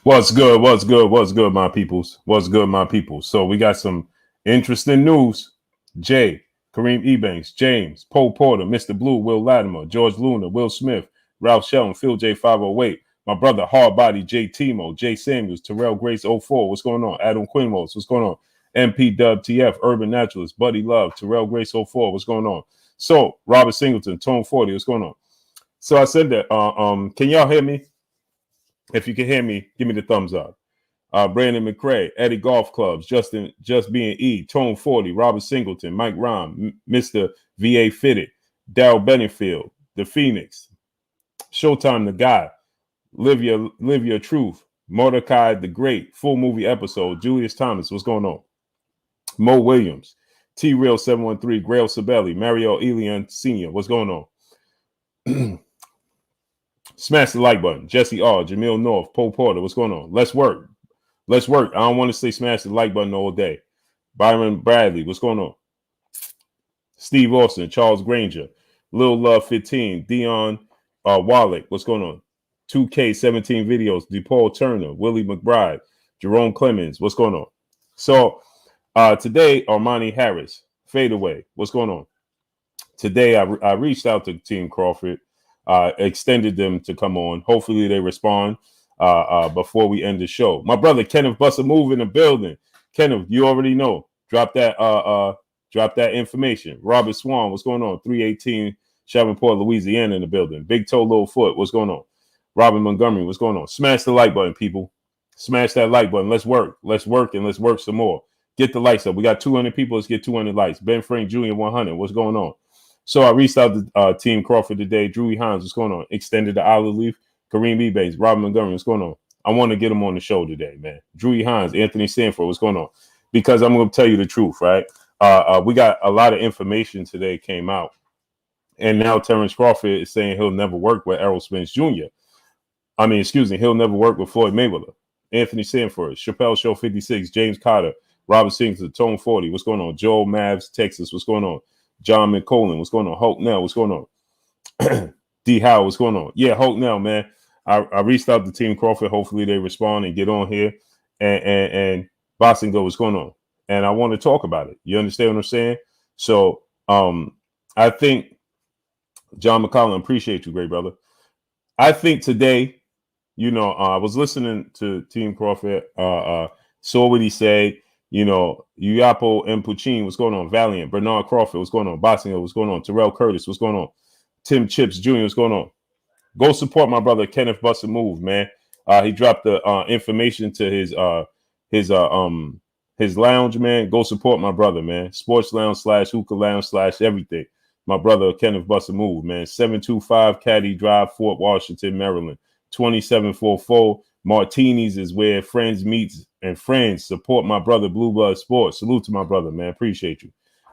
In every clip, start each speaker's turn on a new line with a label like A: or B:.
A: What's good? What's good? What's good, my peoples? What's good, my people? So we got some interesting news. Jay, Kareem Ebanks, James, Poe Porter, Mr. Blue, Will Latimer, George Luna, Will Smith, Ralph Shelton, Phil J 508, my brother Hardbody, Jay Timo, Jay Samuels, Terrell Grace 04. What's going on? Adam Quinmos, what's going on? MP Dub TF, Urban Naturalist, Buddy Love, Terrell Grace 04. What's going on? So Robert Singleton, Tone 40. What's going on? So I said that. Can y'all hear me? If you can hear me, give me the thumbs up. Brandon McCray, Eddie Golf Clubs, Justin Just Being E, Tone 40, Robert Singleton, Mike Rhyme, Mr. VA Fitted, Daryl Benningfield, The Phoenix, Showtime the Guy, Live Your Truth, Mordecai the Great, full movie episode, Julius Thomas, what's going on? Mo Williams, T Real 713, Grail Sabelli, Mario Elian Sr., what's going on? Smash the like button. Jesse R. Jamil North. Poe Porter. What's going on? Let's work. Let's work. I don't want to say smash the like button all day. Byron Bradley. What's going on? Steve Austin. Charles Granger. Lil Love 15. Dion Wallach. What's going on? 2K17 videos. DePaul Turner. Willie McBride. Jerome Clemens. What's going on? So today, Armani Harris. Fadeaway. What's going on? Today, I reached out to Team Crawford. Extended them to come on. Hopefully they respond before we end the show. My brother Kenneth Buster Move in the building. Kenneth, you already know. Drop that information. Robert Swan, what's going on? 318 Shreveport, Louisiana in the building. Big Toe Little Foot, what's going on? Robin Montgomery, what's going on? Smash the like button, people. Smash that like button. Let's work. Let's work and let's work some more. Get the likes up. We got 200 people. Let's get 200 likes. Ben Frank Jr. 100. What's going on? So I reached out to Team Crawford today. Drewy Hines, what's going on? Extended the olive leaf. Kareem Ebanks, Robin Montgomery, what's going on? I want to get them on the show today, man. Drewy Hines, Anthony Sanford, what's going on? Because I'm going to tell you the truth, right? We got a lot of information today came out. And now Terence Crawford is saying he'll never work with Errol Spence Jr. He'll never work with Floyd Mayweather. Anthony Sanford, Chappelle Show 56, James Carter, Robert Singleton, Tone 40, what's going on? Joel Mavs, Texas, what's going on? John McCollin, what's going on? Hulk Nell, what's going on? D. Howe, what's going on? Yeah, Hulk Nell, man. I reached out to Team Crawford. Hopefully they respond and get on here. And Boston go, what's going on? And I want to talk about it. You understand what I'm saying? So I think John McCollin, appreciate you, great brother. I think today, I was listening to Team Crawford, saw what he said. Uyapo and Puccin, what's going on? Valiant, Bernard Crawford, what's going on? Bossinger, what's going on? Terrell Curtis, what's going on? Tim Chips Jr., what's going on? Go support my brother Kenneth Buster Move, man. He dropped the information to his lounge, man. Go support my brother, man. Sports Lounge / Hookah Lounge / everything. My brother Kenneth Buster Move, man. 725 Caddy Drive, Fort Washington, Maryland. 2744. Martinis is where friends meets and friends. Support my brother Blue Blood Sports. Salute to my brother, man. Appreciate you.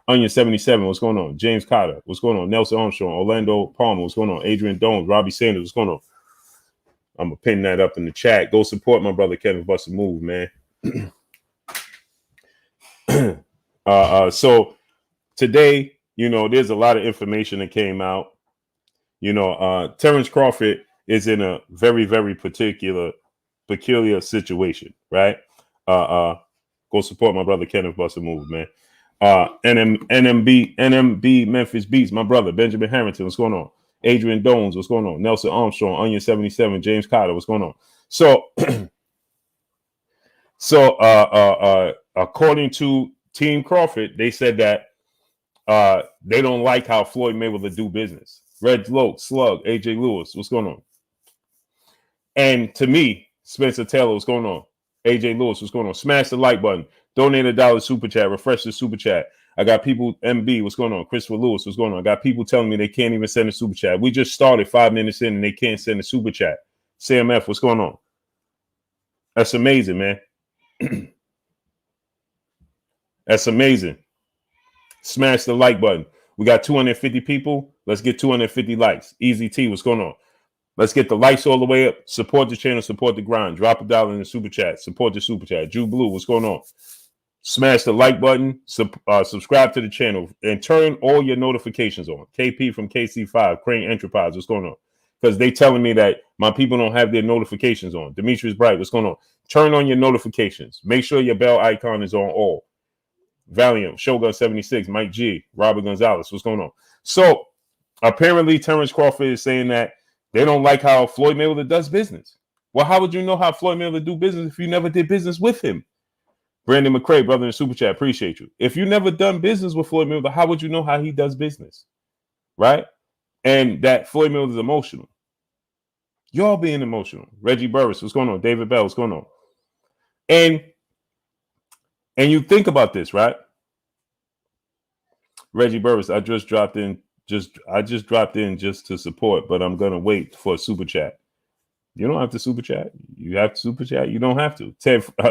A: Onion 77, what's going on? James Cotter, what's going on? Nelson Armstrong, Orlando Palmer, what's going on? Adrian Dones, Robbie Sanders, what's going on? I'm gonna pin that up in the chat. Go support my brother Kevin Buster Move, man. So today, there's a lot of information that came out. Terence Crawford is in a very, very peculiar situation, right? Go support my brother Kenneth Buster Move, man. NMB Memphis Beats, my brother Benjamin Harrington, what's going on? Adrian Dones, what's going on? Nelson Armstrong, Onion 77, James Cotter, what's going on? So according to Team Crawford, they said that they don't like how Floyd Mayweather do business. Red Loke, Slug, AJ Lewis, what's going on? And to me, Spencer Taylor, what's going on? AJ Lewis, what's going on? Smash the like button. Donate $1 super chat. Refresh the super chat. I got people, MB, what's going on? Christopher Lewis, what's going on? I got people telling me they can't even send a super chat. We just started 5 minutes in and they can't send a super chat. Sam F, what's going on? That's amazing, man. That's amazing. Smash the like button. We got 250 people. Let's get 250 likes. Easy T, what's going on? Let's get the likes all the way up. Support the channel. Support the grind. Drop $1 in the super chat. Support the super chat. Jew Blue, what's going on? Smash the like button. Subscribe to the channel and turn all your notifications on. KP from KC5. Crane Enterprise, what's going on? because they telling me that my people don't have their notifications on. Demetrius Bright, what's going on? Turn on your notifications. Make sure your bell icon is on all. Valiant, Shogun 76, Mike G, Robert Gonzalez, what's going on? So apparently Terence Crawford is saying that they don't like how Floyd Mayweather does business. Well, how would you know how Floyd Mayweather do business if you never did business with him? Brandon McCray, brother in the super chat, appreciate you. If you never done business with Floyd Mayweather, how would you know how he does business? Right? And that Floyd Mayweather is emotional. Y'all being emotional. Reggie Burris, what's going on? David Bell, what's going on? And you think about this, right? Reggie Burris, I just dropped in just to support, but I'm gonna wait for a super chat. You don't have to super chat. You have to super chat. You don't have to.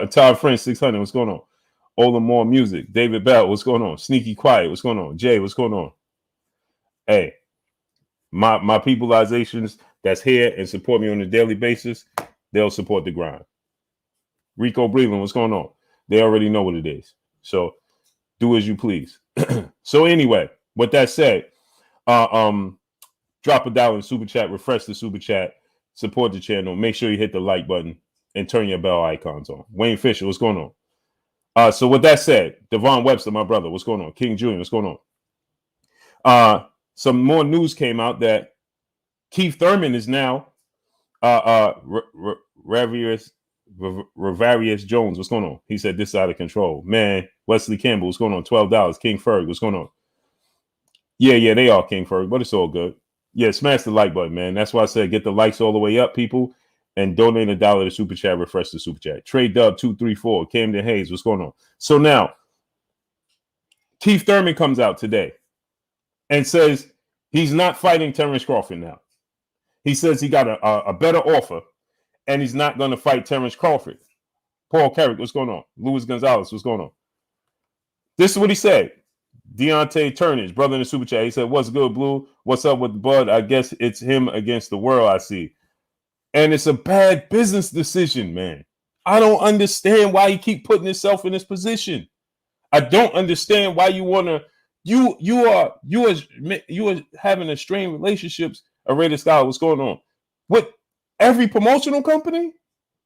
A: Todd French 600, what's going on? Ola Moore Music, David Bell, what's going on? Sneaky Quiet, what's going on? Jay, what's going on? Hey, my peopleizations that's here and support me on a daily basis, they'll support the grind. Rico Breland, what's going on? They already know what it is. So do as you please. So anyway, with that said, drop $1 in super chat, refresh the super chat, support the channel. Make sure you hit the like button and turn your bell icons on. Wayne Fisher, what's going on? So with that said, Devon Webster, my brother, what's going on? King Jr., what's going on? Some more news came out that Keith Thurman is now Ravarius Jones, what's going on? He said this is out of control. Man, Wesley Campbell, what's going on? $12. King Ferg, what's going on? Yeah, they are King Ferg, but it's all good. Yeah, smash the like button, man. That's why I said get the likes all the way up, people, and donate $1 to super chat, refresh the super chat. Trade Dub 234, Camden Hayes, what's going on? So now, Keith Thurman comes out today and says he's not fighting Terence Crawford now. He says he got a better offer, and he's not going to fight Terence Crawford. Paul Carrick, what's going on? Luis Gonzalez, what's going on? This is what he said. Deontay Turnage, brother in the super chat, he said, what's good, Blue? What's up with Bud? I guess it's him against the world, I see. And it's a bad business decision, man. I don't understand why he keep putting himself in this position. I don't understand why you want to. You are having a strained relationships. Rated Style, what's going on with every promotional company?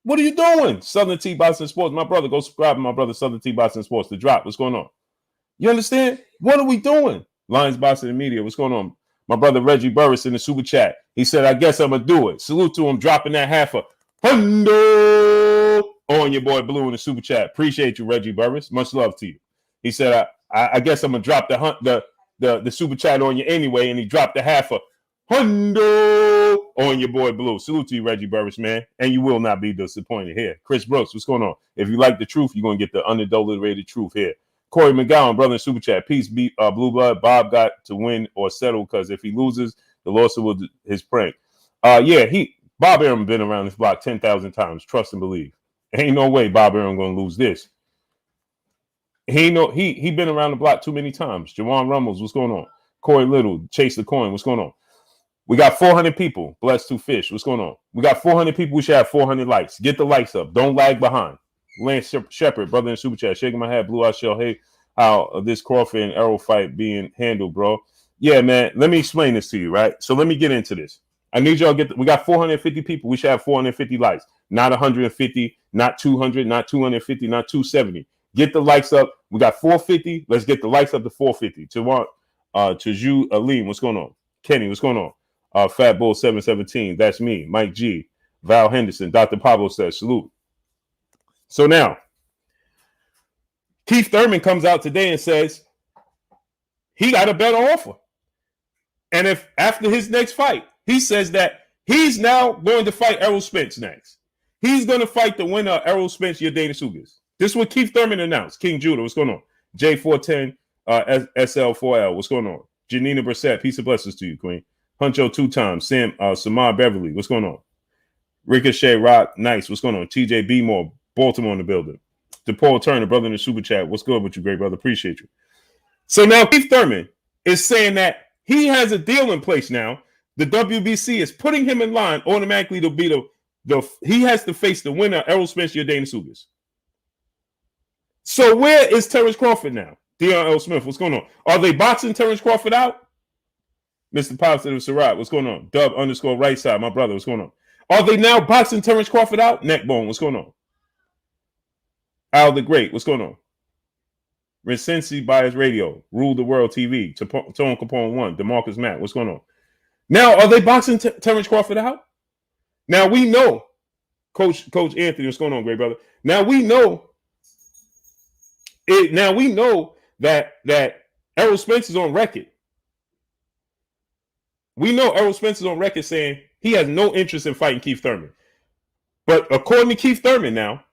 A: What are you doing? Southern T Boxing Sports, my brother, go subscribe to my brother Southern T Boxing Sports. The drop, what's going on? You understand? What are we doing? Lions Boxing and Media, what's going on? My brother Reggie Burris in the super chat. He said, I guess I'm gonna do it. Salute to him, dropping that $100 on your boy Blue in the super chat. Appreciate you, Reggie Burris. Much love to you. He said, I guess I'm gonna drop the super chat on you anyway, and he dropped the $100 on your boy Blue. Salute to you, Reggie Burris, man. And you will not be disappointed here. Chris Brooks, what's going on? If you like the truth, you're gonna get the unadulterated truth here. Corey McGowan, brother in super chat. Peace, Blue Blood. Bob got to win or settle because if he loses, the lawsuit will do his prank. Bob Arum been around this block 10,000 times. Trust and believe. Ain't no way Bob Arum gonna lose this. He been around the block too many times. Jawan Rummels, what's going on? Corey Little, Chase the Coin, what's going on? We got 400 people. Blessed to Fish, what's going on? We got 400 people. We should have 400 likes. Get the likes up. Don't lag behind. Lance Shepard, brother in super chat, shaking my head, Blue Eye Shell. Hey, how this Crawford and Errol fight being handled, bro? Yeah, man. Let me explain this to you, right? So let me get into this. I need y'all we got 450 people. We should have 450 likes, not 150, not 200, not 250, not 270. Get the likes up. We got 450. Let's get the likes up to 450. Taju Aline, what's going on? Kenny, what's going on? Fat Bull 717. That's me. Mike G. Val Henderson. Dr. Pablo says salute. So now, Keith Thurman comes out today and says he got a better offer. And if after his next fight, he says that he's now going to fight Errol Spence next. He's going to fight the winner of Errol Spence, Yadena Sugas. This is what Keith Thurman announced. King Judah, what's going on? J410, SL4L, what's going on? Janina Brissett, peace and blessings to you, Queen. Huncho 2 times. Samar Beverly, what's going on? Ricochet Rock, nice, what's going on? TJ B. Moore, Baltimore in the building. DePaul Turner, brother in the super chat. What's good with you, great brother? Appreciate you. So now Keith Thurman is saying that he has a deal in place now. The WBC is putting him in line automatically to be he has to face the winner, Errol Spence, Yadena Sugas. So where is Terence Crawford now? Deion L. Smith, what's going on? Are they boxing Terence Crawford out? Mr. Positive Surratt, what's going on? Dub _ right side, my brother, what's going on? Are they now boxing Terence Crawford out? Neckbone, what's going on? Al the Great, what's going on? Recency Bias Radio, Rule the World TV, Tone Capone 1, DeMarcus Matt, what's going on? Now, are they boxing Terence Crawford out? Now we know, Coach Anthony, what's going on, great brother? Now we know it. Now we know that Errol Spence is on record. We know Errol Spence is on record saying he has no interest in fighting Keith Thurman. But according to Keith Thurman now,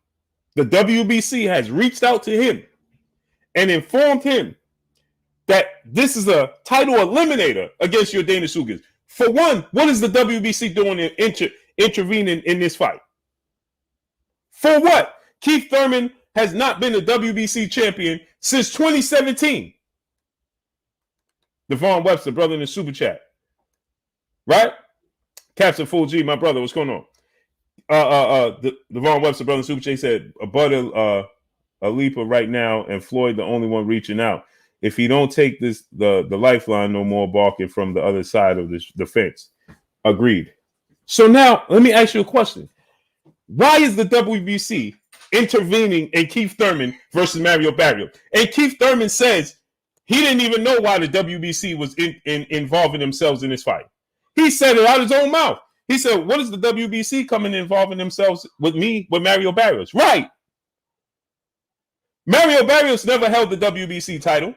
A: the WBC has reached out to him and informed him that this is a title eliminator against your Dana Sugas. For one, what is the WBC doing in intervening in this fight? For what? Keith Thurman has not been a WBC champion since 2017. Devon Webster, brother in the super chat. Right? Captain Full G, my brother, what's going on? Devon Webster, brother in the super chat, said, a leaper right now, and Floyd the only one reaching out. If he don't take this the lifeline, no more barking from the other side of the fence. Agreed. So now, let me ask you a question. Why is the WBC intervening in Keith Thurman versus Mario Barrios? And Keith Thurman says he didn't even know why the WBC was involving themselves in this fight. He said it out of his own mouth. He said, what is the WBC coming involving themselves with me, with Mario Barrios? Right. Mario Barrios never held the WBC title.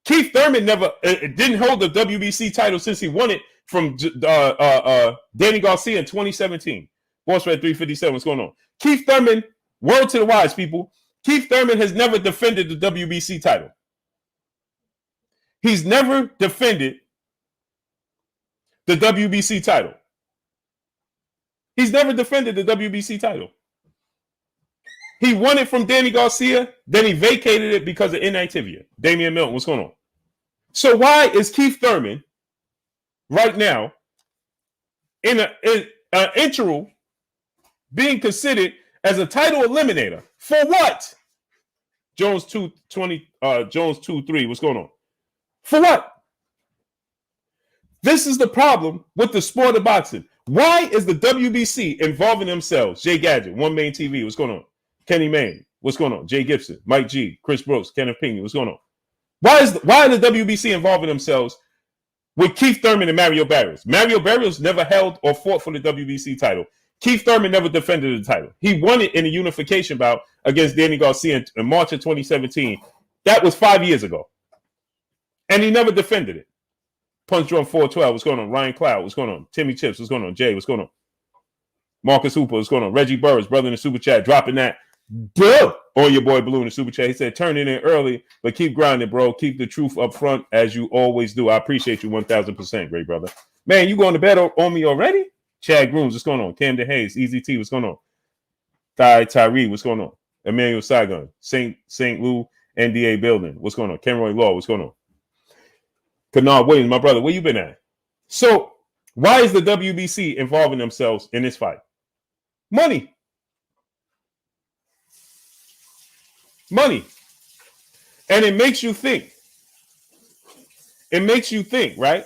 A: Keith Thurman never didn't hold the WBC title since he won it from Danny Garcia in 2017. Boss Red 357, what's going on? Keith Thurman, word to the wise people, Keith Thurman has never defended the WBC title. He's never defended the WBC title. He's never defended the WBC title. He won it from Danny Garcia, then he vacated it because of inactivity. Damian Milton, what's going on? So why is Keith Thurman right now in an interim being considered as a title eliminator? For what? Jones 220, Jones 2-3, what's going on? For what? This is the problem with the sport of boxing. Why is the WBC involving themselves? Jay Gadget, One Main TV, what's going on? Kenny Mayne, what's going on? Jay Gibson, Mike G, Chris Brooks, Kenneth Pinckney, what's going on? Why are the WBC involving themselves with Keith Thurman and Mario Barrios? Mario Barrios never held or fought for the WBC title. Keith Thurman never defended the title. He won it in a unification bout against Danny Garcia in March of 2017. That was 5 years ago. And he never defended it. Punch Drum 412, what's going on? Ryan Cloud, what's going on? Timmy Chips, what's going on? Jay, what's going on? Marcus Hooper, what's going on? Reggie Burris, brother in the super chat, dropping that duh on your boy Blue in the super chat. He said, turn it in early, but keep grinding, bro. Keep the truth up front as you always do. I appreciate you 1,000%, great brother. Man, you going to bed on me already? Chad Grooms, what's going on? Camden Hayes, Easy T, what's going on? Tyree, what's going on? Emmanuel Saigon, St. Lou, NDA building, what's going on? Kenroy Law, what's going on? Kennard Williams, my brother, where you been at? So, why is the WBC involving themselves in this fight? Money. Money. And it makes you think. It makes you think, right?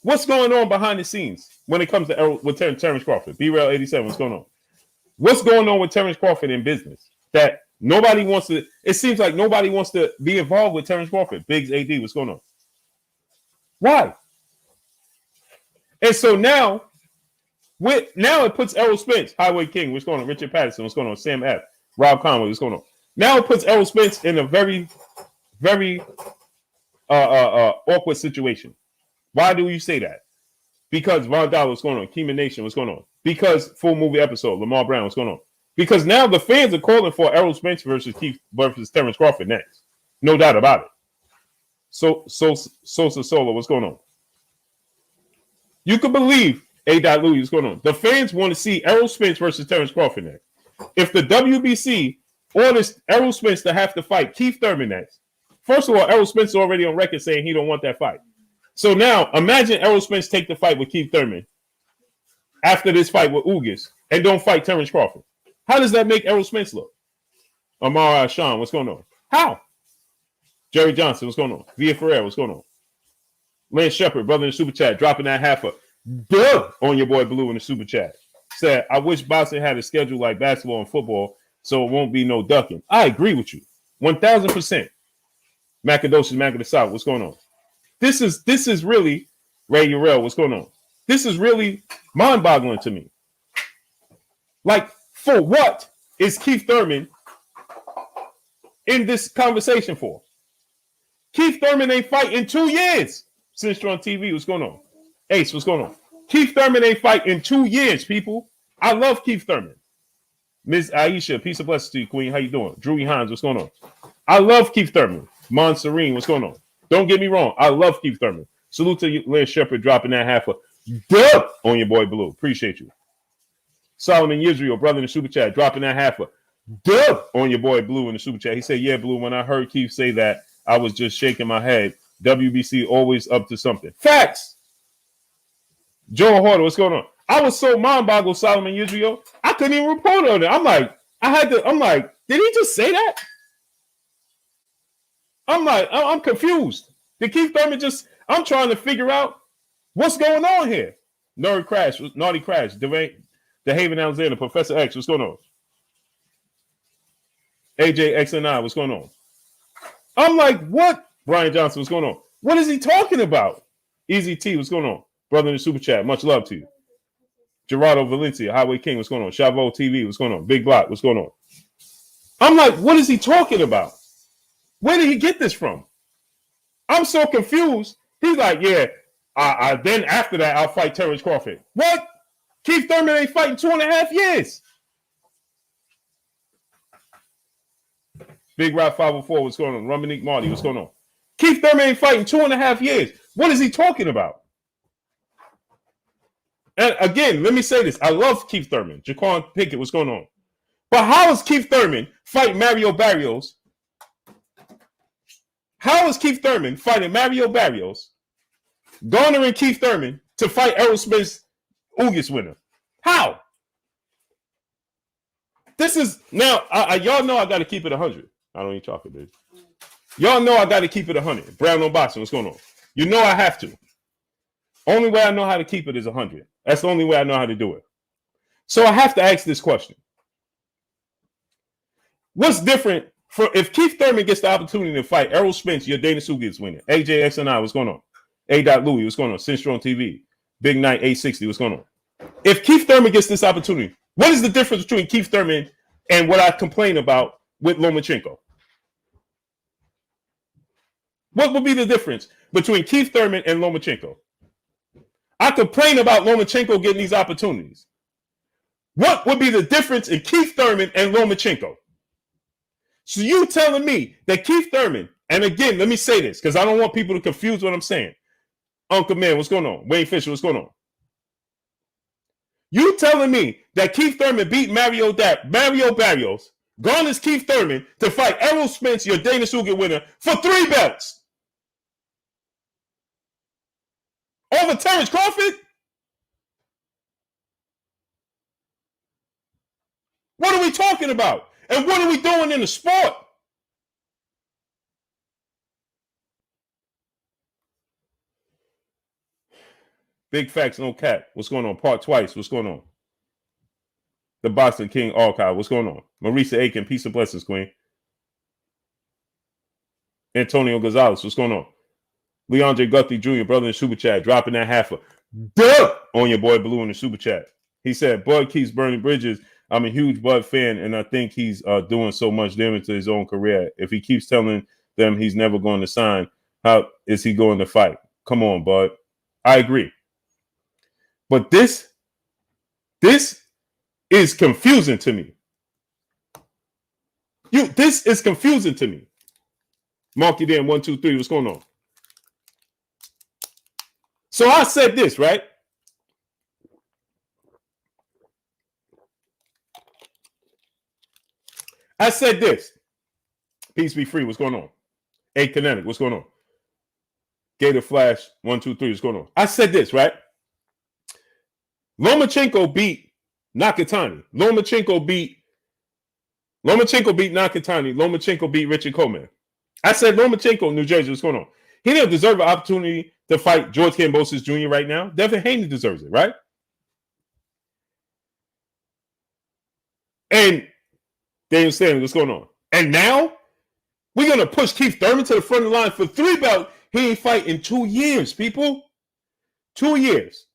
A: What's going on behind the scenes when it comes to Errol, with Terence Crawford? B-Rail 87, what's going on? What's going on with Terence Crawford in business? That nobody wants to, it seems like nobody wants to be involved with Terence Crawford. Biggs AD, what's going on? Why? And so now it puts Errol Spence, Highway King, what's going on? Richard Patterson, what's going on? Sam F. Rob Conway, what's going on? Now it puts Errol Spence in a very, very awkward situation. Why do you say that? Because Von Dollar, what's going on? Keeman Nation, what's going on? Because full movie episode, Lamar Brown, what's going on? Because now the fans are calling for Errol Spence versus Terence Crawford next. No doubt about it. Sosa Solo, what's going on? You can believe A. Louis, what's going on? The fans want to see Errol Spence versus Terence Crawford next. If the WBC orders Errol Spence to have to fight Keith Thurman next, first of all, Errol Spence is already on record saying he don't want that fight. So now imagine Errol Spence take the fight with Keith Thurman after this fight with Ugas and don't fight Terence Crawford. How does that make Errol Spence look? Amara Sean, what's going on? How? Jerry Johnson, what's going on? Via Ferrer, what's going on? Lance Shepard, brother in the super chat, dropping that half a duh on your boy Blue in the super chat. Said, I wish boxing had a schedule like basketball and football so it won't be no ducking. I agree with you. 1,000%. Macadocious, Mac of the South, what's going on? This is really, Ray Urel, what's going on? This is really mind-boggling to me. Like, for what is Keith Thurman in this conversation for? Keith Thurman ain't fight in 2 years. Since you're on TV, what's going on? Ace, what's going on? Keith Thurman ain't fight in 2 years, people. I love Keith Thurman. Ms. Aisha, peace and blessings to you, Queen. How you doing? Drewy Hines, what's going on? I love Keith Thurman. Mon Serene, what's going on? Don't get me wrong. I love Keith Thurman. Salute to you, Lance Shepard, dropping that half a dub on your boy Blue. Appreciate you. Solomon Israel, brother in the super chat, dropping that half a dub on your boy Blue in the super chat. He said, yeah, Blue, when I heard Keith say that, I was just shaking my head. WBC always up to something. Facts. Joe Horter, what's going on? I was so mind-boggled, Solomon Israel. I couldn't even report on it. I'm like, did he just say that? I'm confused. Did Keith Thurman I'm trying to figure out what's going on here. Naughty Crash, DeHaven Alexander, Professor X, what's going on? AJ XNI, what's going on? I'm like, what? Brian Johnson, what's going on? What is he talking about? Easy T, what's going on? Brother in the super chat, much love to you. Gerardo Valencia, Highway King, what's going on? Chavo TV, what's going on? Big Block, what's going on? I'm like, what is he talking about? Where did he get this from? I'm so confused. He's like, yeah, then after that, I'll fight Terence Crawford. What? Keith Thurman ain't fighting 2.5 years. Big Rock 504, what's going on? Rumanique Marty, what's going on? Keith Thurman ain't fighting 2.5 years. What is he talking about? And again, let me say this. I love Keith Thurman. Jaquan Pickett, what's going on? But how is Keith Thurman fighting Mario Barrios? How is Keith Thurman fighting Mario Barrios, garnering Keith Thurman to fight Errol Spence, August winner? How? This is now. Y'all know I got to keep it 100. I don't eat chocolate, dude. Y'all know I got to keep it 100. Brown on boxing. What's going on? You know I have to. Only way I know how to keep it is 100. That's the only way I know how to do it. So I have to ask this question. What's different for if Keith Thurman gets the opportunity to fight Errol Spence, your Dana Sugi winning? AJXNI, what's going on? A. Louis, what's going on? Sinstro on TV. Big Night 860, what's going on? If Keith Thurman gets this opportunity, what is the difference between Keith Thurman and what I complain about with Lomachenko? What would be the difference between Keith Thurman and Lomachenko? I complain about Lomachenko getting these opportunities. What would be the difference in Keith Thurman and Lomachenko? So you telling me that Keith Thurman, and again, let me say this because I don't want people to confuse what I'm saying. Uncle Man, what's going on? Wayne Fisher, what's going on? You telling me that Keith Thurman beat Mario Barrios, garners Keith Thurman to fight Errol Spence, your Dana Sugi winner, for 3 belts? Over Terence Crawford? What are we talking about? And what are we doing in the sport? Big facts, no cap. What's going on? Part twice. What's going on? The Boxing King Archive. What's going on? Marisa Aiken, peace and blessings, Queen. Antonio Gonzalez. What's going on? Leandre Guthrie Jr., brother in the super chat, dropping that half a duh on your boy Blue in the super chat. He said, Bud keeps burning bridges. I'm a huge Bud fan, and I think he's doing so much damage to his own career. If he keeps telling them he's never going to sign, how is he going to fight? Come on, Bud. I agree. But this is confusing to me. This is confusing to me. Marky Dan 1, 2, 3. What's going on? So I said this, right? I said this. Peace be free. What's going on? A Kinetic. What's going on? Gator Flash 1, 2, 3. What's going on? I said this, right? Lomachenko beat Nakatani. Lomachenko beat Nakatani. Lomachenko beat Richard Coleman. I said Lomachenko, New Jersey. What's going on? He didn't deserve an opportunity to fight George Kambosos Jr. right now. Devin Haney deserves it, right? And Daniel Stanley, what's going on? And now we're going to push Keith Thurman to the front of the line for 3 belts. He ain't fight in 2 years, people. 2 years.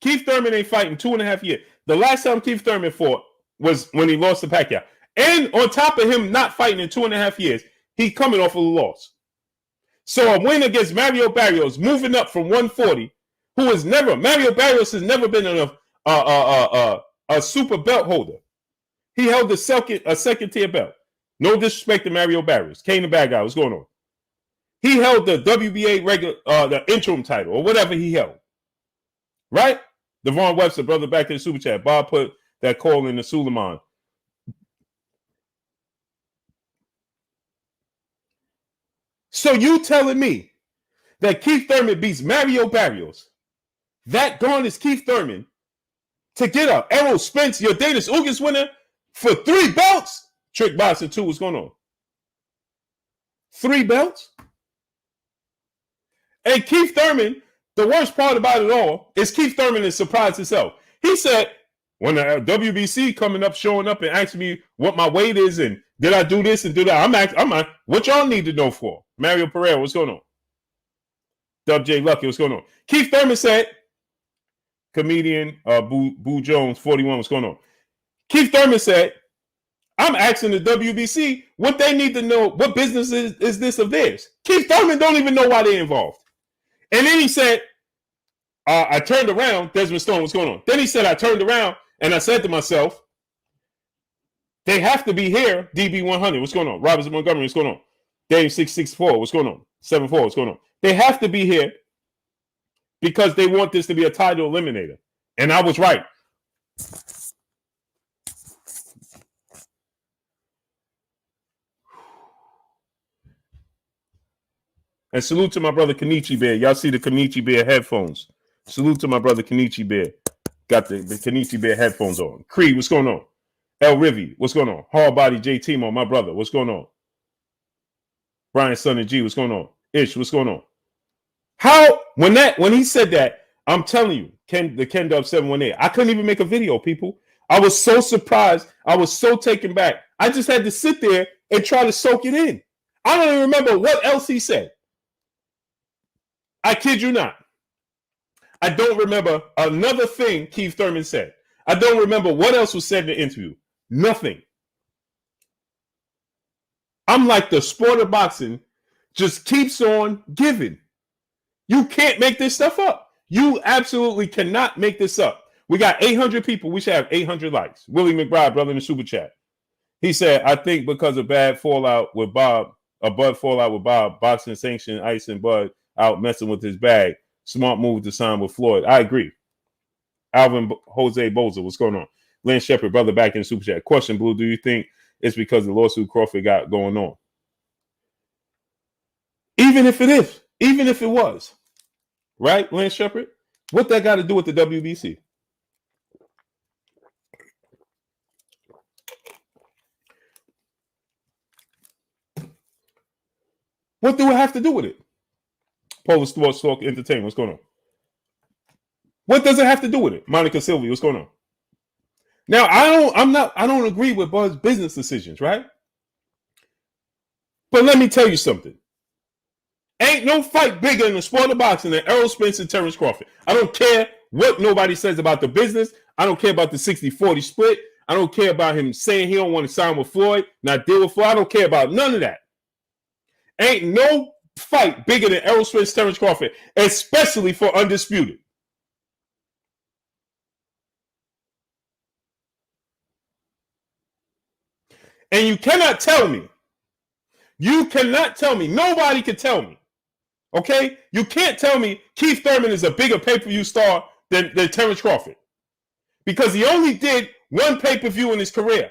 A: Keith Thurman ain't fighting 2.5 years. The last time Keith Thurman fought was when he lost to Pacquiao. And on top of him not fighting in 2.5 years, he's coming off of a loss. So a win against Mario Barrios, moving up from 140, who has never, Mario Barrios has never been a super belt holder. He held a second tier belt. No disrespect to Mario Barrios. Kane the bad guy, what's going on? He held the WBA the interim title or whatever he held. Right? Devon Webster, brother, back in the super chat. Bob put that call in the Suleiman. So you telling me that Keith Thurman beats Mario Barrios, that garners Keith Thurman to get a Errol Spence, your Davis Ugas winner, for 3 belts? Trick Boxing 2, what's going on? 3 belts? And Keith Thurman, the worst part about it all is Keith Thurman is surprised himself. He said, when the WBC coming up, showing up and asking me what my weight is and did I do this and do that, I'm like, what y'all need to know for? Mario Pereira, what's going on? WJ Lucky, what's going on? Keith Thurman said, comedian Boo Jones, 41, what's going on? Keith Thurman said, I'm asking the WBC what they need to know, what business is this of theirs? Keith Thurman don't even know why they're involved. And then he said, I turned around, Desmond Stone, what's going on? Then he said, I turned around and I said to myself, they have to be here, DB100, what's going on? Robert Montgomery, what's going on? Dave 664, what's going on? 74, what's going on? They have to be here because they want this to be a title eliminator. And I was right. And salute to my brother Kenichi Bear. Y'all see the Kenichi Bear headphones. Salute to my brother Kenichi Bear. Got the Kenichi Bear headphones on. Creed, what's going on? El Rivi, what's going on? Hard Body J Timo, my brother, what's going on? Brian Son and G, what's going on? Ish, what's going on? How when he said that, I'm telling you, the Ken Dub 718, I couldn't even make a video, people. I was so surprised. I was so taken back. I just had to sit there and try to soak it in. I don't even remember what else he said. I kid you not. I don't remember another thing Keith Thurman said. I don't remember what else was said in the interview. Nothing. I'm like, the sport of boxing just keeps on giving. You can't make this stuff up. You absolutely cannot make this up. We got 800 people. We should have 800 likes. Willie McBride, brother in the super chat. He said, I think because of bad fallout with Bob, a Bud fallout with Bob, boxing sanction, Ice and Bud out messing with his bag. Smart move to sign with Floyd. I agree. Alvin Jose Boza, what's going on? Lynn Shepard, brother, back in the super chat. Question, Blue, do you think it's because of the lawsuit Crawford got going on? Even if it is, even if it was, right, Lynn Shepard? What that got to do with the WBC? What do it have to do with it? Polar Sports Talk Entertainment, what's going on? What does it have to do with it? Monica Sylvia, what's going on? Now, I don't agree with Bud's business decisions, right? But let me tell you something. Ain't no fight bigger in the sport of boxing than Errol Spence and Terence Crawford. I don't care what nobody says about the business. I don't care about the 60-40 split. I don't care about him saying he don't want to sign with Floyd, not deal with Floyd. I don't care about none of that. Ain't no fight bigger than Errol Spence, Terence Crawford, especially for undisputed. And you cannot tell me, nobody can tell me, okay? You can't tell me Keith Thurman is a bigger pay-per-view star than Terence Crawford, because he only did one pay-per-view in his career.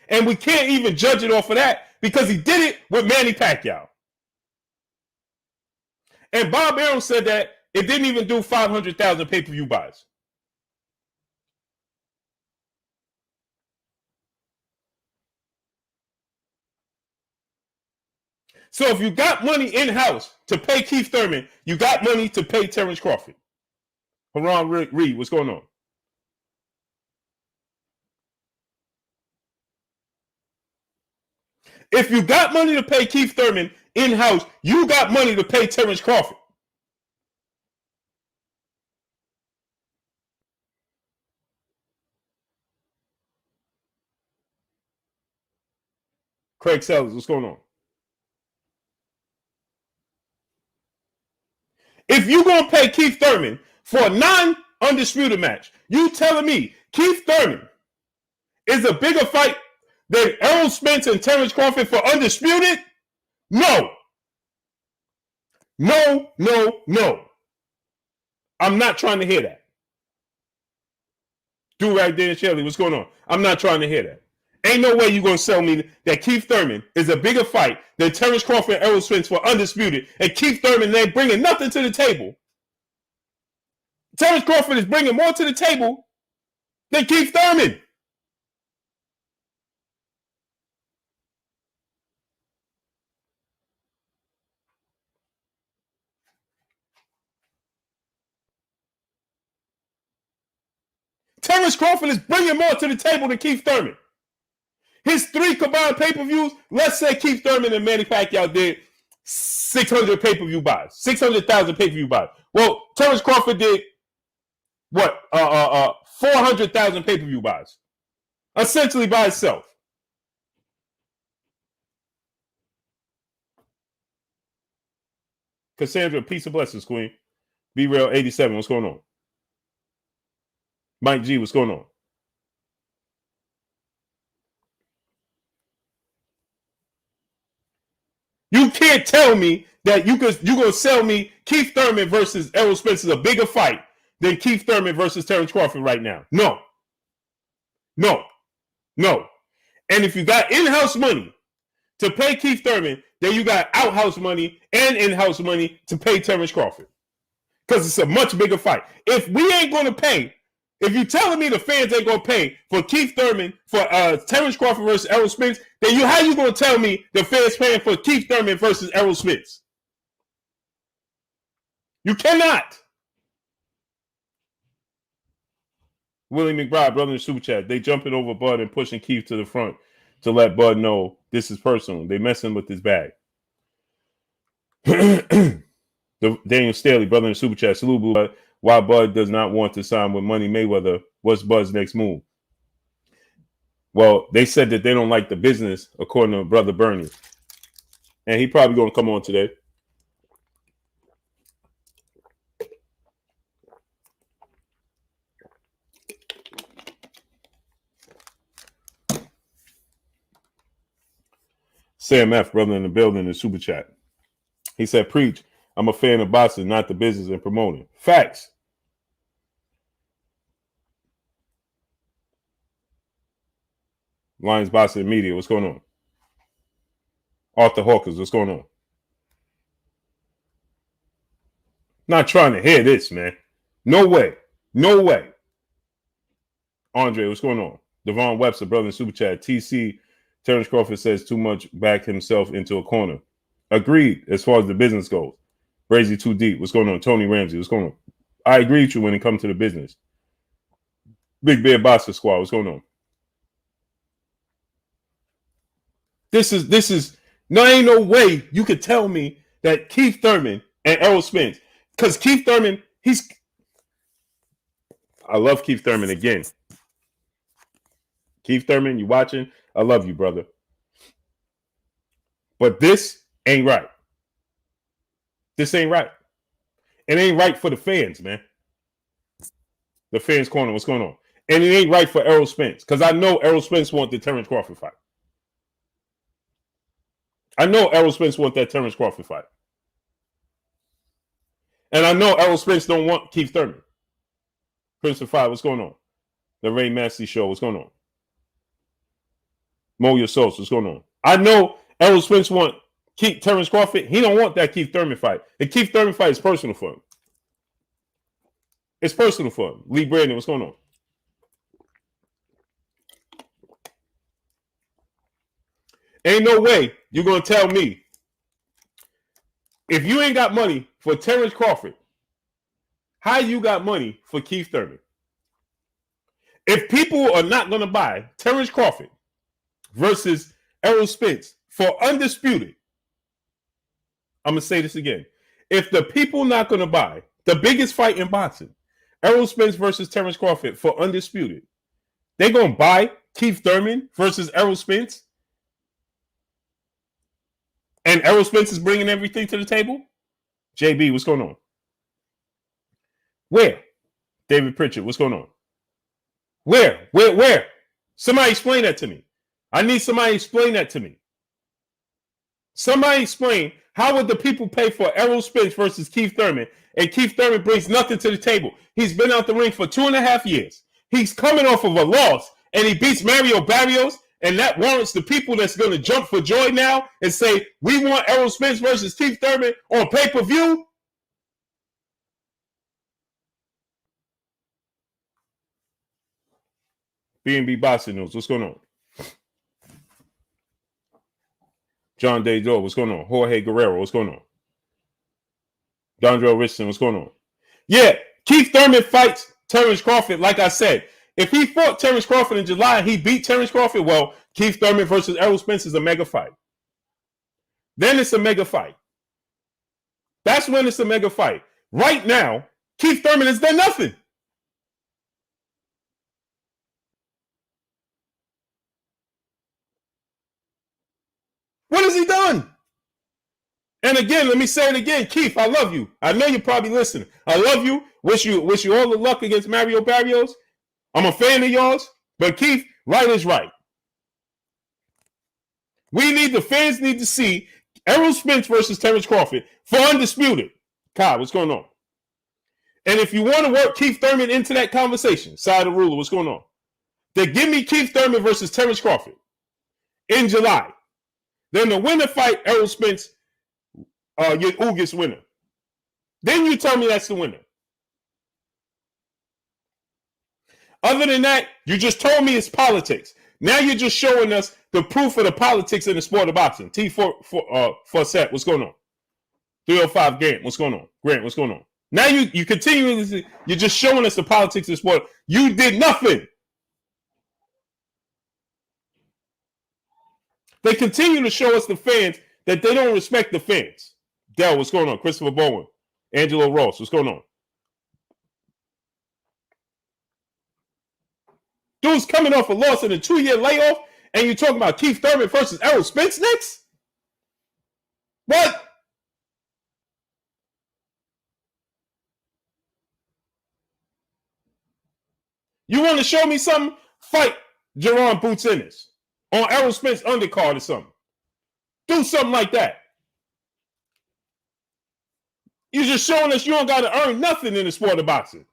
A: And we can't even judge it off of that because he did it with Manny Pacquiao. And Bob Arum said that it didn't even do 500,000 pay-per-view buys. So if you got money in-house to pay Keith Thurman, you got money to pay Terence Crawford. Haran Reed, what's going on? If you got money to pay Keith Thurman in-house, you got money to pay Terence Crawford. Craig Sellers, what's going on? If you're going to pay Keith Thurman for a non-undisputed match, you telling me Keith Thurman is a bigger fight than Errol Spence and Terence Crawford for undisputed? No. No, no, no. I'm not trying to hear that. Do-rag Dan Shelley, what's going on? I'm not trying to hear that. Ain't no way you're going to sell me that Keith Thurman is a bigger fight than Terence Crawford and Errol Spence for undisputed, and Keith Thurman ain't bringing nothing to the table. Terence Crawford is bringing more to the table than Keith Thurman. Terence Crawford is bringing more to the table than Keith Thurman. His 3 combined pay-per-views, let's say Keith Thurman and Manny Pacquiao did 600 pay-per-view buys, 600,000 pay-per-view buys. Well, Terence Crawford did what? 400,000 pay-per-view buys, essentially by itself. Cassandra, peace and blessings, Queen. Be Real 87, what's going on? Mike G, what's going on? You can't tell me that you're going to sell me Keith Thurman versus Errol Spence is a bigger fight than Keith Thurman versus Terence Crawford right now. No. No. No. And if you got in-house money to pay Keith Thurman, then you got out-house money and in-house money to pay Terence Crawford. Because it's a much bigger fight. If we ain't going to pay, if you're telling me the fans ain't going to pay for Keith Thurman, for Terence Crawford versus Errol Spence, then how you going to tell me the fans paying for Keith Thurman versus Errol Spence? You cannot. Willie McBride, brother in the super chat, they jumping over Bud and pushing Keith to the front to let Bud know this is personal. They messing with his bag. Daniel Staley, brother in the super chat, salute Blue. Why Bud does not want to sign with Money Mayweather? What's Bud's next move? Well, they said that they don't like the business, according to Brother Bernie. And he probably going to come on today. Sam F., brother in the building in the super chat. He said, preach. I'm a fan of boxing, not the business and promoting. Facts. Lions Boxing Media, what's going on? Arthur Hawkins, what's going on? Not trying to hear this, man. No way. No way. Andre, what's going on? Devon Webster, brother in super chat. TC, Terence Crawford says too much, back himself into a corner. Agreed, as far as the business goes. Brazy too deep. What's going on? Tony Ramsey, what's going on? I agree with you when it comes to the business. Big Bear Boxer Squad, what's going on? This is no, ain't no way you could tell me that Keith Thurman and Errol Spence, because Keith Thurman, I love Keith Thurman again. Keith Thurman, you watching? I love you, brother. But this ain't right. This ain't right. It ain't right for the fans, man. The fans' corner, what's going on? And it ain't right for Errol Spence, because I know Errol Spence wants the Terence Crawford fight. I know Errol Spence wants that Terence Crawford fight. And I know Errol Spence don't want Keith Thurman. Prince of Fire, what's going on? The Ray Massey Show, what's going on? Mow Your Souls, what's going on? I know Errol Spence want Terence Crawford. He don't want that Keith Thurman fight. The Keith Thurman fight is personal for him. It's personal for him. Lee Brandon, what's going on? Ain't no way you're going to tell me If you ain't got money for Terence Crawford, how you got money for Keith Thurman? If people are not going to buy Terence Crawford versus Errol Spence for undisputed, I'm going to say this again. If the people not going to buy the biggest fight in boxing, Errol Spence versus Terence Crawford for undisputed, they're going to buy Keith Thurman versus Errol Spence, and Errol Spence is bringing everything to the table? JB, what's going on? Where? David Pritchard, what's going on? Where? Somebody explain that to me. I need somebody to explain that to me. Somebody explain, how would the people pay for Errol Spence versus Keith Thurman, and Keith Thurman brings nothing to the table? He's been out the ring for 2.5 years. He's coming off of a loss, and he beats Mario Barrios, and that warrants the people that's going to jump for joy now and say, we want Errol Spence versus Keith Thurman on pay-per-view? B&B Boxing News, what's going on? John Daydor, what's going on? Jorge Guerrero, what's going on? Dondrell Richardson, what's going on? Yeah, Keith Thurman fights Terence Crawford. Like I said, if he fought Terence Crawford in July and he beat Terence Crawford, well, Keith Thurman versus Errol Spence is a mega fight. Then it's a mega fight. That's when it's a mega fight. Right now, Keith Thurman has done nothing. What has he done? And again, let me say it again. Keith, I love you. I know you're probably listening. I love you. Wish you all the luck against Mario Barrios. I'm a fan of yours. But Keith, right is right. The fans need to see Errol Spence versus Terence Crawford for undisputed. Kyle, what's going on? And if you want to work Keith Thurman into that conversation, side of the ruler, what's going on? Then give me Keith Thurman versus Terence Crawford in July. Then the winner fight Errol Spence, your August winner. Then you tell me that's the winner. Other than that, you just told me it's politics. Now you're just showing us the proof of the politics in the sport of boxing. T4 what's going on? 305 Grant, what's going on? Grant, what's going on? Now you continuously, you're just showing us the politics of the sport. You did nothing. They continue to show us the fans that they don't respect the fans. Dell, what's going on? Christopher Bowen, Angelo Ross, what's going on? Dude's coming off a loss in a 2-year layoff, and you're talking about Keith Thurman versus Errol Spence next? What? You want to show me something? Fight Jerron Boots Ennis on Errol Spence undercard or something. Do something like that. You're just showing us you don't got to earn nothing in the sport of boxing.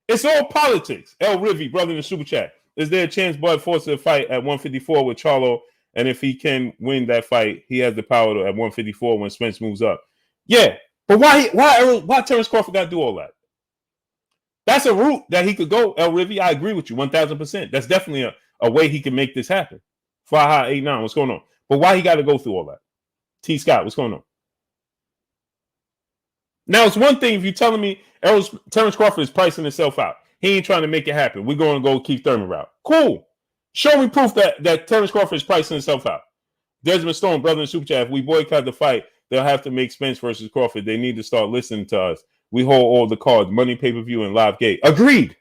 A: It's all politics. El Rivy, brother in the super chat. Is there a chance Bud forces a fight at 154 with Charlo? And if he can win that fight, he has the power to, at 154 when Spence moves up. Yeah, but why Terence Crawford got to do all that? That's a route that he could go, El Rivy. I agree with you 1,000%. That's definitely a way he can make this happen. Faha 89, what's going on? But why he got to go through all that? T. Scott, what's going on? Now, it's one thing if you're telling me Terence Crawford is pricing himself out. He ain't trying to make it happen. We're going to go Keith Thurman route. Cool. Show me proof that Terence Crawford is pricing himself out. Desmond Stone, brother in Super Chat, if we boycott the fight, they'll have to make Spence versus Crawford. They need to start listening to us. We hold all the cards, money, pay-per-view, and live gate. Agreed.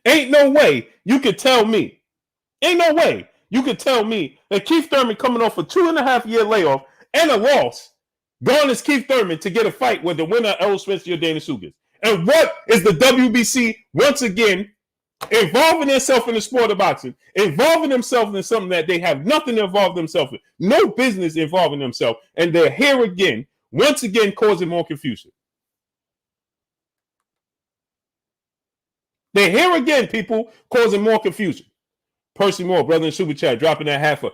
A: Ain't no way you could tell me. Ain't no way you could tell me that Keith Thurman coming off a 2.5-year layoff and a loss, gone is Keith Thurman to get a fight with the winner, Errol Spence or Dana Sugas. And what is the WBC once again involving themselves in the sport of boxing, involving themselves in something that they have nothing to involve themselves in, no business involving themselves, and they're here again, once again causing more confusion. They're here again, people, causing more confusion. Percy Moore, brother in Super Chat, dropping that half a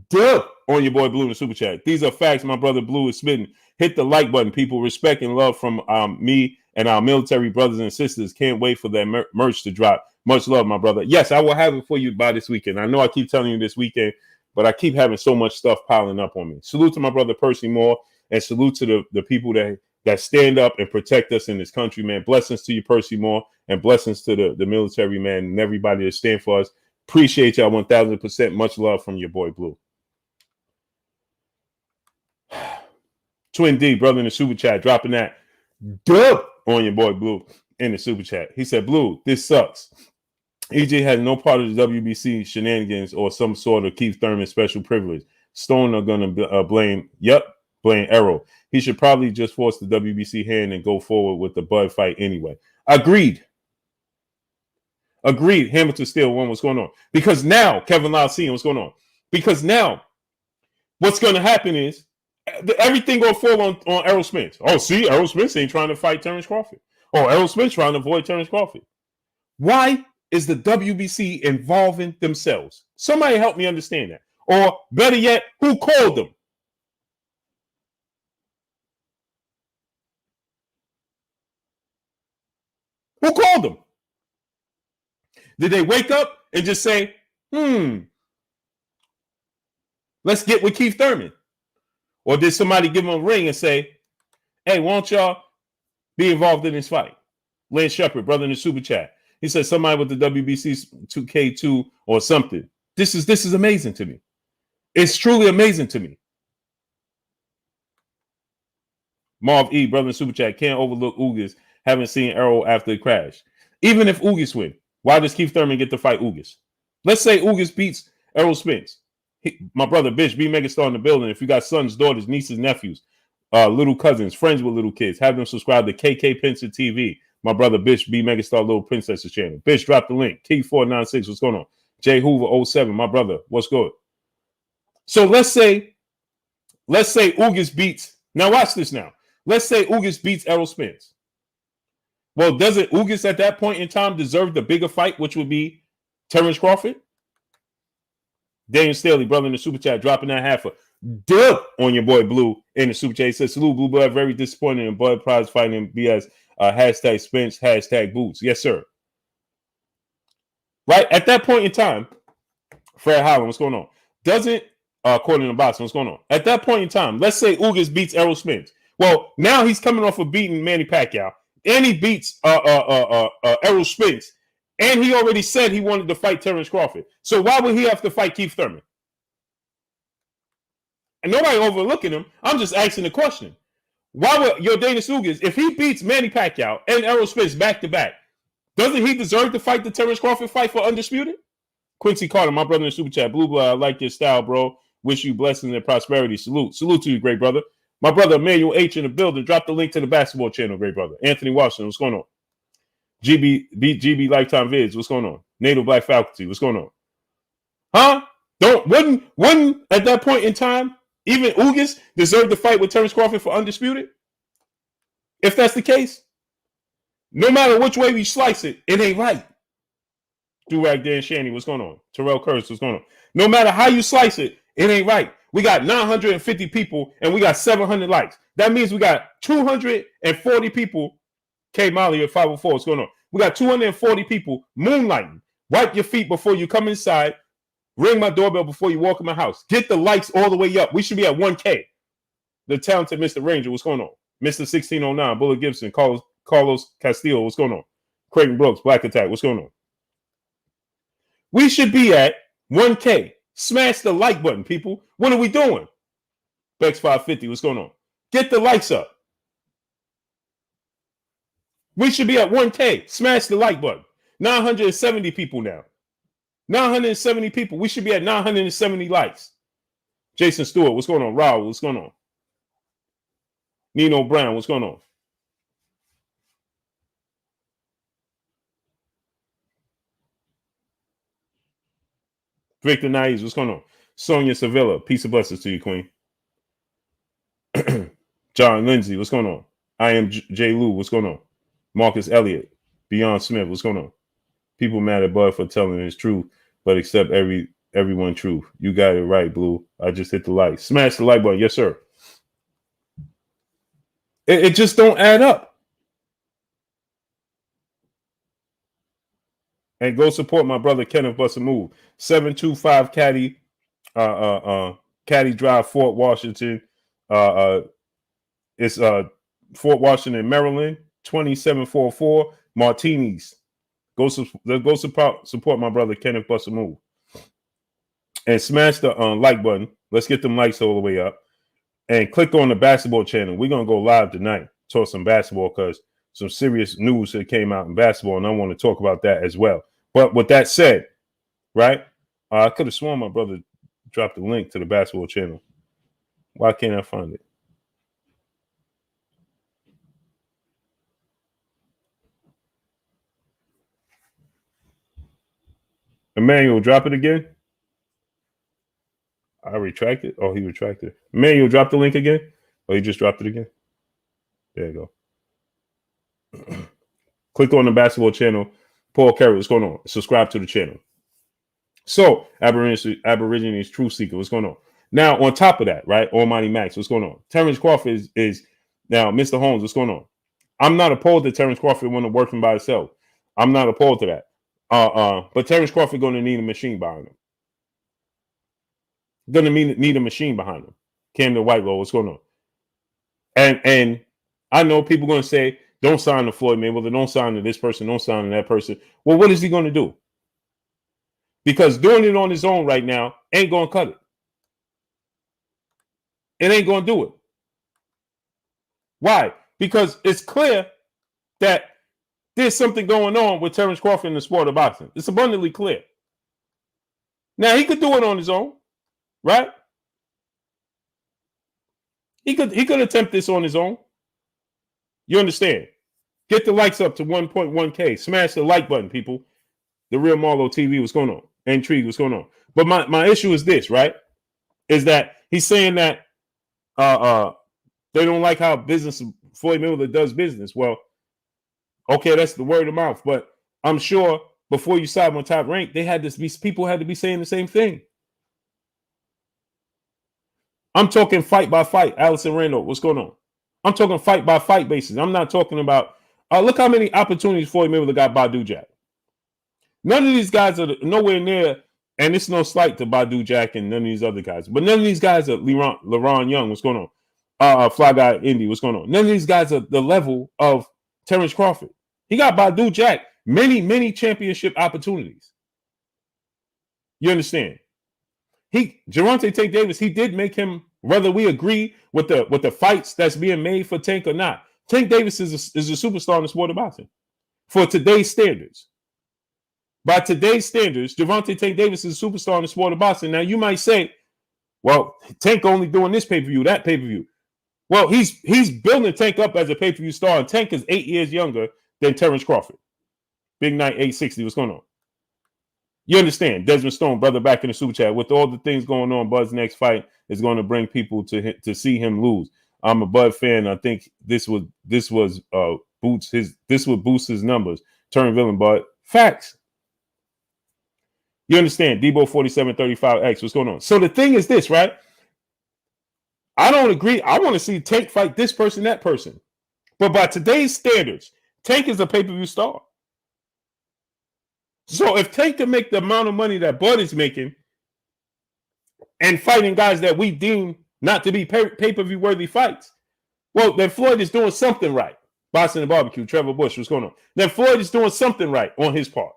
A: dub on your boy Blue in the Super Chat. These are facts. My brother Blue is spitting. Hit the like button, people. Respect and love from me and our military brothers and sisters. Can't wait for that merch to drop. Much love, my brother. Yes, I will have it for you by this weekend. I know I keep telling you this weekend, but I keep having so much stuff piling up on me. Salute to my brother Percy Moore, and salute to the people that stand up and protect us in this country, man. Blessings to you, Percy Moore, and blessings to the military, man, and everybody that stand for us. Appreciate y'all 1000%. Much love from your boy Blue. Twin D, brother in the super chat, dropping that dub on your boy Blue in the super chat. He said, Blue, this sucks. EJ has no part of the WBC shenanigans or some sort of Keith Thurman special privilege. Stone are going to blame Errol. He should probably just force the WBC hand and go forward with the Bud fight anyway. Agreed. Hamilton Steel won. What's going on? Because now, Kevin Lyle seeing what's going on. Because now, what's going to happen is everything going to fall on Errol Spence. Oh, see, Errol Spence ain't trying to fight Terence Crawford. Oh, Errol Spence trying to avoid Terence Crawford. Why is the WBC involving themselves? Somebody help me understand that. Or better yet, who called them? Who called them? Did they wake up and just say, let's get with Keith Thurman? Or did somebody give him a ring and say, hey, why don't y'all be involved in this fight? Lance Shepard, brother in the super chat. He said somebody with the WBC 2K2 or something. This is amazing to me. It's truly amazing to me. Marv E, brother in the super chat, can't overlook Ugas. Haven't seen Errol after the crash. Even if Ugas win, why does Keith Thurman get to fight Ugas? Let's say Ugas beats Errol Spence. My brother Bish, B Megastar in the building. If you got sons, daughters, nieces, nephews, little cousins, friends with little kids, have them subscribe to KK Pinson TV. My brother Bish, B Megastar, Little Princess's channel. Bish, drop the link. Key496, what's going on? J Hoover 07, my brother, what's good? So let's say Ugas beats. Now watch this now. Let's say Ugas beats Errol Spence. Well, doesn't Ugas at that point in time deserve the bigger fight, which would be Terence Crawford? Daniel Staley, brother in the super chat, dropping that half a dub on your boy Blue in the super chat. He says, salute, Blue Blood, very disappointed in Bud Prize fighting BS. Hashtag Spence, hashtag Boots. Yes, sir. Right? At that point in time, Fred Holland, what's going on? Doesn't, according to Boston, what's going on? At that point in time, let's say Ugas beats Errol Spence. Well, now he's coming off of beating Manny Pacquiao, and he beats Errol Spence, and he already said he wanted to fight Terence Crawford. So why would he have to fight Keith Thurman? And nobody overlooking him. I'm just asking the question. Why would Yordenis Ugas, if he beats Manny Pacquiao and Errol Spence back to back, doesn't he deserve to fight the Terence Crawford fight for undisputed? Quincy Carter, my brother in the super chat, Blue Blood, I like your style, bro. Wish you blessings and prosperity. Salute to you, great brother. My brother Emmanuel H in the building. Drop the link to the basketball channel, great brother. Anthony Washington, what's going on? GB Lifetime Vids, what's going on? Native Black Faculty, what's going on? Huh? Wouldn't at that point in time even Ugas deserve to fight with Terence Crawford for undisputed? If that's the case, no matter which way we slice it, it ain't right. Durag Dan Shanny, what's going on? Terrell Curtis, what's going on? No matter how you slice it, it ain't right. We got 950 people and we got 700 likes. That means we got 240 people. K Molly at 504, what's going on? We got 240 people moonlighting. Wipe your feet before you come inside. Ring my doorbell before you walk in my house. Get the likes all the way up. We should be at 1K. The talented Mr. Ranger, what's going on? Mr. 1609, Bullet Gibson, Carlos Castillo, what's going on? Creighton Brooks, Black Attack, what's going on? We should be at 1K. Smash the like button, people. What are we doing? Bex 550, what's going on? Get the likes up. We should be at 1K. Smash the like button. 970 people now. 970 people. We should be at 970 likes. Jason Stewart, what's going on? Raul, what's going on? Nino Brown, what's going on? Victor Naiz, what's going on? Sonia Sevilla, peace and blessings to you, Queen. John Lindsay, what's going on? I am J. Lou, what's going on? Marcus Elliott, Beyond Smith, what's going on? People mad at Bud for telling his truth, but accept everyone truth. You got it right, Blue. I just hit the like. Smash the like button. Yes, sir. It just don't add up. And go support my brother Kenneth Bussa Move. 725 Caddy Caddy Drive, Fort Washington. It's Fort Washington, Maryland, 2744 Martinis. Go support my brother Kenneth Buster Move. And smash the like button. Let's get them likes all the way up. And click on the basketball channel. We're going to go live tonight. Talk some basketball because some serious news that came out in basketball, and I want to talk about that as well. But with that said, right, I could have sworn my brother dropped the link to the basketball channel. Why can't I find it? Emmanuel, drop it again. I retracted. Oh, he retracted. Emmanuel, drop the link again. Oh, he just dropped it again. There you go. Click on the basketball channel. Paul Carey, what's going on? Subscribe to the channel. So, Aborigines Truth Seeker, what's going on? Now, on top of that, right? Almighty Max, what's going on? Terence Crawford is now Mr. Holmes, what's going on? I'm not opposed to Terence Crawford when working by himself. I'm not opposed to that. But Terence Crawford going to need a machine behind him. Going to need a machine behind him. Camden Whitelaw, what's going on? And I know people going to say, don't sign to Floyd Mayweather, don't sign to this person, don't sign to that person. Well, what is he going to do? Because doing it on his own right now ain't going to cut it. It ain't going to do it. Why? Because it's clear that there's something going on with Terence Crawford in the sport of boxing. It's abundantly clear. Now, he could do it on his own, right? He could attempt this on his own. You understand? Get the likes up to 1.1K. Smash the like button, people. The Real Marlo TV, what's going on? Intrigue, what's going on? But my issue is this, right? Is that he's saying that they don't like how Floyd Mayweather does business. Well, okay, that's the word of mouth. But I'm sure before you saw him on Top Rank, people had to be saying the same thing. I'm talking fight by fight. Allison Randall, what's going on? I'm talking fight by fight basis. I'm not talking about look how many opportunities Floyd Mayweather got Badu Jack. None of these guys are nowhere near, and it's no slight to Badu Jack and none of these other guys. But none of these guys are LeRon Young, what's going on? Fly Guy Indy, what's going on? None of these guys are the level of Terence Crawford. He got Badu Jack many championship opportunities. You understand? Gervonta Tank Davis, he did make him, whether we agree with the fights that's being made for Tank or not. Tank Davis is a superstar in the sport of boxing for today's standards. By today's standards, Gervonta Tank Davis is a superstar in the sport of boxing. Now, you might say, well, Tank only doing this pay-per-view, that pay-per-view. Well, he's building Tank up as a pay-per-view star, and Tank is 8 years younger than Terence Crawford. Big Night 860, what's going on? You understand? Desmond Stone, brother, back in the super chat. With all the things going on, Bud's next fight is going to bring people to see him lose. I'm a Bud fan. I think this would boost his numbers. Turn villain, Bud. Facts. You understand? Debo 4735X. What's going on? So the thing is this, right? I don't agree. I want to see Tank fight this person, that person. But by today's standards, Tank is a pay-per-view star. So if Tank can make the amount of money that Bud is making and fighting guys that we deem not to be pay-per-view worthy fights, well, then Floyd is doing something right. Boston and Barbecue, Trevor Bush, what's going on? Then Floyd is doing something right on his part.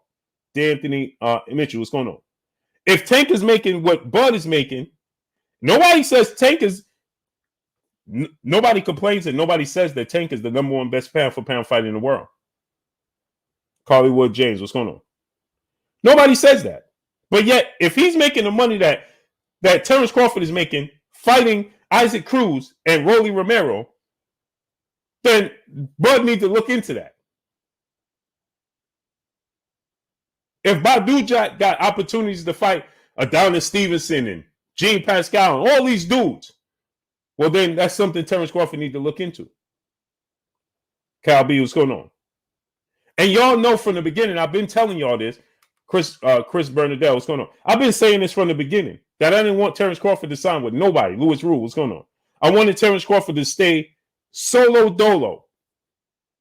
A: D'Anthony Mitchell, what's going on? If Tank is making what Bud is making, nobody says Tank is. Nobody complains and nobody says that Tank is the number one best pound-for-pound fighter in the world. Carly Wood James, what's going on? Nobody says that. But yet, if he's making the money that Terence Crawford is making fighting Isaac Cruz and Rolly Romero, then Bud needs to look into that. If Badu Jack got opportunities to fight Adonis Stevenson and Gene Pascal and all these dudes, well, then that's something Terence Crawford needs to look into. Cal B, what's going on? And y'all know from the beginning, I've been telling y'all this, Chris Bernadette, what's going on? I've been saying this from the beginning, that I didn't want Terence Crawford to sign with nobody. Louis Rule, what's going on? I wanted Terence Crawford to stay solo dolo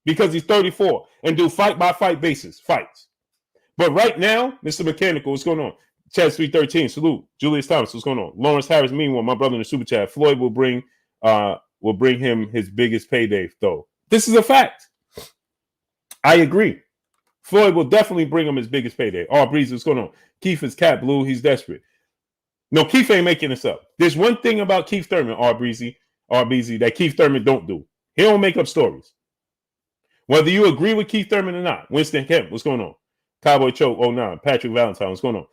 A: because he's 34 and do fight-by-fight basis fights. But right now, Mr. Mechanical, what's going on? Chad 313, salute. Julius Thomas, what's going on? Lawrence Harris, meanwhile, my brother in the super chat. Floyd will bring him his biggest payday, though. This is a fact. I agree. Floyd will definitely bring him his biggest payday. Breeze, what's going on? Keith is cat blue. He's desperate. No, Keith ain't making this up. There's one thing about Keith Thurman, Breezy, that Keith Thurman don't do. He don't make up stories. Whether you agree with Keith Thurman or not. Winston Kemp, what's going on? Cowboy Choke 09. Patrick Valentine, what's going on?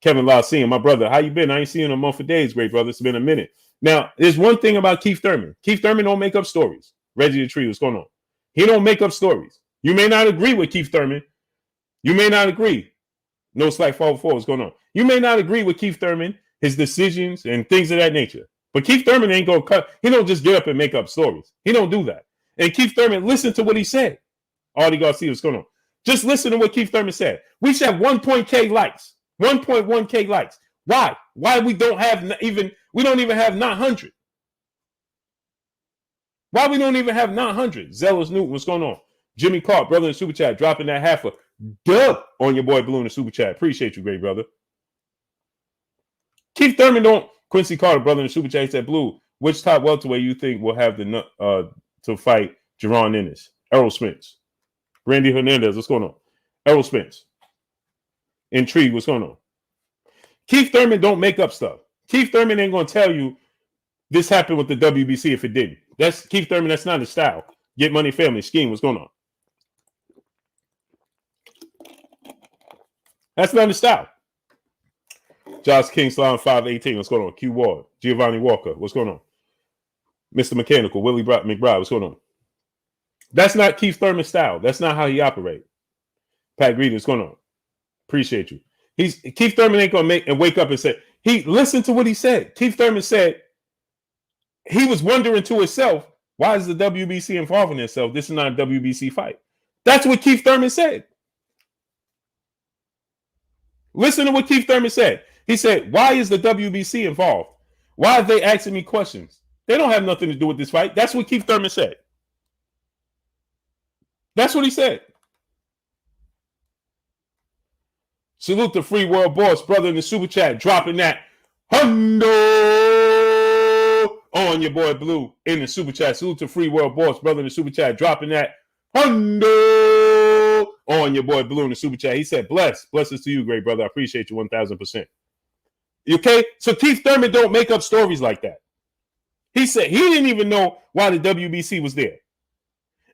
A: Kevin Lausian, my brother, how you been? I ain't seen you in a month of days, great brother. It's been a minute. Now, there's one thing about Keith Thurman. Keith Thurman don't make up stories. Reggie the Tree, what's going on? He don't make up stories. You may not agree with Keith Thurman. You may not agree. No Slack 404, what's going on? You may not agree with Keith Thurman, his decisions and things of that nature. But Keith Thurman ain't gonna cut. He don't just get up and make up stories. He don't do that. And Keith Thurman, listen to what he said. Artie Garcia, what's going on? Just listen to what Keith Thurman said. We should have 1.K likes. 1.1K likes. Why? Why we don't even have 900? Why we don't even have 900? Zealous Newton, what's going on? Jimmy Clark, brother in super chat, dropping that half a dub on your boy Blue in the super chat. Appreciate you, great brother. Keith Thurman don't. Quincy Carter, brother in the super chat, he said, Blue, which top welterweight you think will have the to fight Jerron Ennis? Errol Spence. Randy Hernandez, what's going on? Errol Spence. Intrigue, what's going on? Keith Thurman don't make up stuff. Keith Thurman ain't going to tell you this happened with the WBC if it didn't. That's Keith Thurman. That's not his style. Get money, family, scheme, what's going on? That's not his style. Josh Kingsland 518, what's going on? Q Ward, Giovanni Walker, what's going on? Mr. Mechanical, Willie McBride, what's going on? That's not Keith Thurman's style. That's not how he operates. Pat Greedy, what's going on? Appreciate you. Keith Thurman ain't gonna wake up and say, listen to what he said. Keith Thurman said he was wondering to himself, why is the WBC involving itself? This is not a WBC fight. That's what Keith Thurman said. Listen to what Keith Thurman said. He said, why is the WBC involved? Why are they asking me questions? They don't have nothing to do with this fight. That's what Keith Thurman said. That's what he said. Salute the Free World Boss, brother in the super chat, dropping that hundo on your boy Blue in the super chat. Salute to Free World Boss, brother in the super chat, dropping that hundo on your boy Blue in the super chat. He said, blessings to you, great brother. I appreciate you 1,000%. Okay? So Keith Thurman don't make up stories like that. He said he didn't even know why the WBC was there.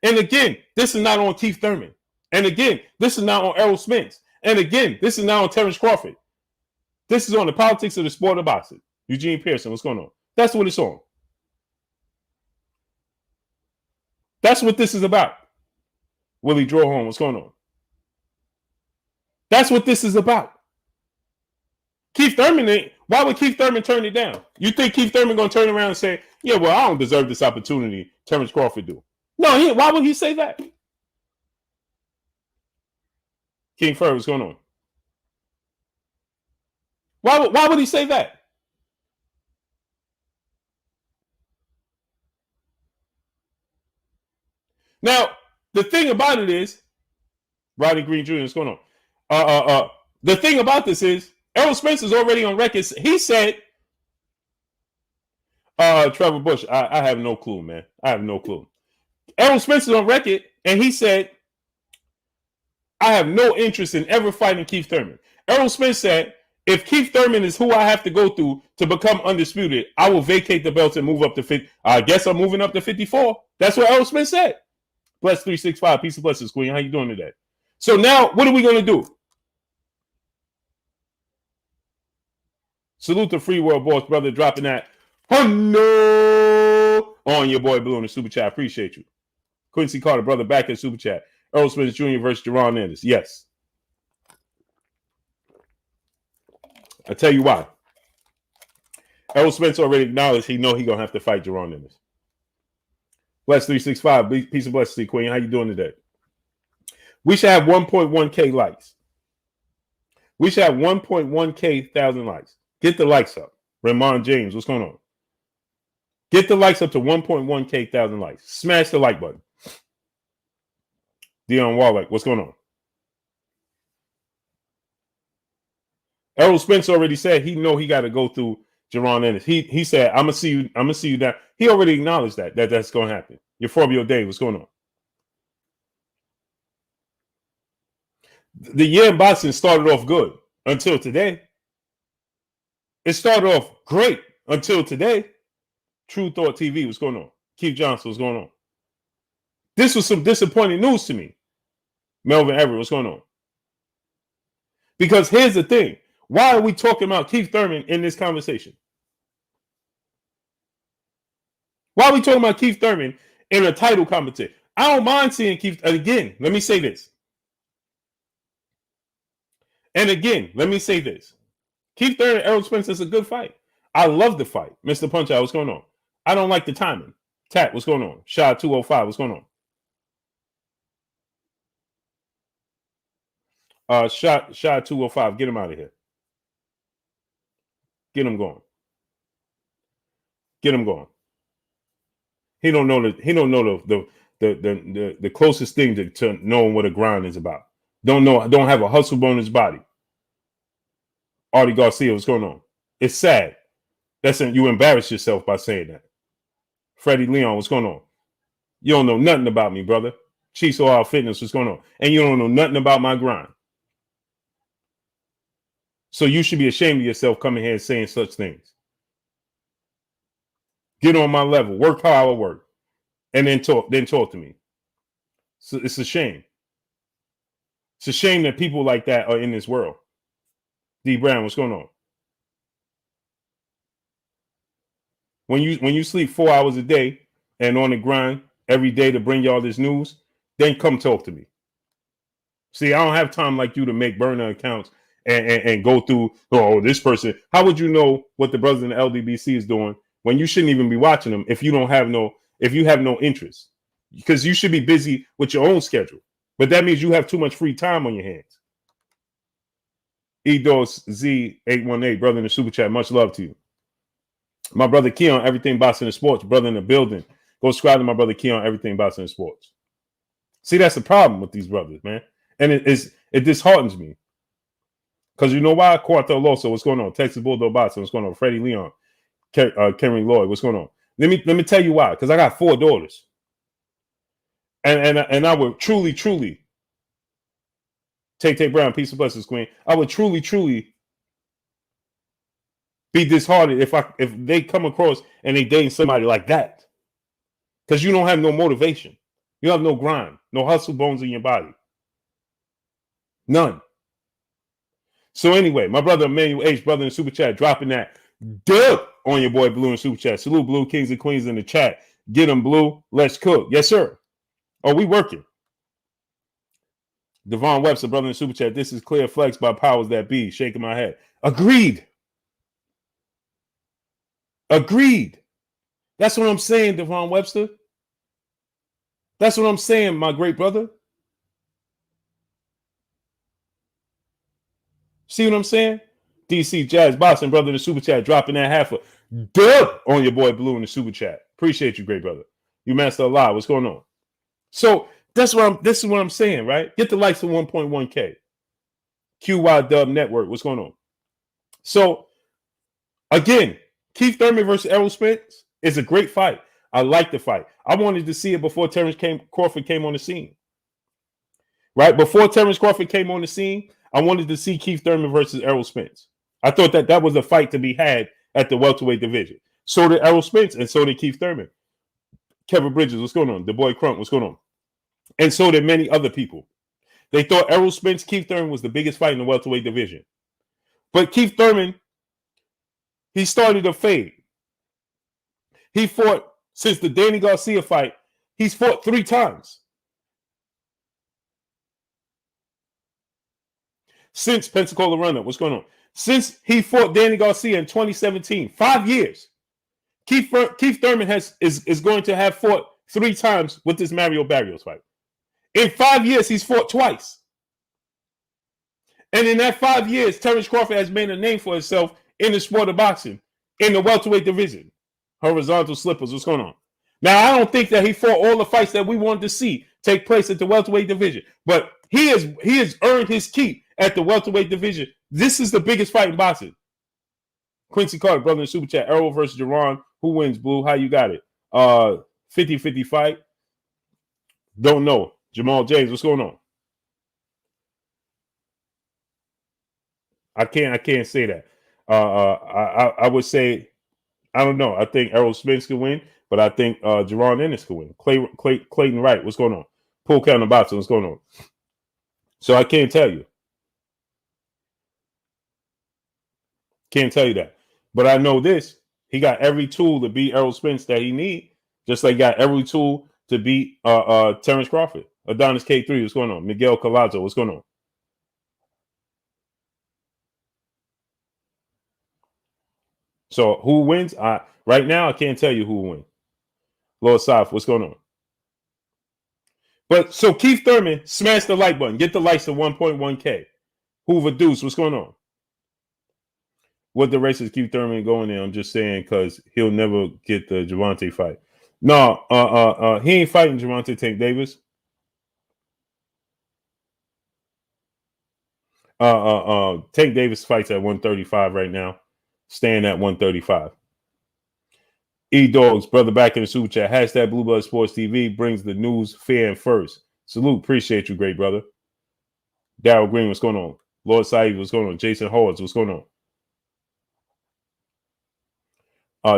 A: And again, this is not on Keith Thurman. And again, this is not on Errol Spence. And again, this is not on Terence Crawford. This is on the politics of the sport of boxing. Eugene Pearson, what's going on? That's what it's on. That's what this is about. Willie Droholm, what's going on? That's what this is about. Keith Thurman, why would Keith Thurman turn it down? You think Keith Thurman going to turn around and say, yeah, well, I don't deserve this opportunity. Terence Crawford do. No, why would he say that? King Fur, what's going on? Why would he say that? Now, the thing about it is, Rodney Green Jr., what's going on? The thing about this is, Errol Spence is already on record. He said, Trevor Bush, I have no clue, man. I have no clue. Errol Spence is on record, and he said, I have no interest in ever fighting Keith Thurman. Errol Spence said, if Keith Thurman is who I have to go through to become undisputed, I will vacate the belt and move up to 50. I guess I'm moving up to 54. That's what Errol Spence said. Bless 365. Peace and blessings, Queen. How you doing today? So now, what are we going to do? Salute to Free World Boss, brother, dropping that hundo on your boy Blue in the super chat. Appreciate you. Quincy Carter, brother, back in super chat. Errol Spence Jr. versus Jerron Ennis. Yes. I tell you why. Errol Spence already acknowledged he going to have to fight Jerron Ennis. Bless 365. Peace and blessings, Queen. How you doing today? We should have 1.1K likes. We should have 1.1K thousand likes. Get the likes up. Ramon James, what's going on? Get the likes up to 1.1K thousand likes. Smash the like button. Dion Wallach, what's going on? Errol Spence already said he know he got to go through Jerron Ennis. He said, I'm gonna see you down. He already acknowledged that's gonna happen. Your Fabio Day, what's going on? The year in boxing started off good until today. It started off great until today. True Thought TV, what's going on? Keith Johnson, what's going on? This was some disappointing news to me. Melvin Everett, what's going on? Because here's the thing. Why are we talking about Keith Thurman in this conversation? Why are we talking about Keith Thurman in a title competition? I don't mind seeing Keith. Again, let me say this. And again, let me say this. Keith Thurman and Errol Spence is a good fight. I love the fight. Mr. Punch-Out, what's going on? I don't like the timing. Tat, what's going on? Shot 205, what's going on? Shot 205, get him out of here. Get him going. Get him going. He don't know the closest thing to knowing what a grind is about. Don't have a hustle bone in his body. Artie Garcia, what's going on? It's sad. You embarrass yourself by saying that. Freddie Leon, what's going on? You don't know nothing about me, brother. Chiefs All Out Fitness, what's going on? And you don't know nothing about my grind. So you should be ashamed of yourself coming here and saying such things. Get on my level. Work how I work. And then talk to me. So it's a shame. It's a shame that people like that are in this world. D. Brown, what's going on? When you sleep 4 hours a day and on the grind every day to bring y'all this news, then come talk to me. See, I don't have time like you to make burner accounts and go through, oh, this person. How would you know what the brothers in the LDBC is doing when you shouldn't even be watching them if you have no interest? Because you should be busy with your own schedule. But that means you have too much free time on your hands. Edos Z818, brother in the super chat, much love to you. My brother Keon, everything boxing and sports, brother in the building. Go subscribe to my brother Keon, everything boxing and sports. See, that's the problem with these brothers, man. And it disheartens me. Because you know why? Cuarto Loso, what's going on? Texas Bulldog Boxing, what's going on? Freddie Leon, Kerry Lloyd, what's going on? Let me tell you why. Because I got 4 daughters. And I would truly Tay Brown, peace and blessings, Queen. I would truly be disheartened if they come across and they dating somebody like that. Because you don't have no motivation. You have no grind, no hustle bones in your body. None. So anyway, my brother Emmanuel H, brother in the super chat, dropping that dub on your boy Blue in super chat. Salute Blue, kings and queens in the chat. Get them, Blue. Let's cook. Yes, sir. Oh, we working. Devon Webster, brother in the super chat. This is clear flex by powers that be. Shaking my head. Agreed. That's what I'm saying, Devon Webster. That's what I'm saying, my great brother. See what I'm saying? DC Jazz Boxing, brother in the super chat, dropping that half a dub on your boy Blue in the super chat. Appreciate you, great brother. You master a lot. What's going on? So this is what I'm saying, right? Get the likes of 1.1K. QY Dub Network. What's going on? So again, Keith Thurman versus Errol Spence is a great fight. I like the fight. I wanted to see it before Crawford came on the scene. Right? Before Terence Crawford came on the scene, I wanted to see Keith Thurman versus Errol Spence. I thought that was a fight to be had at the welterweight division. So did Errol Spence, and so did Keith Thurman. Kevin Bridges, what's going on? The boy Crump, what's going on? And so did many other people. They thought Errol Spence, Keith Thurman was the biggest fight in the welterweight division. But Keith Thurman, he started a fade. He fought, since the Danny Garcia fight, he's fought 3 times. Since Pensacola run-up, what's going on? Since he fought Danny Garcia in 2017, 5 years, Keith Thurman is going to have fought 3 times with this Mario Barrios fight. In 5 years, he's fought twice. And in that 5 years, Terence Crawford has made a name for himself in the sport of boxing, in the welterweight division. Horizontal slippers, what's going on? Now, I don't think that he fought all the fights that we wanted to see take place at the welterweight division, but he has earned his keep at the welterweight division This is the biggest fight in boxing. Quincy Carter, brother in super chat. Errol versus Jerron. Who wins, Blue? How you got it? 50-50 fight. Don't know. Jamal James, what's going on? I can't say that. I would say, I don't know. I think Errol Spence could win, but I think Jerron Ennis could win. Clayton Wright, what's going on? Paul Counter Boxing, what's going on? So I can't tell you. Can't tell you that. But I know this. He got every tool to beat Errol Spence that he need, just like he got every tool to beat Terence Crawford. Adonis K3, what's going on? Miguel Colazo, what's going on? So who wins? Right now, I can't tell you who will win. Lord South, what's going on? But so Keith Thurman, smash the like button. Get the likes to 1.1K. Hoover Deuce, what's going on? What the races Keith Thurman going in? I'm just saying because he'll never get the Gervonta fight. No, he ain't fighting Gervonta Tank Davis. Tank Davis fights at 135 right now, staying at 135. E-Dogs, brother back in the super chat. Hashtag Blue Blood Sports TV brings the news fair and first. Salute. Appreciate you, great brother. Daryl Green, what's going on? Lord Saeed, what's going on? Jason Howards, what's going on?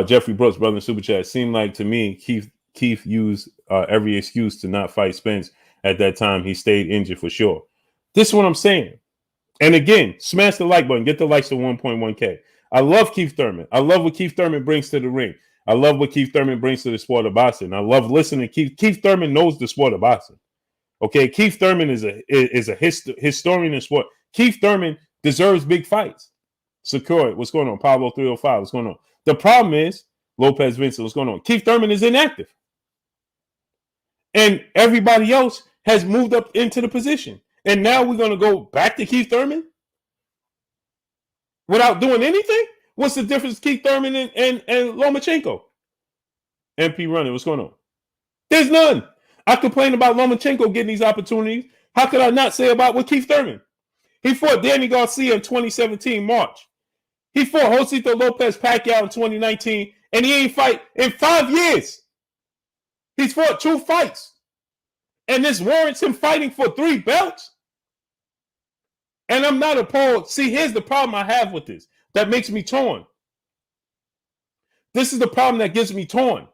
A: Jeffrey Brooks, brother in super chat. Seemed like to me Keith used every excuse to not fight Spence at that time. He stayed injured for sure. This is what I'm saying. And again, smash the like button. Get the likes to 1.1K. I love Keith Thurman. I love what Keith Thurman brings to the ring. I love what Keith Thurman brings to the sport of boxing. I love listening to Keith Thurman knows the sport of boxing. Okay, Keith Thurman is a historian in sport. Keith Thurman deserves big fights. Secure, what's going on? Pablo 305, what's going on? The problem is, Lopez Vincent, what's going on? Keith Thurman is inactive. And everybody else has moved up into the position. And now we're going to go back to Keith Thurman without doing anything? What's the difference, Keith Thurman and Lomachenko? MP running, what's going on? There's none. I complain about Lomachenko getting these opportunities. How could I not say about what Keith Thurman? He fought Danny Garcia in 2017 March. He fought Josito Lopez Pacquiao in 2019, and he ain't fight in 5 years. He's fought 2 fights. And this warrants him fighting for 3 belts? And I'm not appalled. See, here's the problem I have with this that makes me torn. This is the problem that gets me torn.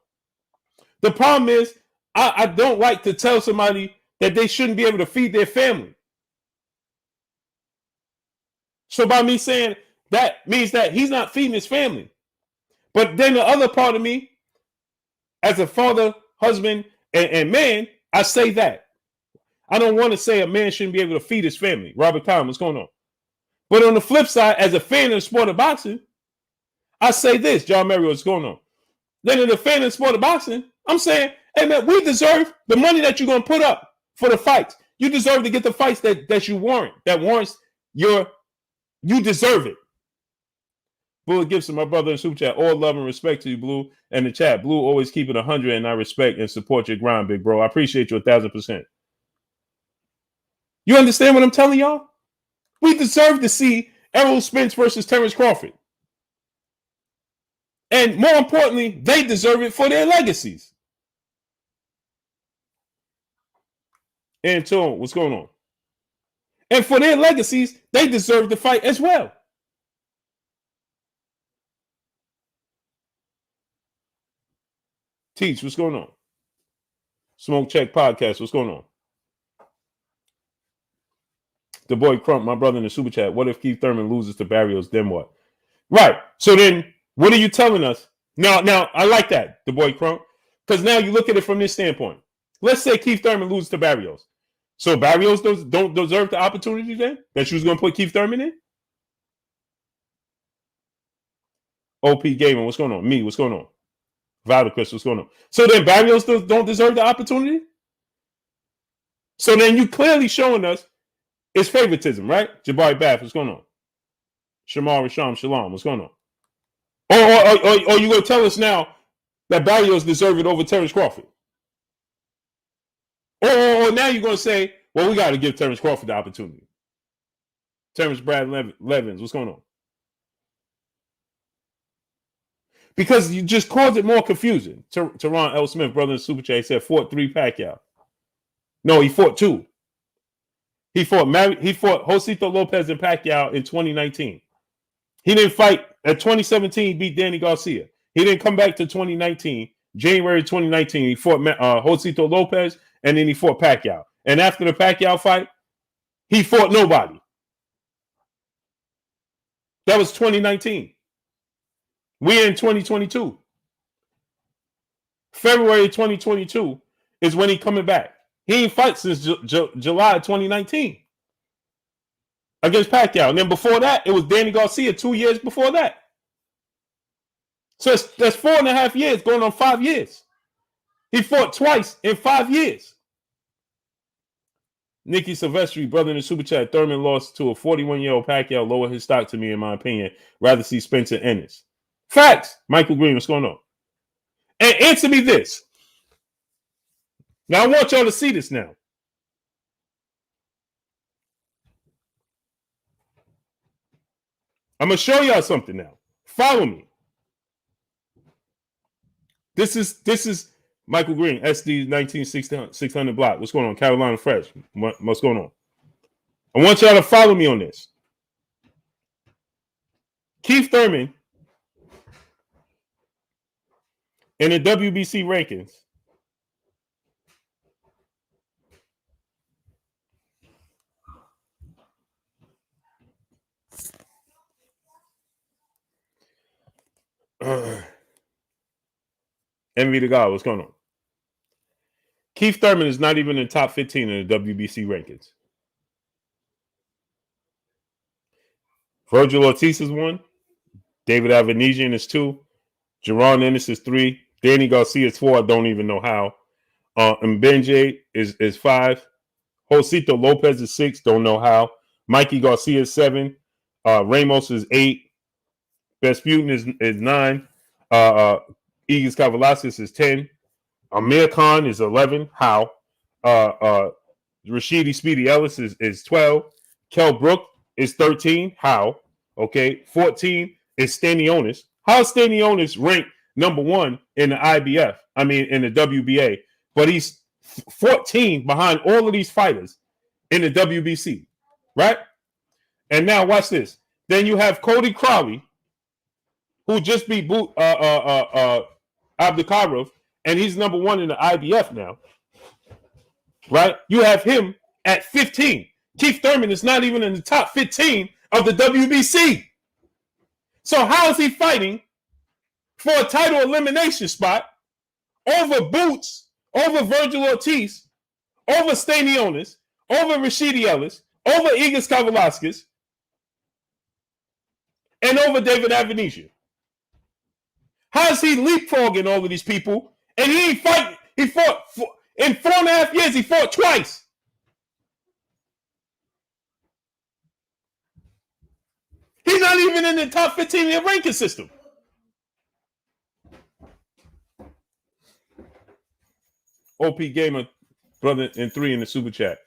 A: The problem is I don't like to tell somebody that they shouldn't be able to feed their family. So by me saying that means that he's not feeding his family. But then the other part of me, as a father, husband, and man, I say that. I don't want to say a man shouldn't be able to feed his family. Robert Collins, what's going on? But on the flip side, as a fan of the sport of boxing, I say this, John Mario, what's going on? Then in the fan of the sport of boxing, I'm saying, hey man, we deserve the money that you're going to put up for the fights. You deserve to get the fights that you warrant, that warrants you deserve it. Blue Gibson, my brother in super chat, all love and respect to you, Blue, and the chat. Blue always keep it 100, and I respect and support your grind, big bro. I appreciate you 1,000%. You understand what I'm telling y'all? We deserve to see Errol Spence versus Terence Crawford. And more importantly, they deserve it for their legacies. Antoine, what's going on? And for their legacies, they deserve to fight as well. Teach, what's going on? Smoke Check Podcast, what's going on? The boy Crump, my brother in the super chat. What if Keith Thurman loses to Barrios? Then what? Right. So then, what are you telling us? Now, I like that, the boy Crump, because now you look at it from this standpoint. Let's say Keith Thurman loses to Barrios. So Barrios don't deserve the opportunity then that you was going to put Keith Thurman in? OP Gaming, what's going on? Me, what's going on? Valdecris, what's going on? So then Barrios don't deserve the opportunity? So then you clearly showing us it's favoritism, right? Jabari Bath, what's going on? Shamar Rasham Shalom, what's going on? Or you going to tell us now that Barrios deserve it over Terence Crawford? Or now you're going to say, well, we got to give Terence Crawford the opportunity. Terence Brad Levins, what's going on? Because you just caused it more confusing. Teron L. Smith, brother in Super Chat, said fought 3 Pacquiao. No, he fought 2. He fought Josito Lopez and Pacquiao in 2019. He didn't fight at 2017. He beat Danny Garcia. He didn't come back to 2019. January 2019, he fought Josito Lopez, and then he fought Pacquiao. And after the Pacquiao fight, he fought nobody. That was 2019. We're in 2022. February 2022 is when he coming back. He ain't fight since July 2019 against Pacquiao. And then before that, it was Danny Garcia 2 years before that. So that's 4.5 years going on 5 years. He fought twice in 5 years. Nikki Silvestri, brother in the Super Chat, Thurman lost to a 41-year-old Pacquiao. Lower his stock to me, in my opinion. Rather see Spence and Ennis. Facts. Michael Green, what's going on? And answer me this. Now, I want y'all to see this now. I'm going to show y'all something now. Follow me. This is Michael Green, SD 19600 block. What's going on? Carolina Fresh. What's going on? I want y'all to follow me on this. Keith Thurman in the WBC rankings envy to God. What's going on? Keith Thurman is not even in the top 15 in the WBC rankings. Virgil Ortiz is 1. David Avanesian is 2. Jaron Ennis is 3. Danny Garcia is 4. I don't even know how. Mbenje is 5. Josito Lopez is 6. Don't know how. Mikey Garcia is 7. Ramos is 8. Vesputin is 9. Igis Kavalaskis is 10. Amir Khan is 11. How? Rashidi Speedy Ellis is 12. Kell Brook is 13. How? Okay. 14 is Stanionis. How is Stanionis ranked number 1 in the IBF? I mean, in the WBA. But he's 14 behind all of these fighters in the WBC. Right? And now watch this. Then you have Cody Crowley, who just beat Abdulkarov, and he's number 1 in the IBF now. Right? You have him at 15. Keith Thurman is not even in the top 15 of the WBC. So how is he fighting for a title elimination spot over Boots, over Virgil Ortiz, over Stanionis, over Rashidi Ellis, over Igis Kavalaskis, and over David Avanesian? How is he leapfrogging all of these people? And he ain't fighting. He fought in 4.5 years. He fought twice. He's not even in the top 15 in the ranking system. OP Gamer, brother in 3 in the Super Chat.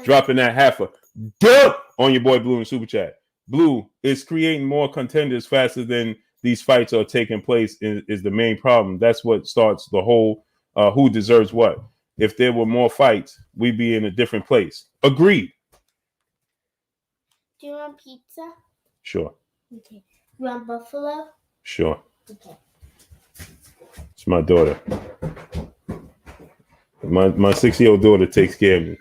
A: Dropping that half a dub on your boy Blue in the Super Chat. Blue is creating more contenders faster than these fights are taking place is the main problem. That's what starts the whole who deserves what. If there were more fights, we'd be in a different place. Agreed.
B: Do you want pizza?
A: Sure.
B: Okay. You want buffalo?
A: Sure.
B: Okay.
A: It's my daughter. My 6-year-old daughter takes care of me.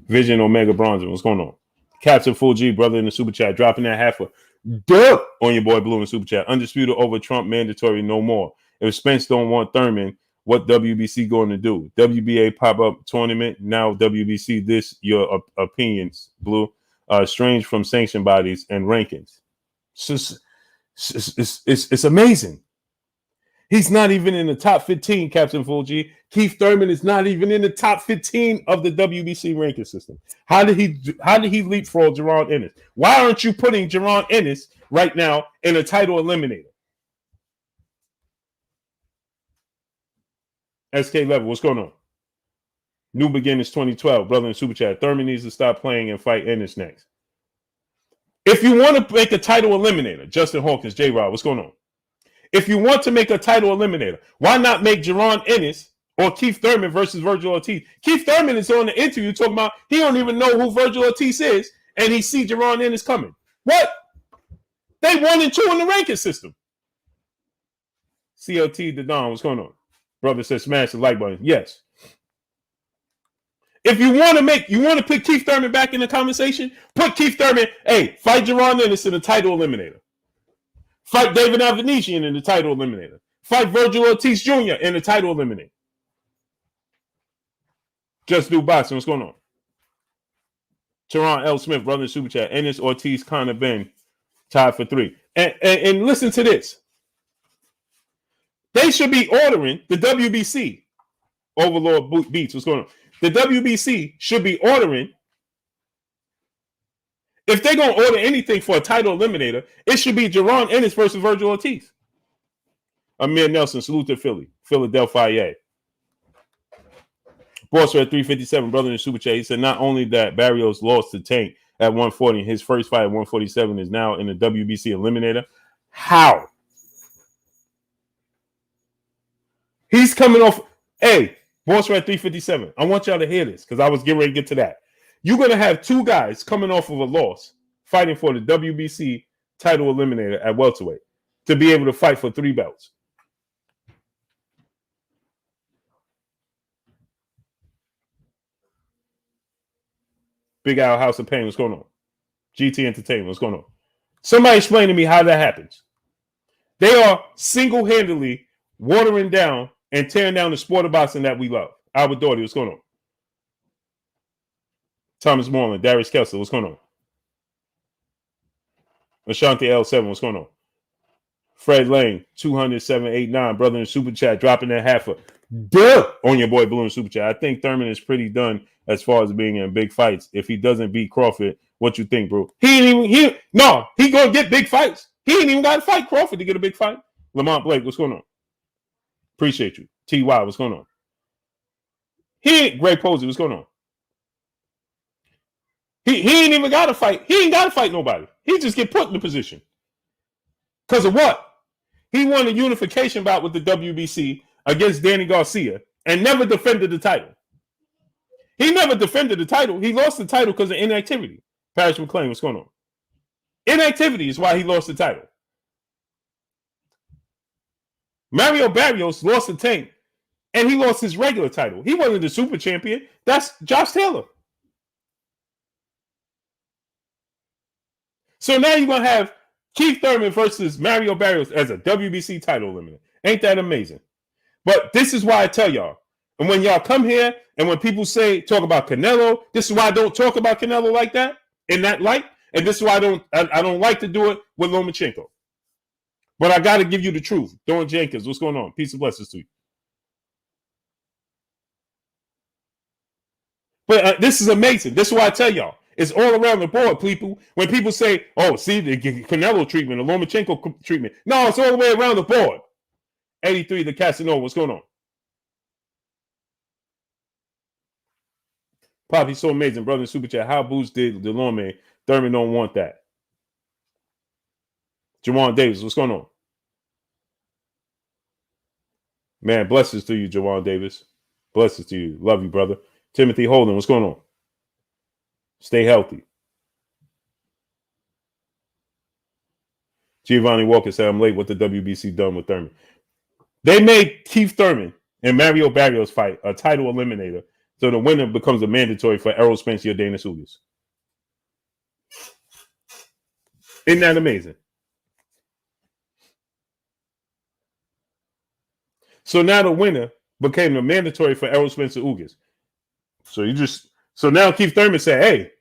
A: Vision Omega Bronzer, what's going on? Captain Full G, brother in the Super Chat, dropping that half a dub on your boy Blue in the Super Chat. Undisputed over Trump, mandatory, no more. If Spence don't want Thurman, what WBC going to do? WBA pop-up tournament, now WBC, this, your opinions, Blue. Strange from sanction bodies and rankings. It's amazing. He's not even in the top 15, Captain Full G. Keith Thurman is not even in the top 15 of the WBC ranking system. How did he leapfrog Jaron Ennis? Why aren't you putting Jaron Ennis right now in a title eliminator? SK Level, what's going on? New Beginners 2012, brother in Super Chat. Thurman needs to stop playing and fight Ennis next. If you want to make a title eliminator, Justin Hawkins, J-Rod, what's going on? If you want to make a title eliminator, why not make Jerron Ennis or Keith Thurman versus Virgil Ortiz? Keith Thurman is on the interview talking about he don't even know who Virgil Ortiz is, and he see Jerron Ennis coming. What? They 1 and 2 in the ranking system. CLT the Don, what's going on? Brother says smash the like button. Yes. If you want to put Keith Thurman back in the conversation, put Keith Thurman, hey, fight Jerron Ennis in the title eliminator. Fight David Avanesian in the title eliminator. Fight Virgil Ortiz Jr. in the title eliminator. Just do boxing. What's going on? Teron L. Smith, brother in Super Chat. Ennis, Ortiz, Conor Ben, tied for 3. And listen to this. They should be ordering the WBC. Overlord Beats, what's going on? The WBC should be ordering. If they're going to order anything for a title eliminator, it should be Jerron Ennis versus Virgil Ortiz. Amir Nelson, salute to Philly. Philadelphia. Boss at 357, brother in the Super Chat. He said not only that Barrios lost to Tank at 140, his first fight at 147 is now in the WBC eliminator. How? He's coming off. Hey, Boss at 357. I want y'all to hear this because I was getting ready to get to that. You're going to have 2 guys coming off of a loss fighting for the WBC title eliminator at welterweight to be able to fight for 3 belts. Big Al House of Pain, what's going on? GT Entertainment, what's going on? Somebody explain to me how that happens. They are single-handedly watering down and tearing down the sport of boxing that we love. Albert Doherty, what's going on? Thomas Moreland, Darius Kessler, what's going on? Ashanti L7, what's going on? Fred Lane, 20789, brother in Super Chat, dropping that half a duh on your boy Blue in Super Chat. I think Thurman is pretty done as far as being in big fights. If he doesn't beat Crawford, what you think, bro? He gonna get big fights. He ain't even got to fight Crawford to get a big fight. Lamont Blake, what's going on? Appreciate you. TY, what's going on? Greg Posey, what's going on? He ain't even got to fight. He ain't got to fight nobody. He just get put in the position. Because of what? He won a unification bout with the WBC against Danny Garcia and never defended the title. He never defended the title. He lost the title because of inactivity. Paris McClain, what's going on? Inactivity is why he lost the title. Mario Barrios lost the Tank, and he lost his regular title. He wasn't the super champion. That's Josh Taylor. So now you're going to have Keith Thurman versus Mario Barrios as a WBC title eliminator. Ain't that amazing? But this is why I tell y'all, and when y'all come here, and when people talk about Canelo, this is why I don't talk about Canelo like that, in that light, and this is why I don't like to do it with Lomachenko. But I got to give you the truth. Dawn Jenkins, what's going on? Peace and blessings to you. But this is amazing. This is why I tell y'all. It's all around the board, people. When people say, oh, see, the Canelo treatment, the Lomachenko treatment. No, it's all the way around the board. 83, the Casanova, what's going on? Poppy's so amazing, brother in Super Chat. How Boots did the Lawman. Thurman don't want that. Jawan Davis, what's going on? Man, blessings to you, Jawan Davis. Blessings to you. Love you, brother. Timothy Holden, what's going on? Stay healthy. Giovanni Walker said, I'm late. What the WBC done with Thurman? They made Keith Thurman and Mario Barrios fight a title eliminator, so the winner becomes a mandatory for Errol Spence or Dana Sugas. Isn't that amazing? So now the winner became the mandatory for Errol Spencer Ugas. So now Keith Thurman said, hey,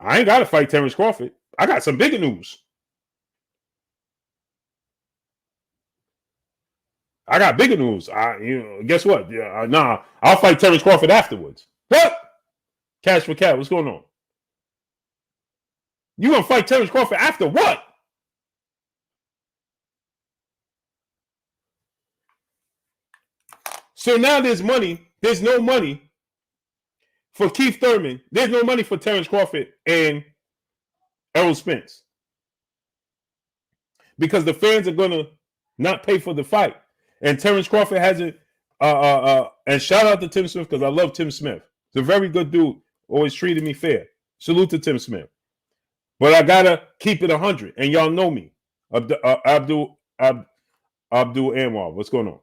A: I ain't got to fight Terence Crawford. I got some bigger news. I got bigger news. Guess what? I'll fight Terence Crawford afterwards. What? Cash for Cat, what's going on? You gonna fight Terence Crawford after what? So now there's money. There's no money for Keith Thurman. There's no money for Terence Crawford and Errol Spence. because the fans are gonna not pay for the fight. And Terence Crawford hasn't. And shout out to Tim Smith because I love Tim Smith. He's a very good dude. Always treated me fair. Salute to Tim Smith. But I gotta keep it 100, and y'all know me. Abdul Anwar, what's going on?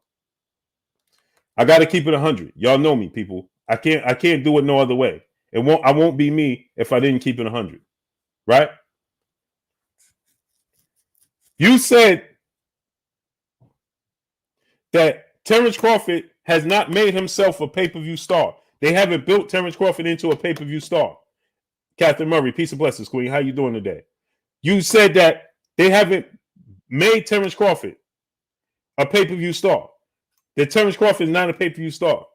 A: I gotta keep it 100. Y'all know me, people. I can't do it no other way. I won't be me if I didn't keep it 100. Right? You said that Terence Crawford has not made himself a pay-per-view star. They haven't built Terence Crawford into a pay-per-view star. Catherine Murray, peace and blessings, Queen. How you doing today? You said that they haven't made Terence Crawford a pay-per-view star. That Terence Crawford is not a pay-per-view star.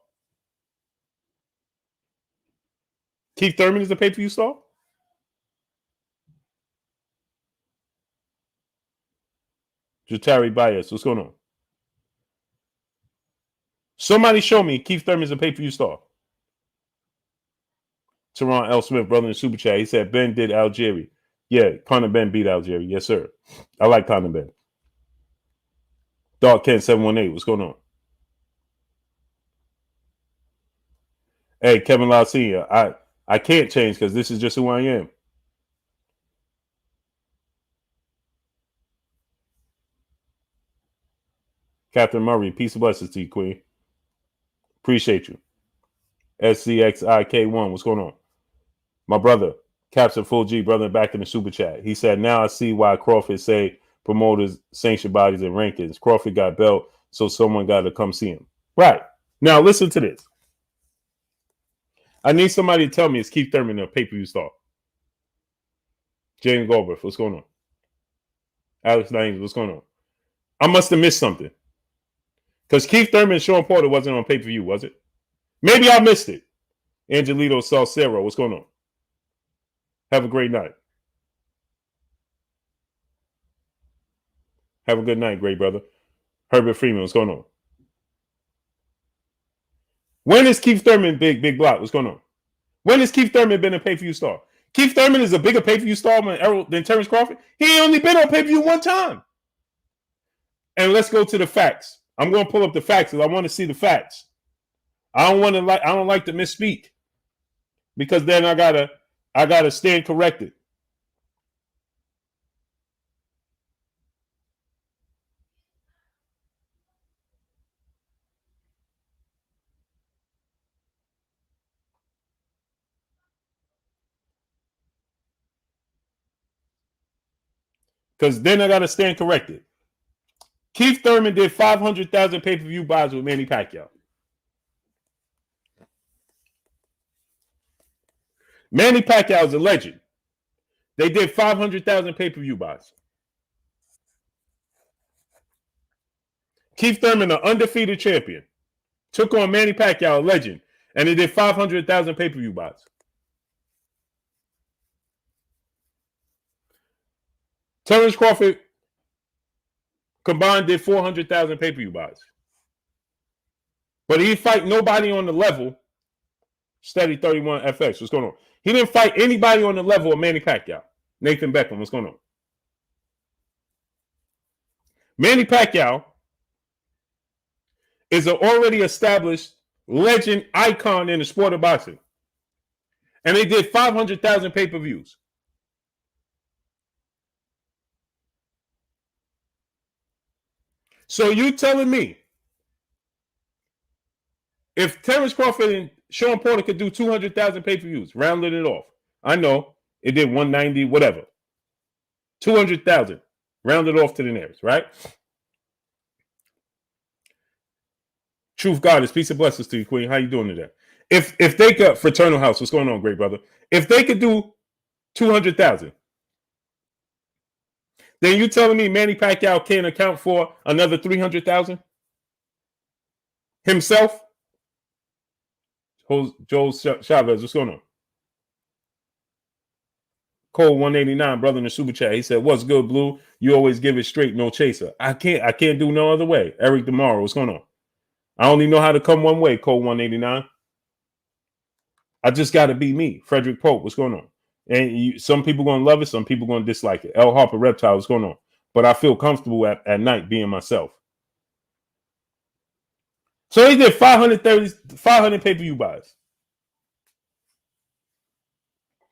A: Keith Thurman is a pay-per-view star? Jatari Bias, what's going on? Somebody show me Keith Thurman is a pay-per-view star. Teron L. Smith, brother in Super Chat, he said Ben did Algeria. Yeah, Conor Ben beat Algeria. Yes, sir. I like Conor Ben. Dark Kent 718, what's going on? Hey, Kevin Lau Sr., I can't change because this is just who I am. Catherine Murray, peace and blessings to you, Queen. Appreciate you. SCXIK1, what's going on? My brother, Captain Full G, brother, back in the Super Chat. He said, now I see why Crawford say promoters, sanction bodies, and rankings. Crawford got belt, so someone got to come see him. Right. Now, listen to this. I need somebody to tell me, is Keith Thurman a pay-per-view star? James Goldberg, what's going on? Alex Names, what's going on? I must have missed something. Because Keith Thurman and Sean Porter wasn't on pay-per-view, was it? Maybe I missed it. Angelito Salcero, what's going on? Have a great night. Have a good night, great brother. Herbert Freeman, what's going on? When is Keith Thurman big block? What's going on? When has Keith Thurman been a pay-per-view star? Keith Thurman is a bigger pay-per-view star than Terence Crawford. He ain't only been on pay-per-view one time. And let's go to the facts. I'm going to pull up the facts because I want to see the facts. I don't like to misspeak because then I gotta stand corrected. Because then I gotta stand corrected. Keith Thurman did 500,000 pay-per-view buys with Manny Pacquiao. Manny Pacquiao is a legend. They did 500,000 pay-per-view buys. Keith Thurman, an undefeated champion, took on Manny Pacquiao, a legend, and they did 500,000 pay-per-view buys. Terence Crawford combined did 400,000 pay-per-view buys. But he fight nobody on the level. Steady 31 FX, what's going on? He didn't fight anybody on the level of Manny Pacquiao. Nathan Beckham, what's going on? Manny Pacquiao is an already established legend icon in the sport of boxing. And they did 500,000 pay-per-views. So you telling me if Terence Crawford and Sean Porter could do 200,000 pay-per-views, rounded it off. I know it did 190, whatever. 200,000, rounded off to the nearest, right? Truth Goddess, peace and blessings to you, Queen. How you doing today? If they could, Fraternal House, what's going on, great brother? If they could do 200,000, then you telling me Manny Pacquiao can't account for another 300,000 himself? Joel Chavez, what's going on? Cole 189, brother in the super chat. He said, "What's good, Blue? You always give it straight, no chaser." I can't do no other way. Eric DeMauro, what's going on? I only know how to come one way. Cole 189. I just got to be me. Frederick Pope, what's going on? And some people gonna love it, some people gonna dislike it. L Harper Reptile, what's going on? but I feel comfortable at night being myself. So he did 500 pay-per-view buys.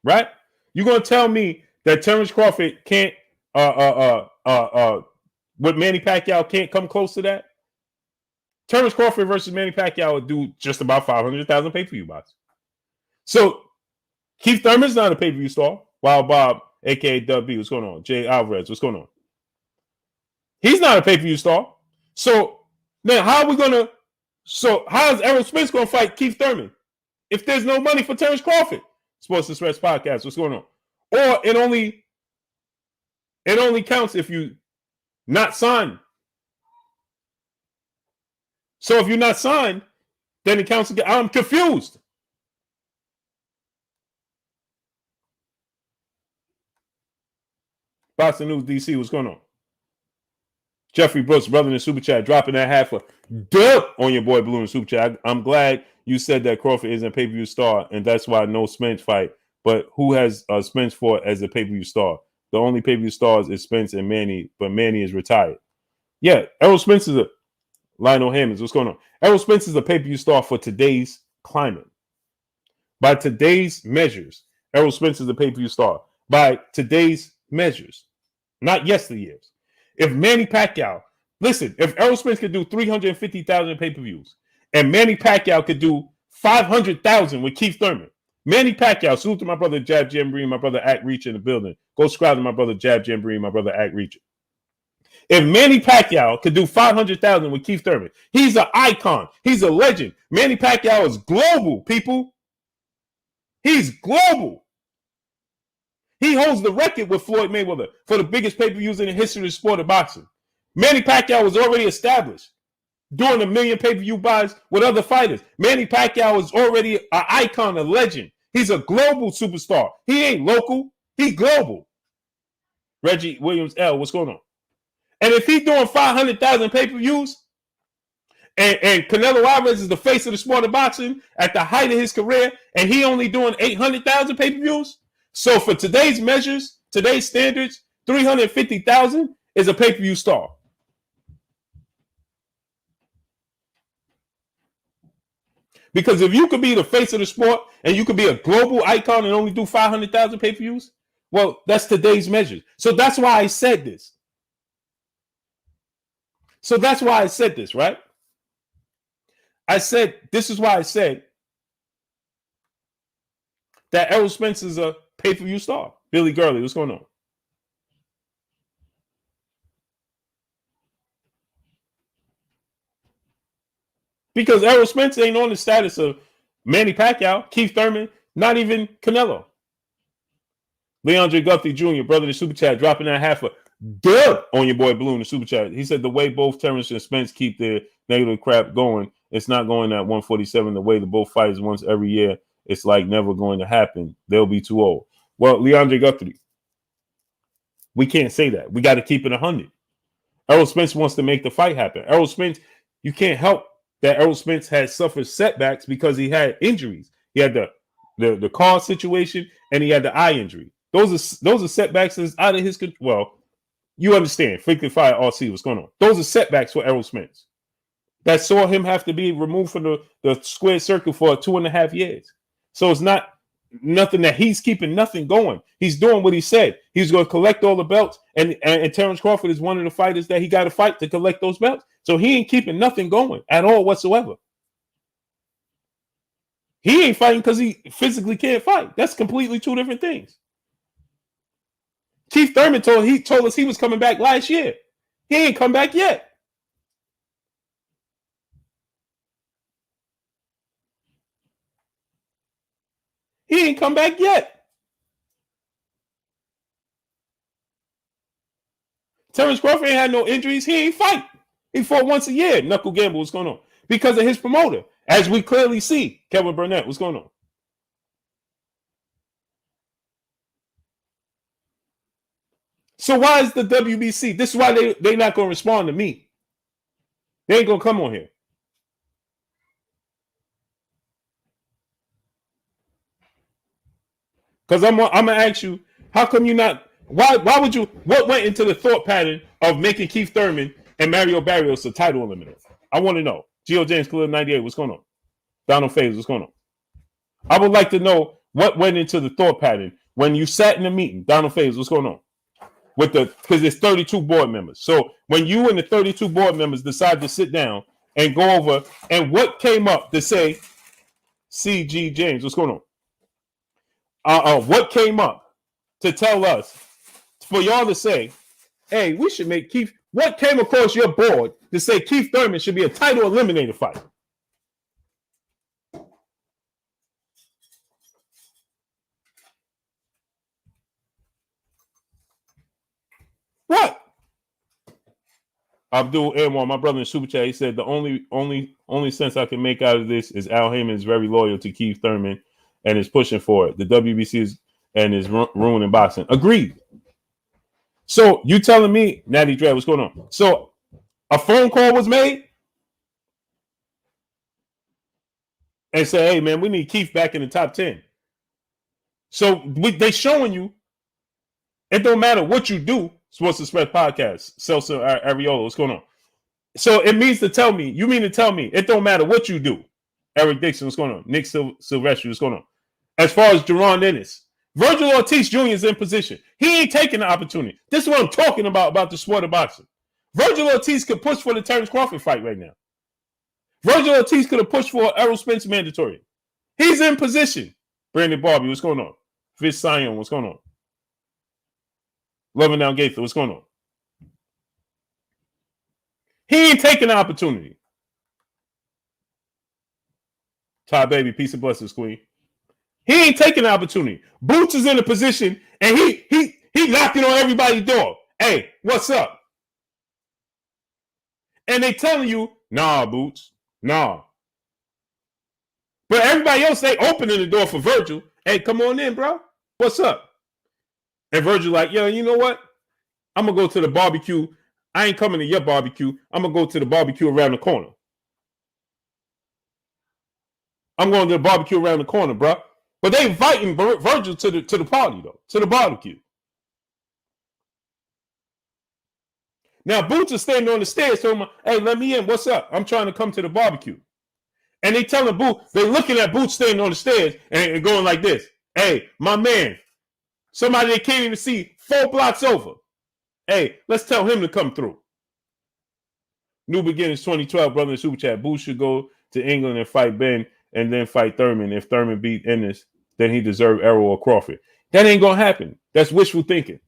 A: Right? You're gonna tell me that Terence Crawford can't with Manny Pacquiao can't come close to that? Terence Crawford versus Manny Pacquiao would do just about 500,000 pay-per-view buys. So Keith Thurman's not a pay-per-view star. Wild Bob, aka Dub B, what's going on? Jay Alvarez, what's going on? He's not a pay-per-view star. So now how are we gonna? So how is Errol Spence gonna fight Keith Thurman if there's no money for Terence Crawford? Sports Express Podcast, what's going on? Or it only counts if you not signed. So if you're not signed, then it counts again. I'm confused. Boston News DC, what's going on? Jeffrey Brooks, brother in the super chat, dropping that half a dub on your boy Blue in the super chat. I'm glad you said that Crawford isn't a pay-per-view star, and that's why no Spence fight. But who has Spence fought as a pay-per-view star? The only pay-per-view stars is Spence and Manny, but Manny is retired. Yeah, Errol Spence is a Lionel Hammonds. What's going on? Errol Spence is a pay-per-view star for today's climate. By today's measures, Errol Spence is a pay-per-view star. By today's measures, not yesteryear's. If Manny Pacquiao, listen, if Errol Spence could do 350,000 pay-per-views and Manny Pacquiao could do 500,000 with Keith Thurman, Manny Pacquiao, salute to my brother Jab Jamboree, my brother Act Reach in the building. Go subscribe to my brother Jab Jamboree, my brother Act Reach. If Manny Pacquiao could do 500,000 with Keith Thurman, he's an icon. He's a legend. Manny Pacquiao is global, people. He's global. He holds the record with Floyd Mayweather for the biggest pay-per-views in the history of the sport of boxing. Manny Pacquiao was already established doing 1 million pay-per-view buys with other fighters. Manny Pacquiao is already an icon, a legend. He's a global superstar. He ain't local. He's global. Reggie Williams L, what's going on? And if he's doing 500,000 pay-per-views, and Canelo Alvarez is the face of the sport of boxing at the height of his career, and he only doing 800,000 pay-per-views. So for today's measures, today's standards, 350,000 is a pay-per-view star. Because if you could be the face of the sport and you could be a global icon and only do 500,000 pay-per-views, well, that's today's measures. So that's why I said this. Right? This is why I said that Errol Spence is a pay-per-view star. Billy Gurley, what's going on? Because Errol Spence ain't on the status of Manny Pacquiao, Keith Thurman, not even Canelo. Leandre Guthrie Jr., brother in the super chat, dropping that half a dub on your boy Blue in the super chat. He said the way both Terence and Spence keep their negative crap going, it's not going at 147 the way the both fighters once every year. It's like never going to happen. They'll be too old. Well, Leandre Guthrie, we can't say that. We got to keep it 100. Errol Spence wants to make the fight happen. Errol Spence, you can't help that Errol Spence had suffered setbacks because he had injuries. He had the car situation and he had the eye injury. Those are setbacks that's out of his control. Well, you understand. Freaking Fire RC, what's going on? Those are setbacks for Errol Spence. That saw him have to be removed from the square circle for 2.5 years. So it's not nothing that he's keeping nothing going. He's doing what he said. He's going to collect all the belts. And Terence Crawford is one of the fighters that he got to fight to collect those belts. So he ain't keeping nothing going at all whatsoever. He ain't fighting because he physically can't fight. That's completely two different things. Keith Thurman told us he was coming back last year. He ain't come back yet. He ain't come back yet. Terence Crawford ain't had no injuries. He ain't fight. He fought once a year. Knuckle Gamble, what's going on? Because of his promoter. As we clearly see, Kevin Burnett, what's going on? So why is the WBC? This is why they not going to respond to me. They ain't going to come on here. Because I'm going to ask you, how come you not Why would you? What went into the thought pattern of making Keith Thurman and Mario Barrios the title eliminator? I want to know. Geo James Khalil 98, what's going on? Donald Faves, what's going on? I would like to know what went into the thought pattern when you sat in a meeting. Donald Faves, what's going on? With the because there's 32 board members. So when you and the 32 board members decide to sit down and go over, and what came up to say, CG James, what's going on? What came up to tell us for y'all to say, hey, we should make Keith. What came across your board to say Keith Thurman should be a title eliminator fighter? What? Abdul Anwar, my brother in Super Chat, he said the only sense I can make out of this is Al Heyman is very loyal to Keith Thurman and is pushing for it. The WBC is and is ruining boxing. Agreed. So you telling me, Natty Dread, what's going on? So a phone call was made and said, hey man, we need Keith back in the top 10. So they showing you it don't matter what you do. Sports Express Podcast, Celso Ariola, what's going on? So it means to tell me, you mean to tell me it don't matter what you do. Eric Dixon, what's going on? Nick Silvestri, what's going on? As far as Jerron Ennis, Virgil Ortiz Jr. is in position. He ain't taking the opportunity. This is what I'm talking about the sport of boxing. Virgil Ortiz could push for the Terence Crawford fight right now. Virgil Ortiz could have pushed for Errol Spence mandatory. He's in position. Brandon Barbie, what's going on? Fish Sion, what's going on? Loving down Gaither, what's going on? He ain't taking the opportunity. Ty Baby, peace and blessings, Queen. He ain't taking the opportunity. Boots is in a position and he knocking on everybody's door. Hey, what's up? And they telling you, nah, Boots, nah. But everybody else, they opening the door for Virgil. Hey, come on in, bro. What's up? And Virgil like, yo, you know what? I'm going to go to the barbecue. I ain't coming to your barbecue. I'm going to go to the barbecue around the corner. I'm going to the barbecue around the corner, bro. But they inviting Virgil to the party, though, to the barbecue. Now, Boots is standing on the stairs telling him, hey, let me in. What's up? I'm trying to come to the barbecue. And they telling Boots, they looking at Boots standing on the stairs and going like this. Hey, my man, somebody they can't even see 4 blocks over. Hey, let's tell him to come through. New Beginnings 2012, brother in Super Chat. Boots should go to England and fight Ben and then fight Thurman. If Thurman beat Ennis, then he deserved Errol or Crawford. That ain't going to happen. That's wishful thinking.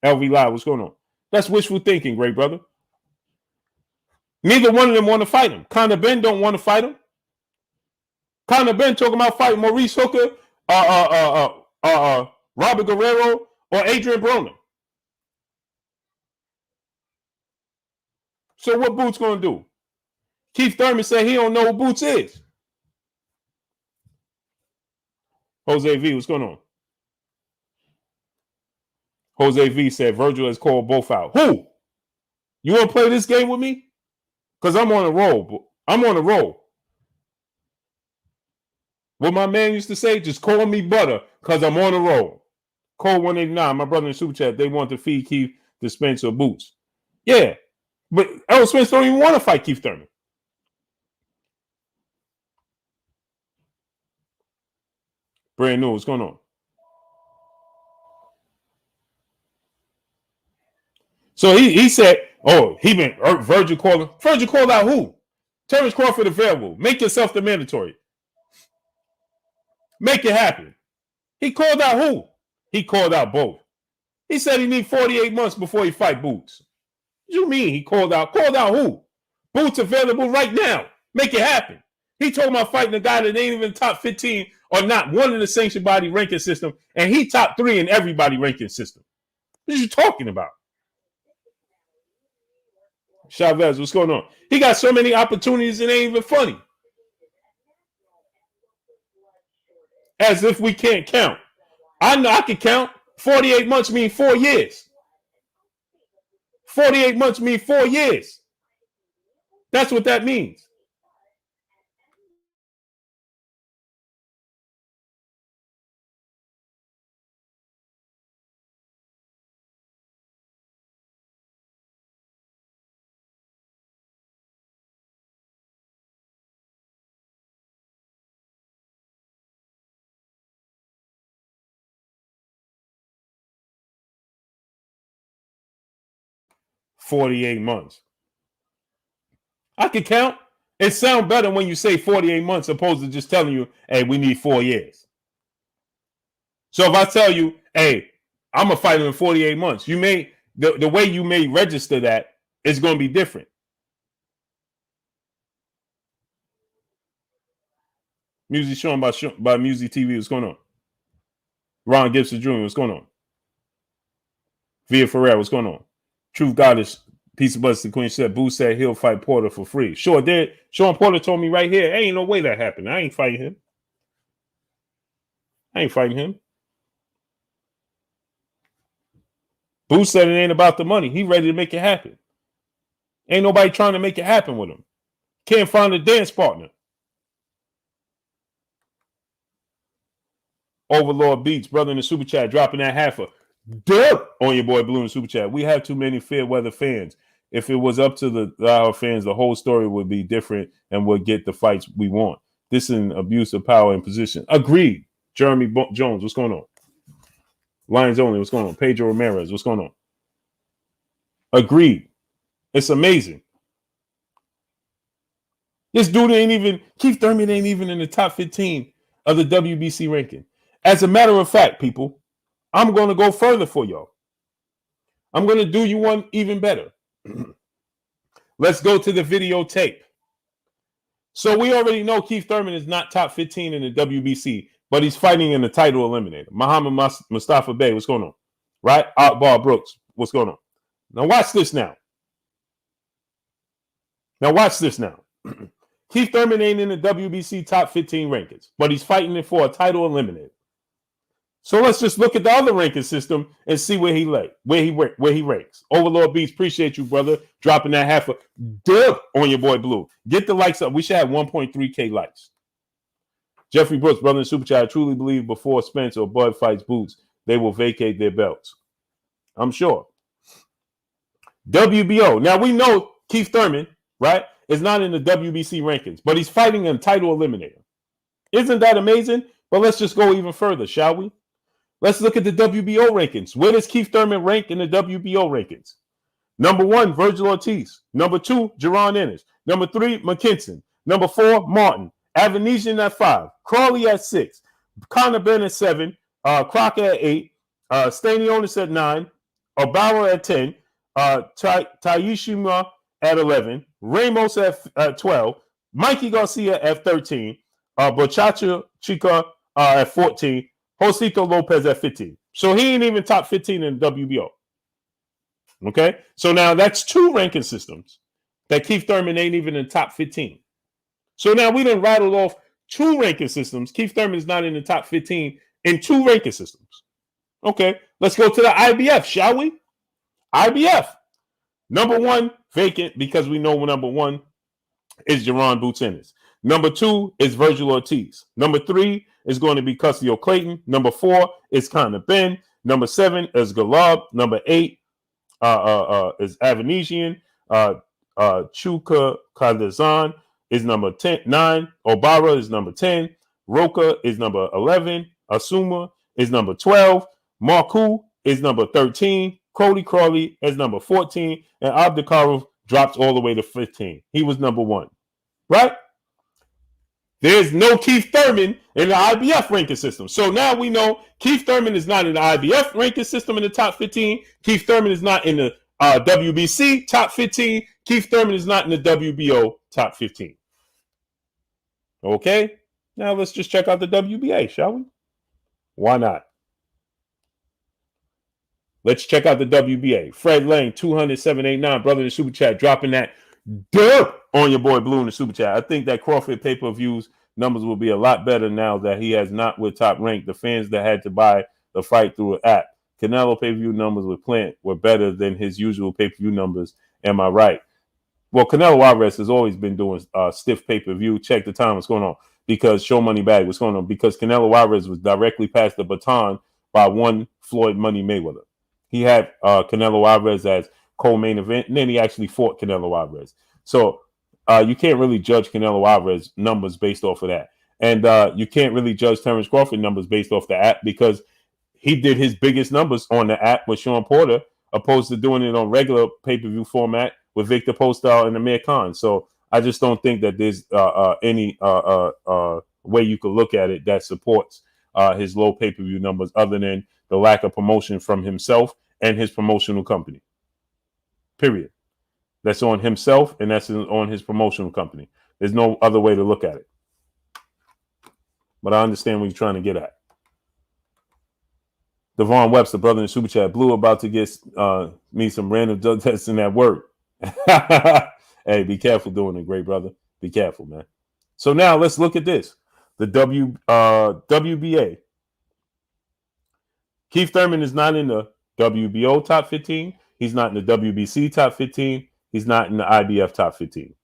A: LV Live, what's going on? That's wishful thinking, great brother. Neither one of them want to fight him. Conor Ben don't want to fight him. Conor Ben talking about fighting Maurice Hooker, Robert Guerrero, or Adrian Broner. So what Boots going to do? Keith Thurman said he don't know who Boots is. Jose V, what's going on? Jose V said Virgil has called both out. Who? You want to play this game with me? Because I'm on a roll. I'm on a roll. What my man used to say, just call me butter because I'm on a roll. Call 189, my brother in Super Chat, they want to feed Keith the Spence or Boots. Yeah, but Errol Spence don't even want to fight Keith Thurman. Brand new, what's going on? So he said, oh, Virgil called him. Virgil called out who? Terence Crawford available. Make yourself the mandatory. Make it happen. He called out who? He called out both. He said he need 48 months before he fight Boots. What you mean he called out? Called out who? Boots available right now. Make it happen. He talking about fighting a guy that ain't even top 15 or not one in the sanctioned body ranking system, and he top 3 in everybody ranking system. What are you talking about? Chavez, what's going on? He got so many opportunities, it ain't even funny. As if we can't count. I know I can count. 48 months mean 4 years. 48 months mean 4 years. That's what that means. 48 months. I can count. It sounds better when you say 48 months opposed to just telling you, hey, we need 4 years. So if I tell you, hey, I'm going to fight him in 48 months, you may, the way you may register that is going to be different. Music shown by Music TV. What's going on? Ron Gibson Jr. What's going on? Via Ferrer. What's going on? Truth Goddess. Piece of Buzz. The Queen said, Boo said he'll fight Porter for free. Sure did. Sean Porter told me right here, ain't no way that happened. I ain't fighting him. Boo said it ain't about the money. He ready to make it happen. Ain't nobody trying to make it happen with him. Can't find a dance partner. Overlord Beats, brother in the super chat, dropping that half a dub on your boy Blue in the super chat. We have too many fair weather fans. If it was up to our fans, the whole story would be different and would get the fights we want. This is an abuse of power and position. Agreed. Jeremy Jones, what's going on? Lions Only, what's going on? Pedro Ramirez, what's going on? Agreed. It's amazing. This dude Keith Thurman ain't even in the top 15 of the WBC ranking. As a matter of fact, people, I'm going to go further for y'all. I'm going to do you one even better. Let's go to the videotape. So we already know Keith Thurman is not top 15 in the WBC, but he's fighting in the title eliminator. Muhammad Mustafa Bey, what's going on? Right? Akbar Brooks, what's going on? Now watch this now. Keith Thurman ain't in the WBC top 15 rankings, but he's fighting it for a title eliminator. So let's just look at the other ranking system and see where he ranks. Overlord Beats, appreciate you, brother, dropping that half a dub on your boy Blue. Get the likes up. We should have 1.3K likes. Jeffrey Brooks, brother in super chat, I truly believe before Spence or Bud fights Boots, they will vacate their belts. I'm sure. WBO. Now we know Keith Thurman, right, is not in the WBC rankings, but he's fighting a title eliminator. Isn't that amazing? But let's just go even further, shall we? Let's look at the WBO rankings. Where does Keith Thurman rank in the WBO rankings? Number 1, Virgil Ortiz. Number 2, Jaron Ennis. Number 3, McKinson. Number 4, Martin. Avanesian at 5. Crawley at 6. Conor Benn at 7. Crocker at 8. Stanionis at 9. Obara at 10. Taishima at 11. Ramos at 12. Mikey Garcia at 13. Bochacha Chica at 14. Josito Lopez at 15. So he ain't even top 15 in the WBO. Okay? So now that's 2 ranking systems that Keith Thurman ain't even in the top 15. So now we done rattled off 2 ranking systems. Keith Thurman is not in the top 15 in 2 ranking systems. Okay, let's go to the IBF, shall we? IBF. Number 1, vacant, because we know number 1 is Jaron Boots Ennis. Number 2 is Virgil Ortiz. Number 3 is going to be Custio Clayton. Number 4 is Conor Benn. Number 7 is Galab. Number 8 is Avanesian. Chuka Kaldazan is number 9. Obara is number 10. Roca is number 11. Asuma is number 12. Marku is number 13. Cody Crawley is number 14. And Abdulkarov drops all the way to 15. He was number 1. Right? There's no Keith Thurman in the IBF ranking system. So now we know Keith Thurman is not in the IBF ranking system in the top 15. Keith Thurman is not in the WBC top 15. Keith Thurman is not in the WBO top 15. Okay? Now let's just check out the WBA, shall we? Why not? Let's check out the WBA. Fred Lang, 207.89, brother in the super chat, dropping that dirt on your boy Blue in the super chat. I think that Crawford pay-per-views numbers will be a lot better now that he has not with top rank. The fans that had to buy the fight through an app. Canelo pay-per-view numbers with Plant were better than his usual pay-per-view numbers. Am I right? Well, Canelo Alvarez has always been doing stiff pay-per-view. Check the time. What's going on? Because show money bag. What's going on? Because Canelo Alvarez was directly passed the baton by one Floyd Money Mayweather. He had Canelo Alvarez as co-main event, and then he actually fought Canelo Alvarez. So you can't really judge Canelo Alvarez numbers based off of that. And you can't really judge Terence Crawford numbers based off the app because he did his biggest numbers on the app with Sean Porter opposed to doing it on regular pay-per-view format with Victor Postal and Amir Khan. So I just don't think that there's any way you could look at it that supports his low pay-per-view numbers other than the lack of promotion from himself and his promotional company. Period. That's on himself and that's on his promotional company. There's no other way to look at it. But I understand what you're trying to get at. Devon Webster, brother in the super chat, Blue about to get me some random drug testing at work. Hey, be careful doing it, great brother. Be careful, man. So now let's look at this. The WBA. Keith Thurman is not in the WBO top 15. He's not in the WBC top 15. He's not in the IBF top 15.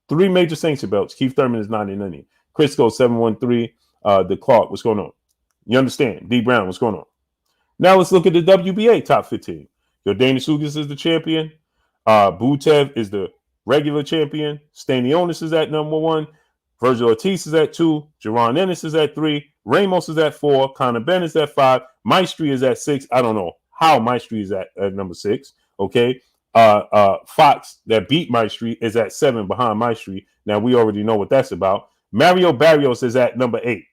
A: 3 major sanction belts. Keith Thurman is not in any. Crisco 713. The Clark, what's going on? You understand? D Brown, what's going on? Now let's look at the WBA top 15. Yordenis Ugas is the champion. Butev is the regular champion. Stanionis is at number 1. Virgil Ortiz is at 2. Jaron Ennis is at 3. Ramos is at 4. Conor Benn is at 5. Maestri is at 6. I don't know how Maestri is at number 6. Okay. Fox that beat Maestri is at 7 behind Maestri. Now we already know what that's about. Mario Barrios is at number 8.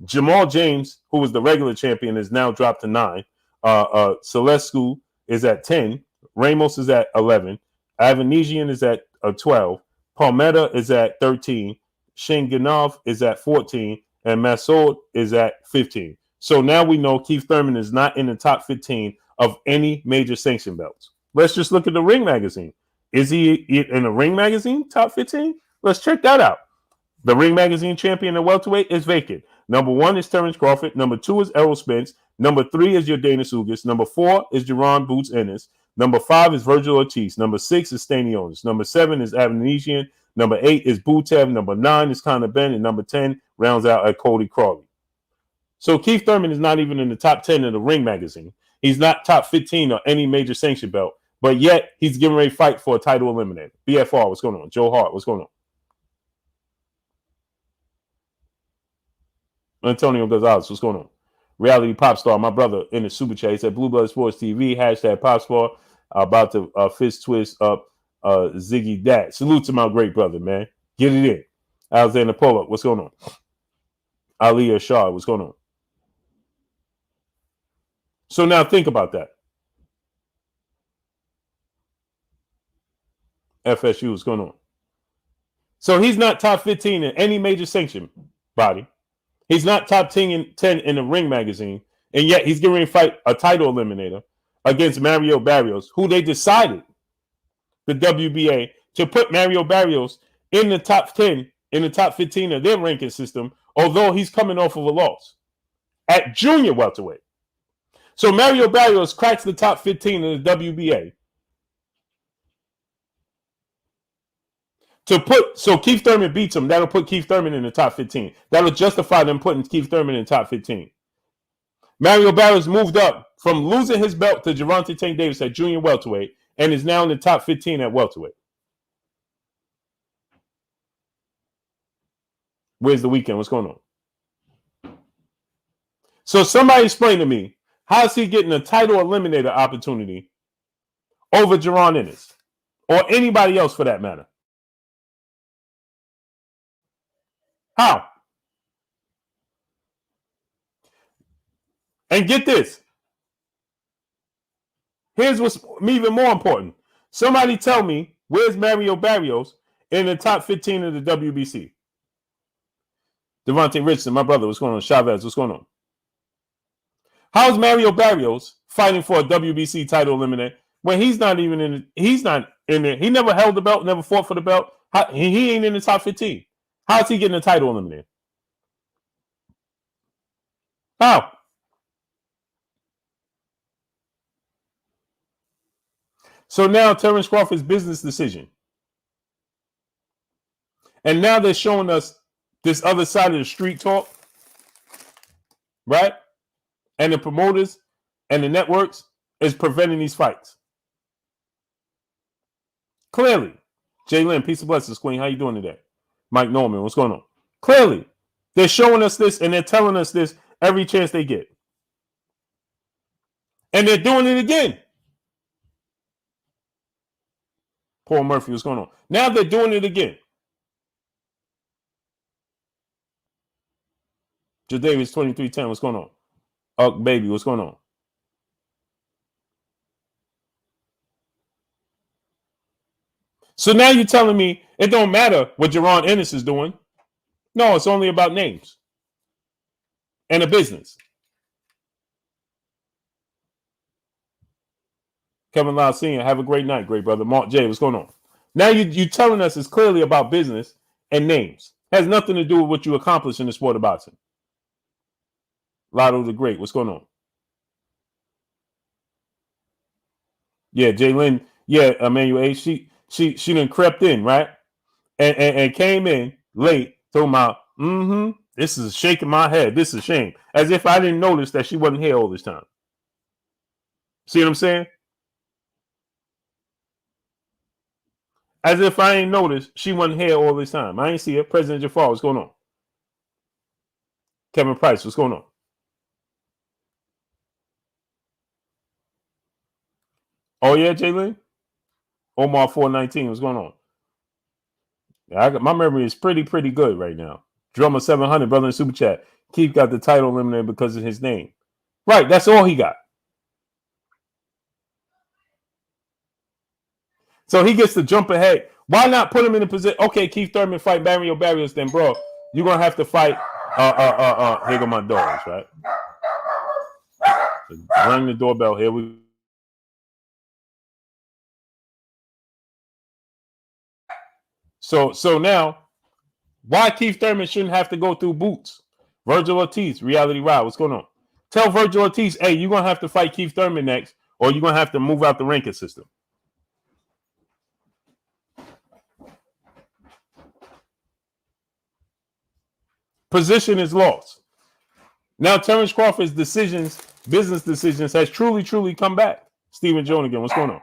A: Jamal James, who was the regular champion, is now dropped to 9. Celescu is at 10. Ramos is at 11. Avanesian is at 12. Palmetta is at 13. Shinganov is at 14. And Massoud is at 15. So now we know Keith Thurman is not in the top 15 of any major sanction belts. Let's just look at the Ring Magazine. Is he in the Ring Magazine top 15? Let's check that out. The Ring Magazine champion at welterweight is vacant. Number 1 is Terence Crawford. Number 2 is Errol Spence. Number 3 is Yordenis Ugas. Number 4 is Jaron Boots Ennis. Number 5 is Virgil Ortiz. Number 6 is Stanionis. Number 7 is Avanesian. Number 8 is Butev. Number 9 is Conor Benn. And number 10 rounds out at Cody Crawley. So Keith Thurman is not even in the top 10 of the Ring Magazine. He's not top 15 or any major sanction belt. But yet he's getting ready to fight for a title eliminator. BFR, what's going on? Joe Hart, what's going on? Antonio Gonzalez, what's going on? Reality Pop Star, my brother in the super chat. He said Blue Blood Sports TV, hashtag Pop Star, about to fist twist up Ziggy Dat. Salute to my great brother, man. Get it in. Alexander Pollock, what's going on? Ali Ashar, what's going on? So now think about that. FSU, what's going on? So he's not top 15 in any major sanction body. He's not top 10 in the Ring Magazine, and yet he's getting ready to fight a title eliminator against Mario Barrios, who they decided, the WBA, to put Mario Barrios in the top 10, in the top 15 of their ranking system, although he's coming off of a loss at junior welterweight. So Mario Barrios cracks the top 15 in the WBA. So Keith Thurman beats him. That'll put Keith Thurman in the top 15. That'll justify them putting Keith Thurman in the top 15. Mario Barrios moved up from losing his belt to Gervonta Tank Davis at junior welterweight and is now in the top 15 at welterweight. Where's the weekend? What's going on? So somebody explain to me, how is he getting a title eliminator opportunity over Jaron Ennis or anybody else for that matter? How? And get this. Here's what's even more important. Somebody tell me, where's Mario Barrios in the top 15 of the WBC? Devontae Richardson, my brother, what's going on? Chavez, what's going on? How's Mario Barrios fighting for a WBC title eliminator when he's not even in? He's not in there. He never held the belt, never fought for the belt. He ain't in the top 15. How's he getting a title eliminator? How? So now Terence Crawford's business decision. And now they're showing us this other side of the street talk, right? And the promoters and the networks is preventing these fights. Clearly. Jalen, peace and blessings, Queen. How you doing today? Mike Norman, what's going on? Clearly, they're showing us this and they're telling us this every chance they get. And they're doing it again. Paul Murphy, what's going on? Now they're doing it again. Jadavis 2310, what's going on? Baby, what's going on? So now you're telling me it don't matter what Jerron Ennis is doing. No, it's only about names and a business. Kevin Lau Sr., have a great night, great brother. Mark J., what's going on? Now you telling us it's clearly about business and names. Has nothing to do with what you accomplish in the sport of boxing. Lotto the Great, what's going on? Yeah, Jalen, yeah, Emmanuel, she done crept in, right? And came in late, talking about, this is shaking my head. This is a shame. As if I didn't notice that she wasn't here all this time. See what I'm saying? As if I ain't noticed she wasn't here all this time. I ain't see her. President Jafar, what's going on? Kevin Price, what's going on? Oh, yeah, Jalen? Omar 419, what's going on? Yeah, my memory is pretty good right now. Drummer 700, brother in Super Chat. Keith got the title eliminated because of his name. Right, that's all he got. So he gets to jump ahead. Why not put him in a position? Okay, Keith Thurman fight Mario Barrios, then, bro, you're going to have to fight. Here go my dogs, right? Ring the doorbell. Here we So now, why Keith Thurman shouldn't have to go through Boots? Virgil Ortiz, Reality Ride, what's going on? Tell Virgil Ortiz, hey, you're going to have to fight Keith Thurman next, or you're going to have to move out the ranking system. Position is lost. Now Terence Crawford's business decisions, has truly come back. Stephen Jones again, what's going on?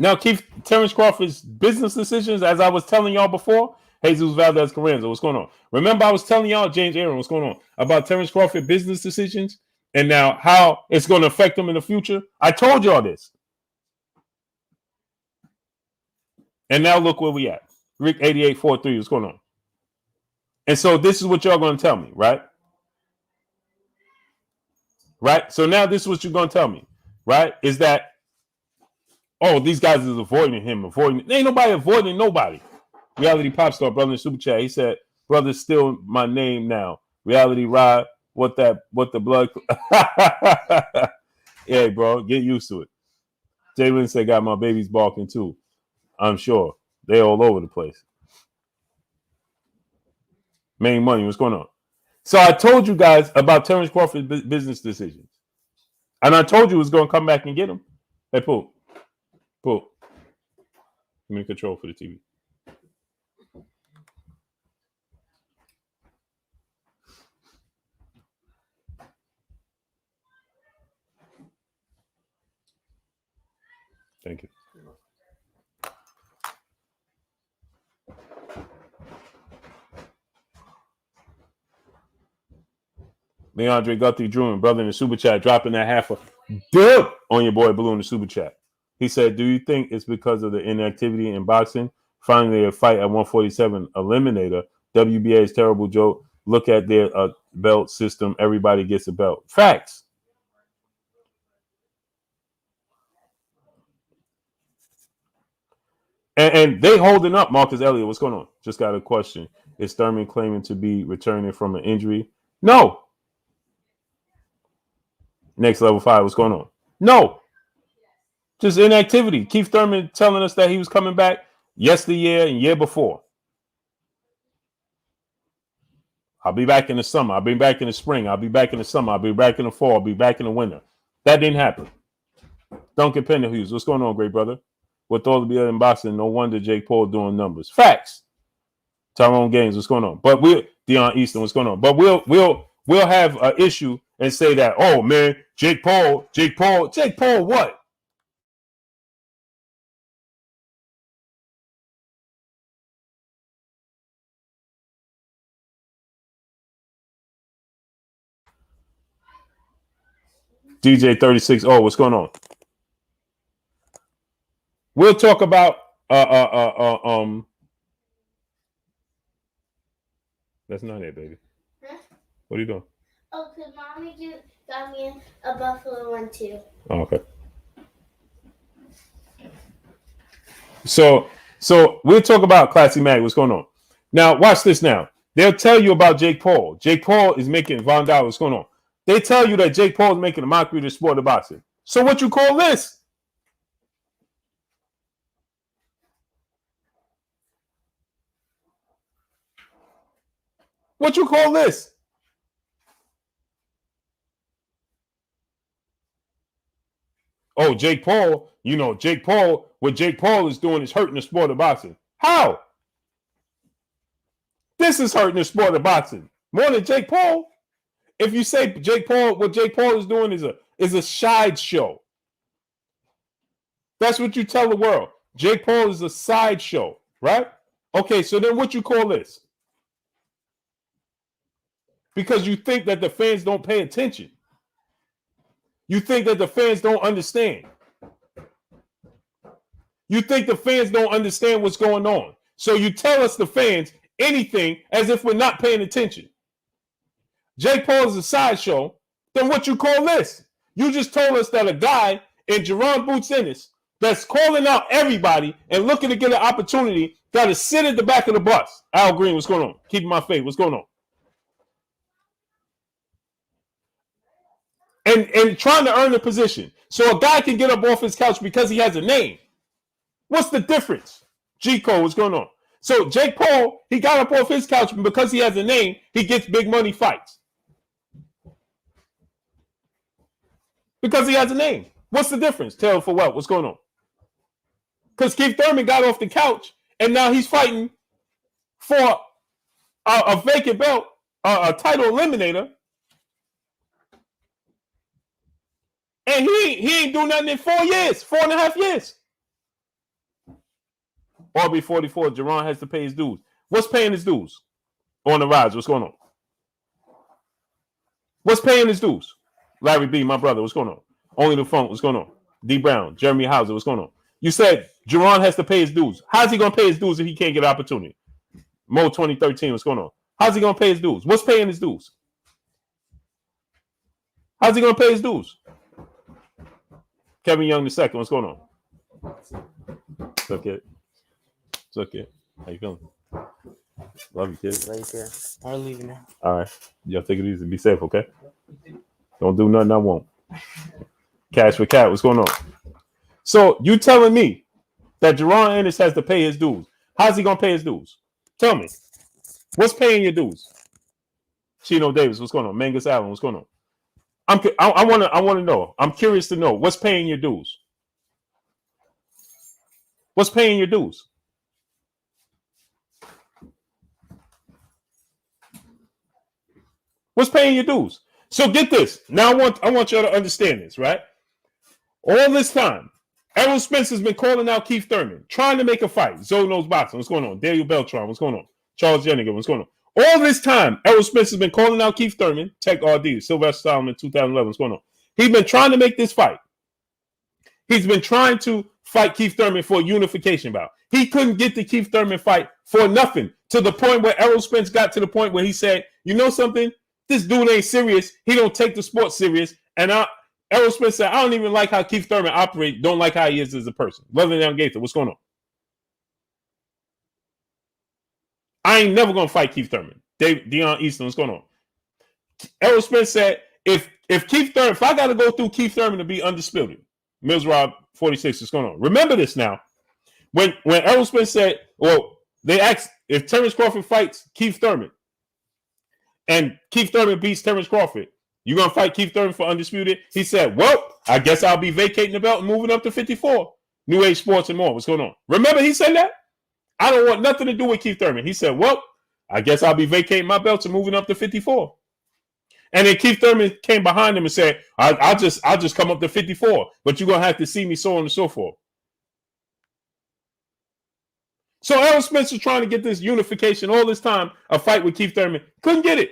A: Now, Terence Crawford's business decisions, as I was telling y'all before, Jesus Valdez Carranza, what's going on? Remember, I was telling y'all, James Aaron, what's going on about Terence Crawford business decisions and now how it's going to affect him in the future? I told y'all this. And now look where we at. Rick 8843, what's going on? And so this is what y'all going to tell me, right? Right? So now this is what you're going to tell me, right? Is that, oh, these guys is avoiding him. Ain't nobody avoiding nobody. Reality Pop Star, brother in Super Chat. He said, brother's still my name now. Reality Rod, what the blood. Yeah, bro, get used to it. Jalen said, got my babies barking too. I'm sure. They all over the place. Main money, what's going on? So I told you guys about Terence Crawford's business decisions. And I told you it was going to come back and get him. Hey, Poop. Give me control for the TV. Thank you. Leandre Guthrie Drew, brother in the Super Chat, dropping that half a dip on your boy Blue in the Super Chat. He said, do you think it's because of the inactivity in boxing? Finally, a fight at 147 eliminator. WBA is terrible joke. Look at their belt system. Everybody gets a belt. Facts. And they holding up Marcus Elliott. What's going on? Just got a question. Is Thurman claiming to be returning from an injury? No. Next level 5. What's going on? No. Just inactivity. Keith Thurman telling us that he was coming back yesteryear and year before. I'll be back in the summer. I'll be back in the spring. I'll be back in the summer. I'll be back in the fall. I'll be back in the winter. That didn't happen. Duncan Penderhughes, what's going on, great brother? With all the other in boxing, no wonder Jake Paul doing numbers. Facts. Tyrone Gaines, what's going on? But Deion Easton, what's going on? But we'll have an issue and say that, oh man, Jake Paul, what? DJ 36. Oh, what's going on? We'll talk about that's not it, baby.
B: Huh?
A: What are you doing?
B: Oh, because Mommy just got me a buffalo one too.
A: Oh, okay. So we'll talk about Classy Mag. What's going on? Now, watch this now. They'll tell you about Jake Paul. Jake Paul is making Von Dollar. What's going on? They tell you that Jake Paul is making a mockery of the sport of boxing. So what you call this? What you call this? Oh, Jake Paul, you know, Jake Paul, what Jake Paul is doing is hurting the sport of boxing. How? This is hurting the sport of boxing. More than Jake Paul. If you say Jake Paul, what Jake Paul is doing is a sideshow. That's what you tell the world. Jake Paul is a sideshow, right? Okay, so then what you call this? Because you think that the fans don't pay attention. You think that the fans don't understand. You think the fans don't understand what's going on. So you tell us, the fans, anything as if we're not paying attention. Jake Paul is a sideshow. Then what you call this? You just told us that a guy in Jerron Boots Ennis that's calling out everybody and looking to get an opportunity got to sit at the back of the bus. Al Green, what's going on? Keeping my faith. What's going on? And trying to earn a position. So a guy can get up off his couch because he has a name. What's the difference? G-Code, what's going on? So Jake Paul, he got up off his couch because he has a name, he gets big money fights. Because he has a name. What's the difference? Tell for what? What's going on? Because Keith Thurman got off the couch and now he's fighting for a vacant belt, a title eliminator. And he ain't doing nothing in 4 years, 4.5 years. RB44, Jerron has to pay his dues. What's paying his dues? On the rise, what's going on? What's paying his dues? Larry B, my brother, what's going on? Only the Funk, what's going on? D Brown, Jeremy Hauser, what's going on? You said Jerron has to pay his dues. How's he going to pay his dues if he can't get an opportunity? Mo 2013, what's going on? How's he going to pay his dues? What's paying his dues? How's he going to pay his dues? Kevin Young II, what's going on? It's okay. It's okay. How you feeling? Love you, kid.
C: Right there. I'm leaving now.
A: All right. Y'all take it easy. Be safe, okay? Don't do nothing I won't. Cash for cat. What's going on? So you telling me that Jerron Ennis has to pay his dues. How's he going to pay his dues? Tell me. What's paying your dues? Chino Davis, what's going on? Mangus Allen, what's going on? I want to know. I'm curious to know what's paying your dues. What's paying your dues? What's paying your dues? So get this. Now I want y'all to understand this, right? All this time, Errol Spence has been calling out Keith Thurman, trying to make a fight. Zoe knows boxing. What's going on? Daniel Beltran, what's going on? Charles Jenigan, what's going on? All this time, Errol Spence has been calling out Keith Thurman, Tech RD, Sylvester Solomon, 2011. What's going on? He's been trying to make this fight. He's been trying to fight Keith Thurman for a unification bout. He couldn't get the Keith Thurman fight for nothing, to the point where Errol Spence got to the point where he said, you know something? This dude ain't serious. He don't take the sport serious. And Errol Spence said, I don't even like how Keith Thurman operates. Don't like how he is as a person. Loving down Gaither, what's going on? I ain't never gonna fight Keith Thurman. Deion Easton, what's going on? Errol Spence said, if Keith Thurman, if I got to go through Keith Thurman to be undisputed, Mills Rob 46, what's going on? Remember this now. When Errol Spence said, well, they asked if Terence Crawford fights Keith Thurman, and Keith Thurman beats Terence Crawford, you gonna fight Keith Thurman for undisputed? He said, well, I guess I'll be vacating the belt and moving up to 54. New Age Sports and more. What's going on? Remember he said that? I don't want nothing to do with Keith Thurman. He said, well, I guess I'll be vacating my belts and moving up to 54. And then Keith Thurman came behind him and said, I'll just come up to 54, but you're going to have to see me, so on and so forth. So Errol Spence was trying to get this unification all this time, a fight with Keith Thurman. Couldn't get it.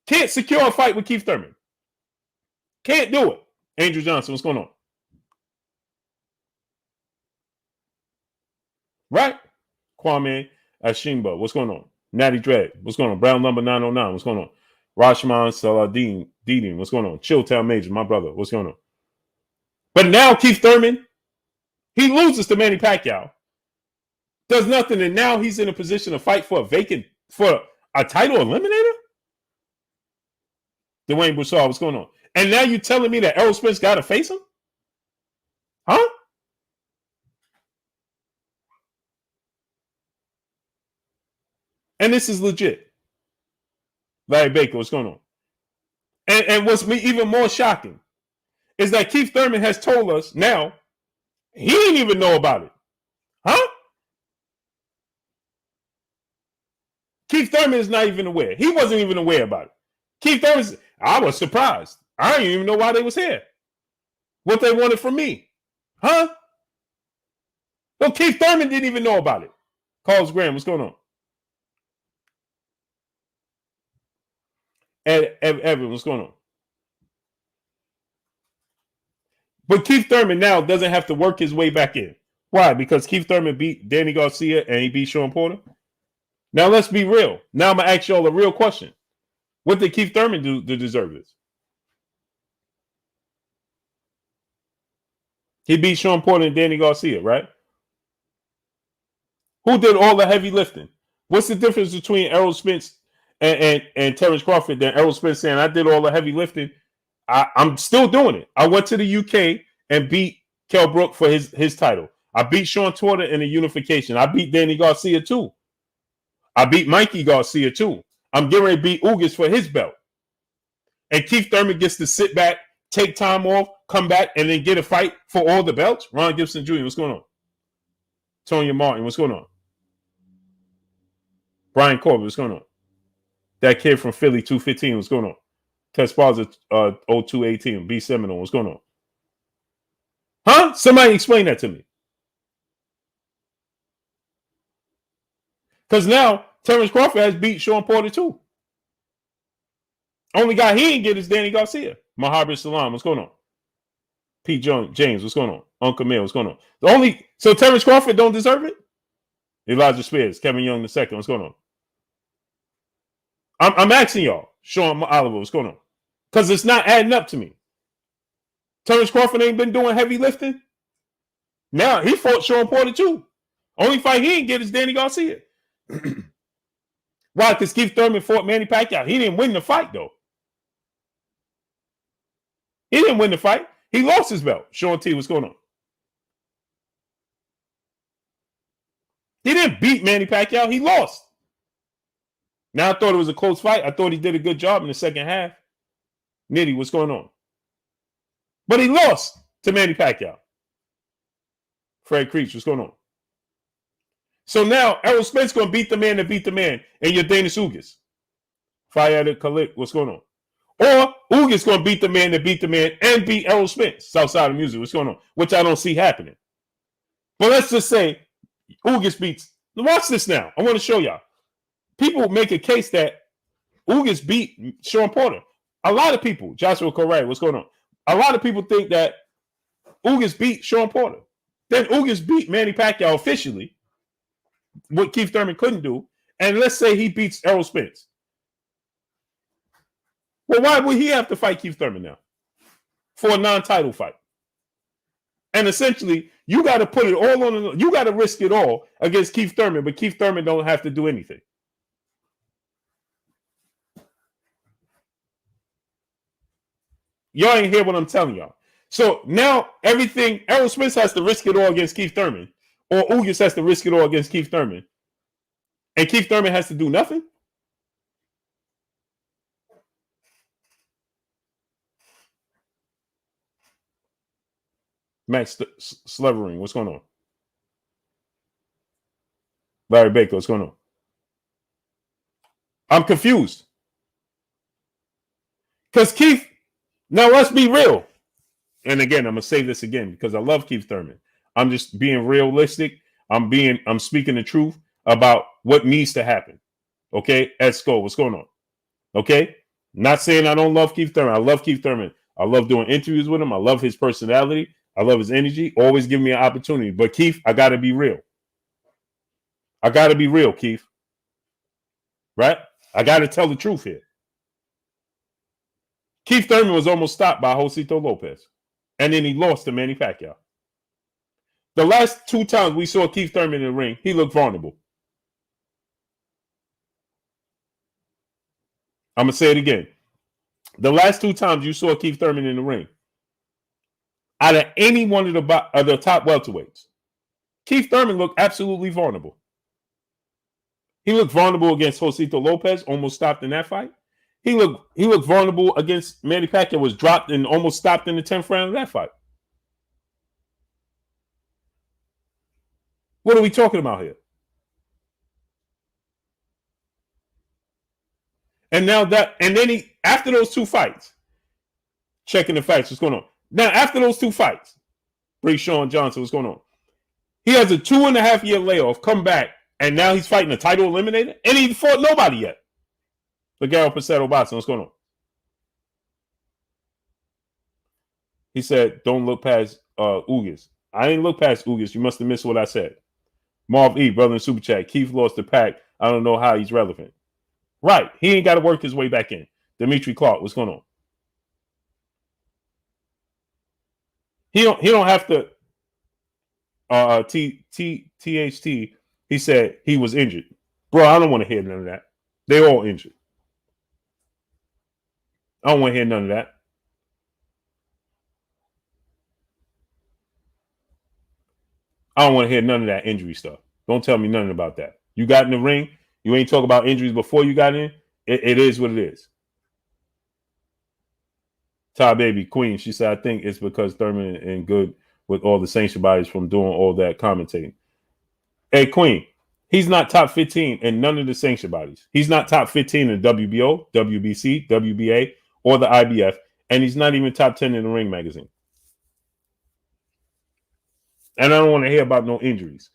A: Can't secure a fight with Keith Thurman. Can't do it. Angel Johnson, what's going on? Right? Kwame Ashimba, what's going on? Natty Dread, what's going on? Brown Number 909, what's going on? Rashman Saladin, Deeding, what's going on? Chilltown Major, my brother, what's going on? But now Keith Thurman, he loses to Manny Pacquiao, does nothing, and now he's in a position to fight for a title eliminator? Dwayne Broussard, what's going on? And now you're telling me that Errol Spence got to face him? Huh? And this is legit. Larry Baker, what's going on? And what's even more shocking is that Keith Thurman has told us now he didn't even know about it. Huh? Keith Thurman is not even aware. He wasn't even aware about it. Keith Thurman, I was surprised. I didn't even know why they was here. What they wanted from me. Huh? Well, Keith Thurman didn't even know about it. Carlos Graham, what's going on? Evan, what's going on? But Keith Thurman now doesn't have to work his way back in. Why? Because Keith Thurman beat Danny Garcia and he beat Sean Porter. Now let's be real. Now I'm going to ask y'all a real question. What did Keith Thurman do to deserve this? He beat Sean Porter and Danny Garcia, right? Who did all the heavy lifting? What's the difference between Errol Spence and Terence Crawford than Errol Spence saying, I did all the heavy lifting? I'm still doing it. I went to the UK and beat Kell Brook for his title. I beat Sean Porter in the unification. I beat Danny Garcia too. I beat Mikey Garcia too. I'm getting ready to beat Ugas for his belt. And Keith Thurman gets to sit back, take time off, come back, and then get a fight for all the belts? Ron Gibson Jr., what's going on? Tonya Martin, what's going on? Brian Corbett, what's going on? That kid from Philly, 215, what's going on? Tess Sparza, 0218, B Seminole, what's going on? Huh? Somebody explain that to me. Because now Terence Crawford has beat Sean Porter too. Only guy he didn't get is Danny Garcia. Mahabir Salam, what's going on? Pete James, what's going on? Uncle Mill, what's going on? So Terence Crawford don't deserve it? Elijah Spears, Kevin Young II, what's going on? I'm asking y'all, Sean Oliver, what's going on? Because it's not adding up to me. Terence Crawford ain't been doing heavy lifting. Now he fought Sean Porter too. Only fight he didn't get is Danny Garcia. Why? Because Keith Thurman fought Manny Pacquiao. He didn't win the fight though. He didn't win the fight. He lost his belt. Sean T, what's going on? He didn't beat Manny Pacquiao. He lost. Now I thought it was a close fight. I thought he did a good job in the second half. Nitty, what's going on? But he lost to Manny Pacquiao. Fred Creech, what's going on? So now Errol Spence going to beat the man that beat the man, and you're Dana Ugas. Fayad Khalid, what's going on? Or Ugas going to beat the man that beat the man and beat Errol Spence. Southside of Music, what's going on? Which I don't see happening. But let's just say Ugas beats. Watch this now. I want to show y'all. People make a case that Ugas beat Sean Porter. A lot of people, Joshua Correa, what's going on? A lot of people think that Ugas beat Sean Porter. Then Ugas beat Manny Pacquiao officially, what Keith Thurman couldn't do. And let's say he beats Errol Spence. Well, why would he have to fight Keith Thurman now for a non-title fight? And essentially, you got to put it all on. You got to risk it all against Keith Thurman, but Keith Thurman don't have to do anything. Y'all ain't hear what I'm telling y'all. So now everything, Errol Spence has to risk it all against Keith Thurman, or Ugas has to risk it all against Keith Thurman, and Keith Thurman has to do nothing? Matt Slevering, what's going on? Larry Baker, what's going on? I'm confused. Because Keith, now let's be real. And again, I'm going to say this again because I love Keith Thurman. I'm just being realistic. I'm speaking the truth about what needs to happen. Okay? Esco, what's going on? Okay? Not saying I don't love Keith Thurman. I love Keith Thurman. I love doing interviews with him. I love his personality. I love his energy. Always give me an opportunity. But Keith, I got to be real. I got to be real, Keith. Right? I got to tell the truth here. Keith Thurman was almost stopped by Josito Lopez. And then he lost to Manny Pacquiao. The last 2 times we saw Keith Thurman in the ring, he looked vulnerable. I'm going to say it again. The last 2 times you saw Keith Thurman in the ring, out of any one of the top welterweights, Keith Thurman looked absolutely vulnerable. He looked vulnerable against Josito Lopez, almost stopped in that fight. He looked vulnerable against Manny Pacquiao, was dropped and almost stopped in the 10th round of that fight. What are we talking about here? And now then after those 2 fights, checking the facts, what's going on? Now, after those 2 fights, Sean Johnson, what's going on? He has a 2.5-year layoff, come back, and now he's fighting a title eliminator, and he fought nobody yet. Ligero Pesero Boxing, what's going on? He said, don't look past Ugas. I ain't look past Ugas. You must have missed what I said. Marv E, brother in Super Chat. Keith lost the pack. I don't know how he's relevant. Right. He ain't got to work his way back in. Dimitri Clark, what's going on? He don't have to THT. He said he was injured. Bro, I don't want to hear none of that. They all injured. I don't want to hear none of that. I don't want to hear none of that injury stuff. Don't tell me nothing about that. You got in the ring. You ain't talk about injuries before you got in. It is what it is. Ty Baby Queen, she said, I think it's because Thurman and good with all the sanction bodies from doing all that commentating. Hey, Queen, he's not top 15 in none of the sanction bodies. He's not top 15 in WBO, WBC, WBA, or the IBF, and he's not even top 10 in the Ring magazine. And I don't want to hear about no injuries.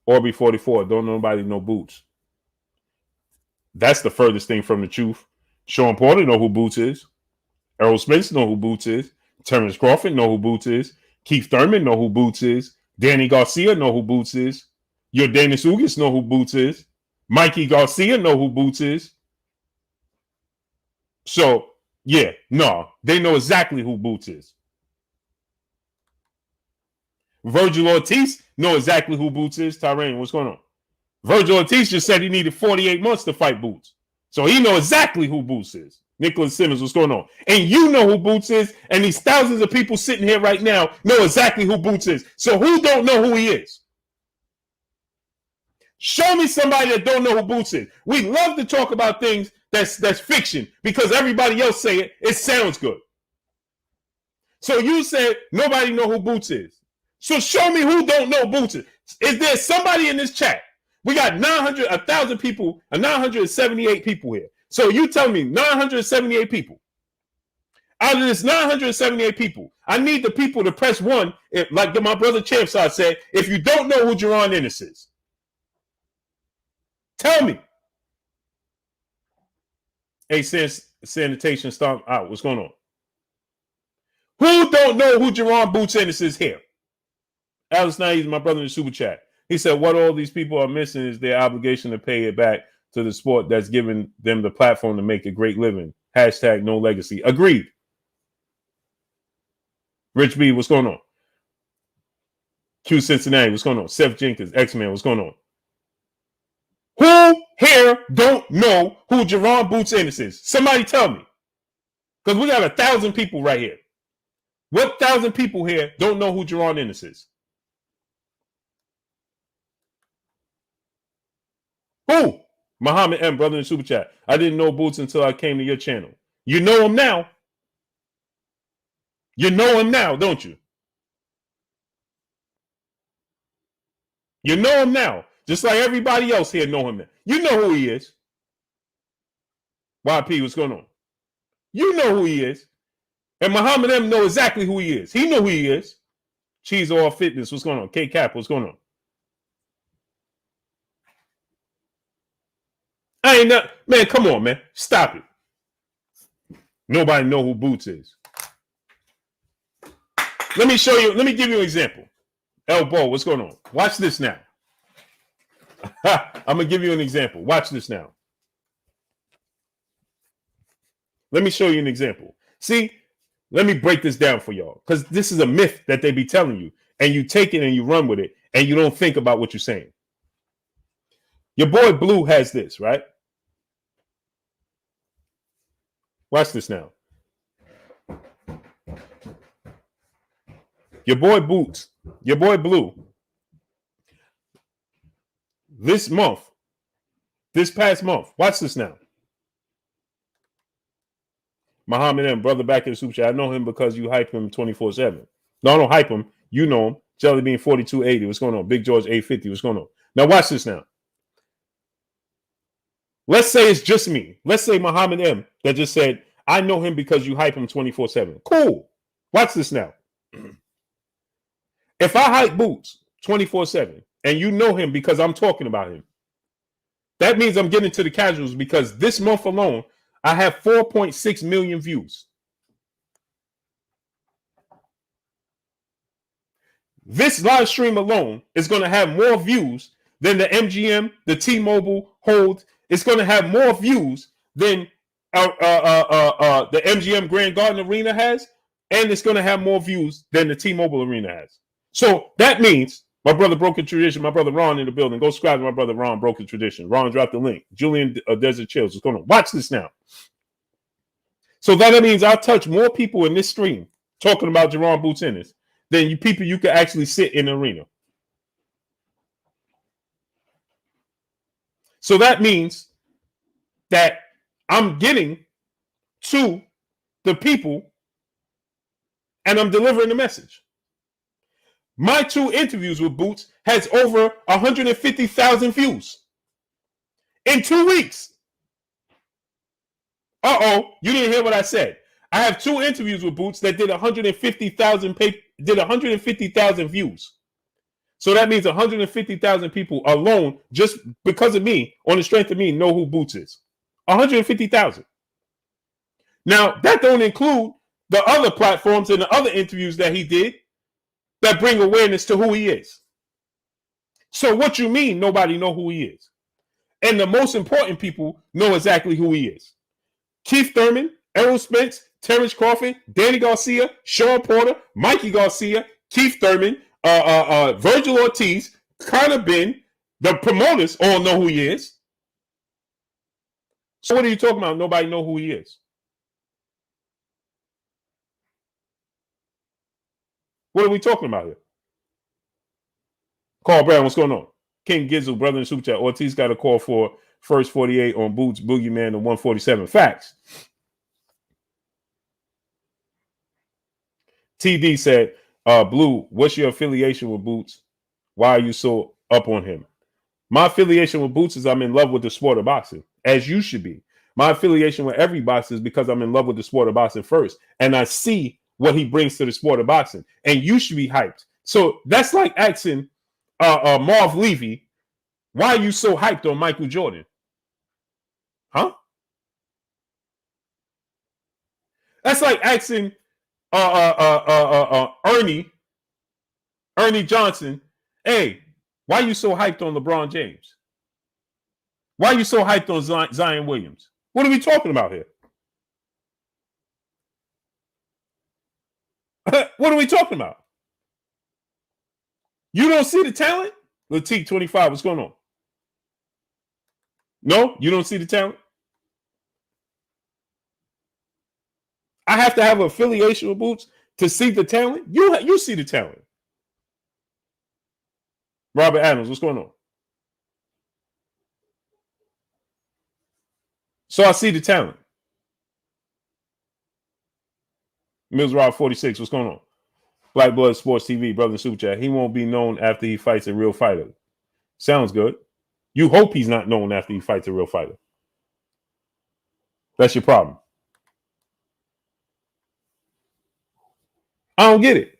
A: Orby 44, don't nobody know Boots. That's the furthest thing from the truth. Sean Porter know who Boots is. Errol Spence know who Boots is. Terence Crawford know who Boots is. Keith Thurman know who Boots is. Danny Garcia know who Boots is. Your Danis Ugas know who Boots is. Mikey Garcia know who Boots is. So, yeah, no, they know exactly who Boots is. Virgil Ortiz know exactly who Boots is. Tyrain, what's going on? Virgil Ortiz just said he needed 48 months to fight Boots. So he know exactly who Boots is. Nicholas Simmons, what's going on? And you know who Boots is, and these thousands of people sitting here right now know exactly who Boots is. So who don't know who he is? Show me somebody that don't know who Boots is. We love to talk about things that's fiction because everybody else say it. It sounds good. So you said nobody know who Boots is. So show me who don't know Boots is. Is there somebody in this chat? We got 1,000 people, 978 people here. So you tell me 978 people. Out of this 978 people, I need the people to press 1, like my brother Champside said, if you don't know who Jerron Ennis is. Tell me. Hey, sanitation stop out. What's going on? Who don't know who Jerron Boots Ennis is here? Alex Naive, my brother in the super chat. He said, what all these people are missing is their obligation to pay it back to the sport that's giving them the platform to make a great living. Hashtag no legacy. Agreed. Rich B, what's going on? Q Cincinnati, what's going on? Seth Jenkins, X-Man, what's going on? Who here don't know who Jerron Boots Ennis is? Somebody tell me. Because we got 1,000 people right here. What 1,000 people here don't know who Jerron Ennis is? Who? Muhammad M, brother in super chat. I didn't know Boots until I came to your channel. You know him now. You know him now, don't you? You know him now. Just like everybody else here know him now. You know who he is. YP, what's going on? You know who he is. And Muhammad M know exactly who he is. He know who he is. Cheese All Fitness, what's going on? K Cap, what's going on? I ain't not, man, come on, man. Stop it. Nobody know who Boots is. Let me show you, let me give you an example. Elbow, what's going on? Watch this now. I'm going to give you an example. Watch this now. Let me show you an example. See, let me break this down for y'all, because this is a myth that they be telling you, and you take it and you run with it, and you don't think about what you're saying. Your boy Blue has this, right? Watch this now. Your boy Boots, your boy Blue, this past month, watch this now. Muhammad M, brother back in the super chat. I know him because you hype him 24/7. No, I don't hype him. You know him. Jelly Bean 4280. What's going on? Big George 850. What's going on? Now watch this now. Let's say it's just me. Let's say Muhammad M that just said, I know him because you hype him 24/7. Cool. Watch this now. If I hype Boots 24/7 and you know him because I'm talking about him, that means I'm getting to the casuals because this month alone, I have 4.6 million views. This live stream alone is going to have more views than the MGM, the T-Mobile hold. It's going to have more views than the MGM Grand Garden Arena has, and it's going to have more views than the T-Mobile Arena has. So that means my brother Broken Tradition, my brother Ron in the building. Go subscribe to my brother Ron, Broken Tradition. Ron dropped the link. Julian Desert Chills. What's going on? Watch this now. So that means I'll touch more people in this stream talking about Jerron Boots Ennis than you people you can actually sit in the arena. So that means that I'm getting to the people and I'm delivering the message. My 2 interviews with Boots has over 150,000 views in 2 weeks. You didn't hear what I said. I have 2 interviews with Boots that did 150,000 views. So that means 150,000 people alone, just because of me, on the strength of me, know who Boots is. 150,000. Now, that don't include the other platforms and the other interviews that he did that bring awareness to who he is. So what you mean nobody know who he is? And the most important people know exactly who he is. Keith Thurman, Errol Spence, Terence Crawford, Danny Garcia, Sean Porter, Mikey Garcia, Keith Thurman, Virgil Ortiz, Connor Ben, the promoters all know who he is. So what are you talking about? Nobody know who he is. What are we talking about here? Carl Brown, what's going on? King Gizzle, brother in super chat. Ortiz got a call for first 48 on Boots, Boogeyman, and 147. Facts. TD said, Blue, what's your affiliation with Boots? Why are you so up on him? My affiliation with Boots is I'm in love with the sport of boxing, as you should be. My affiliation with every boxer is because I'm in love with the sport of boxing first, and I see what he brings to the sport of boxing, and you should be hyped. So that's like asking Marv Levy, why are you so hyped on Michael Jordan? Huh? That's like asking Ernie Johnson, hey, why are you so hyped on LeBron James? Why are you so hyped on Zion Williams? What are we talking about here? What are we talking about? You don't see the talent? Latique 25, what's going on? No, you don't see the talent? I have to have an affiliation with Boots to see the talent? You see the talent. Robert Adams, what's going on? So I see the talent. Mills Rob 46, what's going on? Black Blood Sports TV, brother Super Chat. He won't be known after he fights a real fighter. Sounds good. You hope he's not known after he fights a real fighter. That's your problem. I don't get it.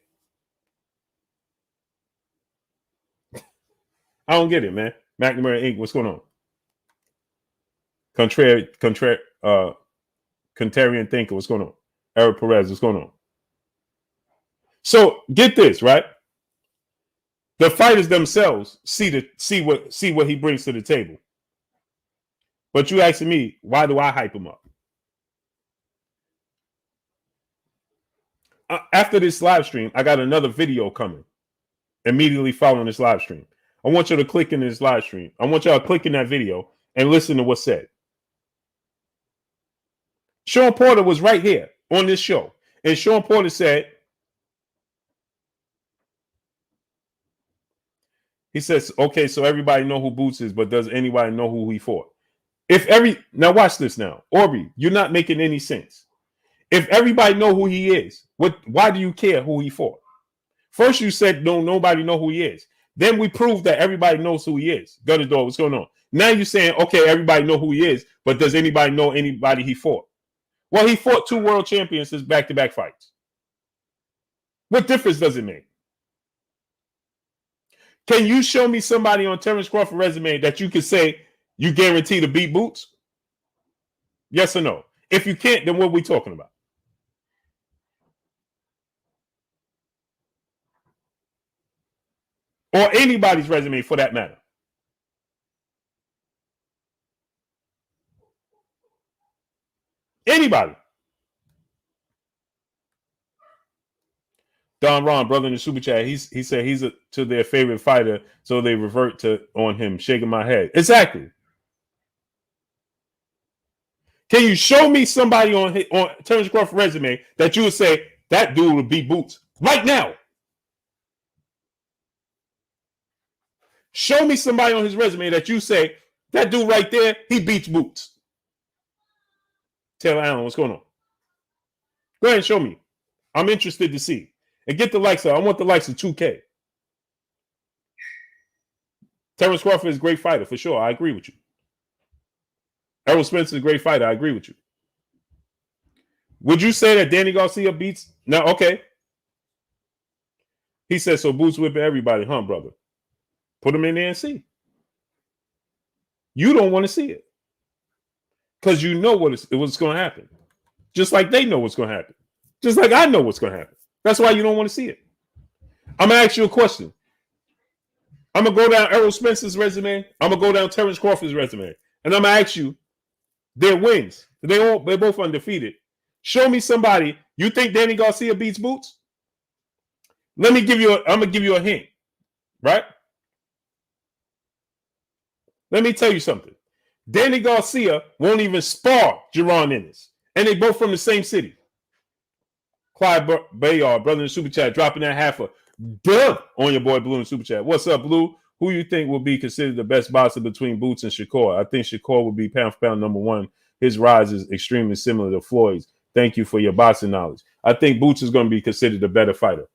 A: I don't get it, man. McNamara Inc., what's going on? Contrarian thinker. What's going on? Errol Perez. What's going on? So get this, right? The fighters themselves see what he brings to the table. But you asking me, why do I hype him up? After this live stream, I got another video coming immediately following this live stream. I want you to click in this live stream. I want y'all to click in that video and listen to what's said. Sean Porter was right here on this show. And Sean Porter said, he says, okay, so everybody know who Boots is, but does anybody know who he fought? Now watch this now. Aubrey, you're not making any sense. If everybody know who he is, why do you care who he fought? First you said no, nobody know who he is. Then we proved that everybody knows who he is. Gunnador, what's going on? Now you're saying, okay, everybody know who he is, but does anybody know anybody he fought? Well, he fought 2 world champions in back-to-back fights. What difference does it make? Can you show me somebody on Terence Crawford resume that you can say you guarantee to beat Boots? Yes or no? If you can't, then what are we talking about? Or anybody's resume for that matter. Anybody. Don Ron, brother in the super chat, he said he's to their favorite fighter, so they revert on him, shaking my head. Exactly. Can you show me somebody on Terence Crawford resume that you would say that dude would beat Boots right now? Show me somebody on his resume that you say that dude right there, he beats Boots. Taylor Allen, what's going on? Go ahead and show me. I'm interested to see. And get the likes up. I want the likes of 2K. Terence Crawford is a great fighter, for sure. I agree with you. Errol Spence is a great fighter. I agree with you. Would you say that Danny Garcia beats? No, okay. He said, so Boots whipping everybody, huh, brother? Put him in there and see. You don't want to see it. Because you know what's going to happen. Just like they know what's going to happen. Just like I know what's going to happen. That's why you don't want to see it. I'm going to ask you a question. I'm going to go down Errol Spence's resume. I'm going to go down Terence Crawford's resume. And I'm going to ask you their wins. They're both undefeated. Show me somebody. You think Danny Garcia beats Boots? I'm going to give you a hint. Right? Let me tell you something. Danny Garcia won't even spar Jerron Ennis. And they both from the same city. Clyde Bayard, brother in the super chat, dropping that half a dub on your boy Blue in the super chat. What's up, Blue? Who you think will be considered the best boxer between Boots and Shakur? I think Shakur will be pound for pound number 1. His rise is extremely similar to Floyd's. Thank you for your boxing knowledge. I think Boots is going to be considered the better fighter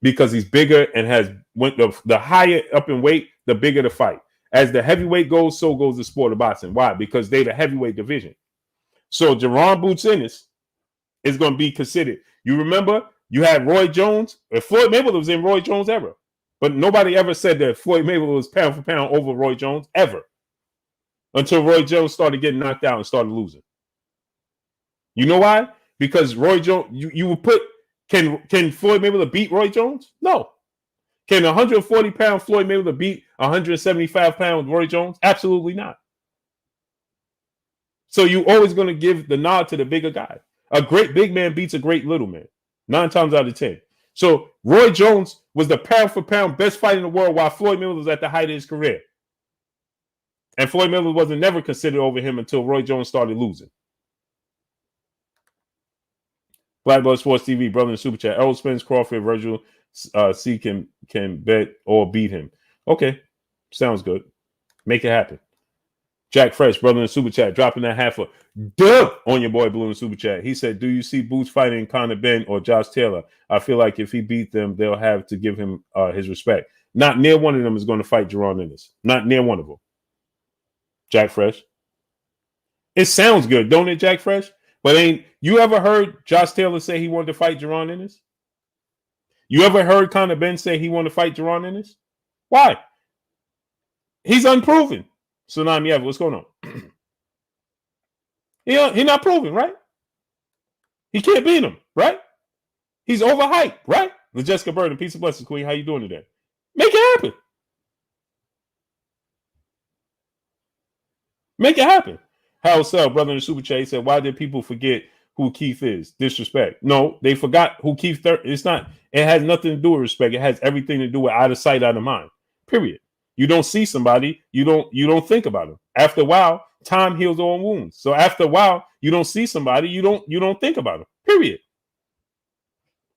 A: because he's bigger and went the higher up in weight, the bigger the fight. As the heavyweight goes, so goes the sport of boxing. Why? Because they're the heavyweight division. So Jerron Boots Ennis is going to be considered. You remember, you had Roy Jones. Floyd Mayweather was in Roy Jones' era. But nobody ever said that Floyd Mayweather was pound for pound over Roy Jones, ever. Until Roy Jones started getting knocked out and started losing. You know why? Because Roy Jones, you would put, can Floyd Mayweather beat Roy Jones? No. Can 140-pound Floyd Mayweather beat 175-pound Roy Jones? Absolutely not. So you're always going to give the nod to the bigger guy. A great big man beats a great little man, 9 times out of 10. So Roy Jones was the pound-for-pound best fighter in the world while Floyd Mayweather was at the height of his career. And Floyd Mayweather wasn't never considered over him until Roy Jones started losing. Black Blood Sports TV, brother in the super chat. Errol Spence, Crawford, Virgil C can bet or beat him. Okay, sounds good. Make it happen. Jack Fresh, brother in the super chat, dropping that half a dub on your boy Blue in the super chat. He said, do you see Boots fighting Conor Ben or Josh Taylor? I feel like if he beat them, they'll have to give him his respect. Not near one of them is going to fight Jerron Ennis. Not near one of them. Jack Fresh. It sounds good, don't it, Jack Fresh? But ain't you ever heard Josh Taylor say he wanted to fight Jerron Ennis? You ever heard Conor Ben say he wanted to fight Jerron Ennis? Why? He's unproven. Tsunami Ever, what's going on? He not proven, right? He can't beat him, right? He's overhyped, right? Jessica Burton, peace and blessings, Queen. How you doing today? Make it happen. Make it happen. Howard Sell, brother in the super chat, he said, why did people forget who Keith is? Disrespect. No, they forgot who Keith it's not, it has nothing to do with respect. It has everything to do with out of sight, out of mind. Period. You don't see somebody, you don't think about them. After a while, time heals all wounds. So after a while, you don't see somebody, you don't think about them. Period.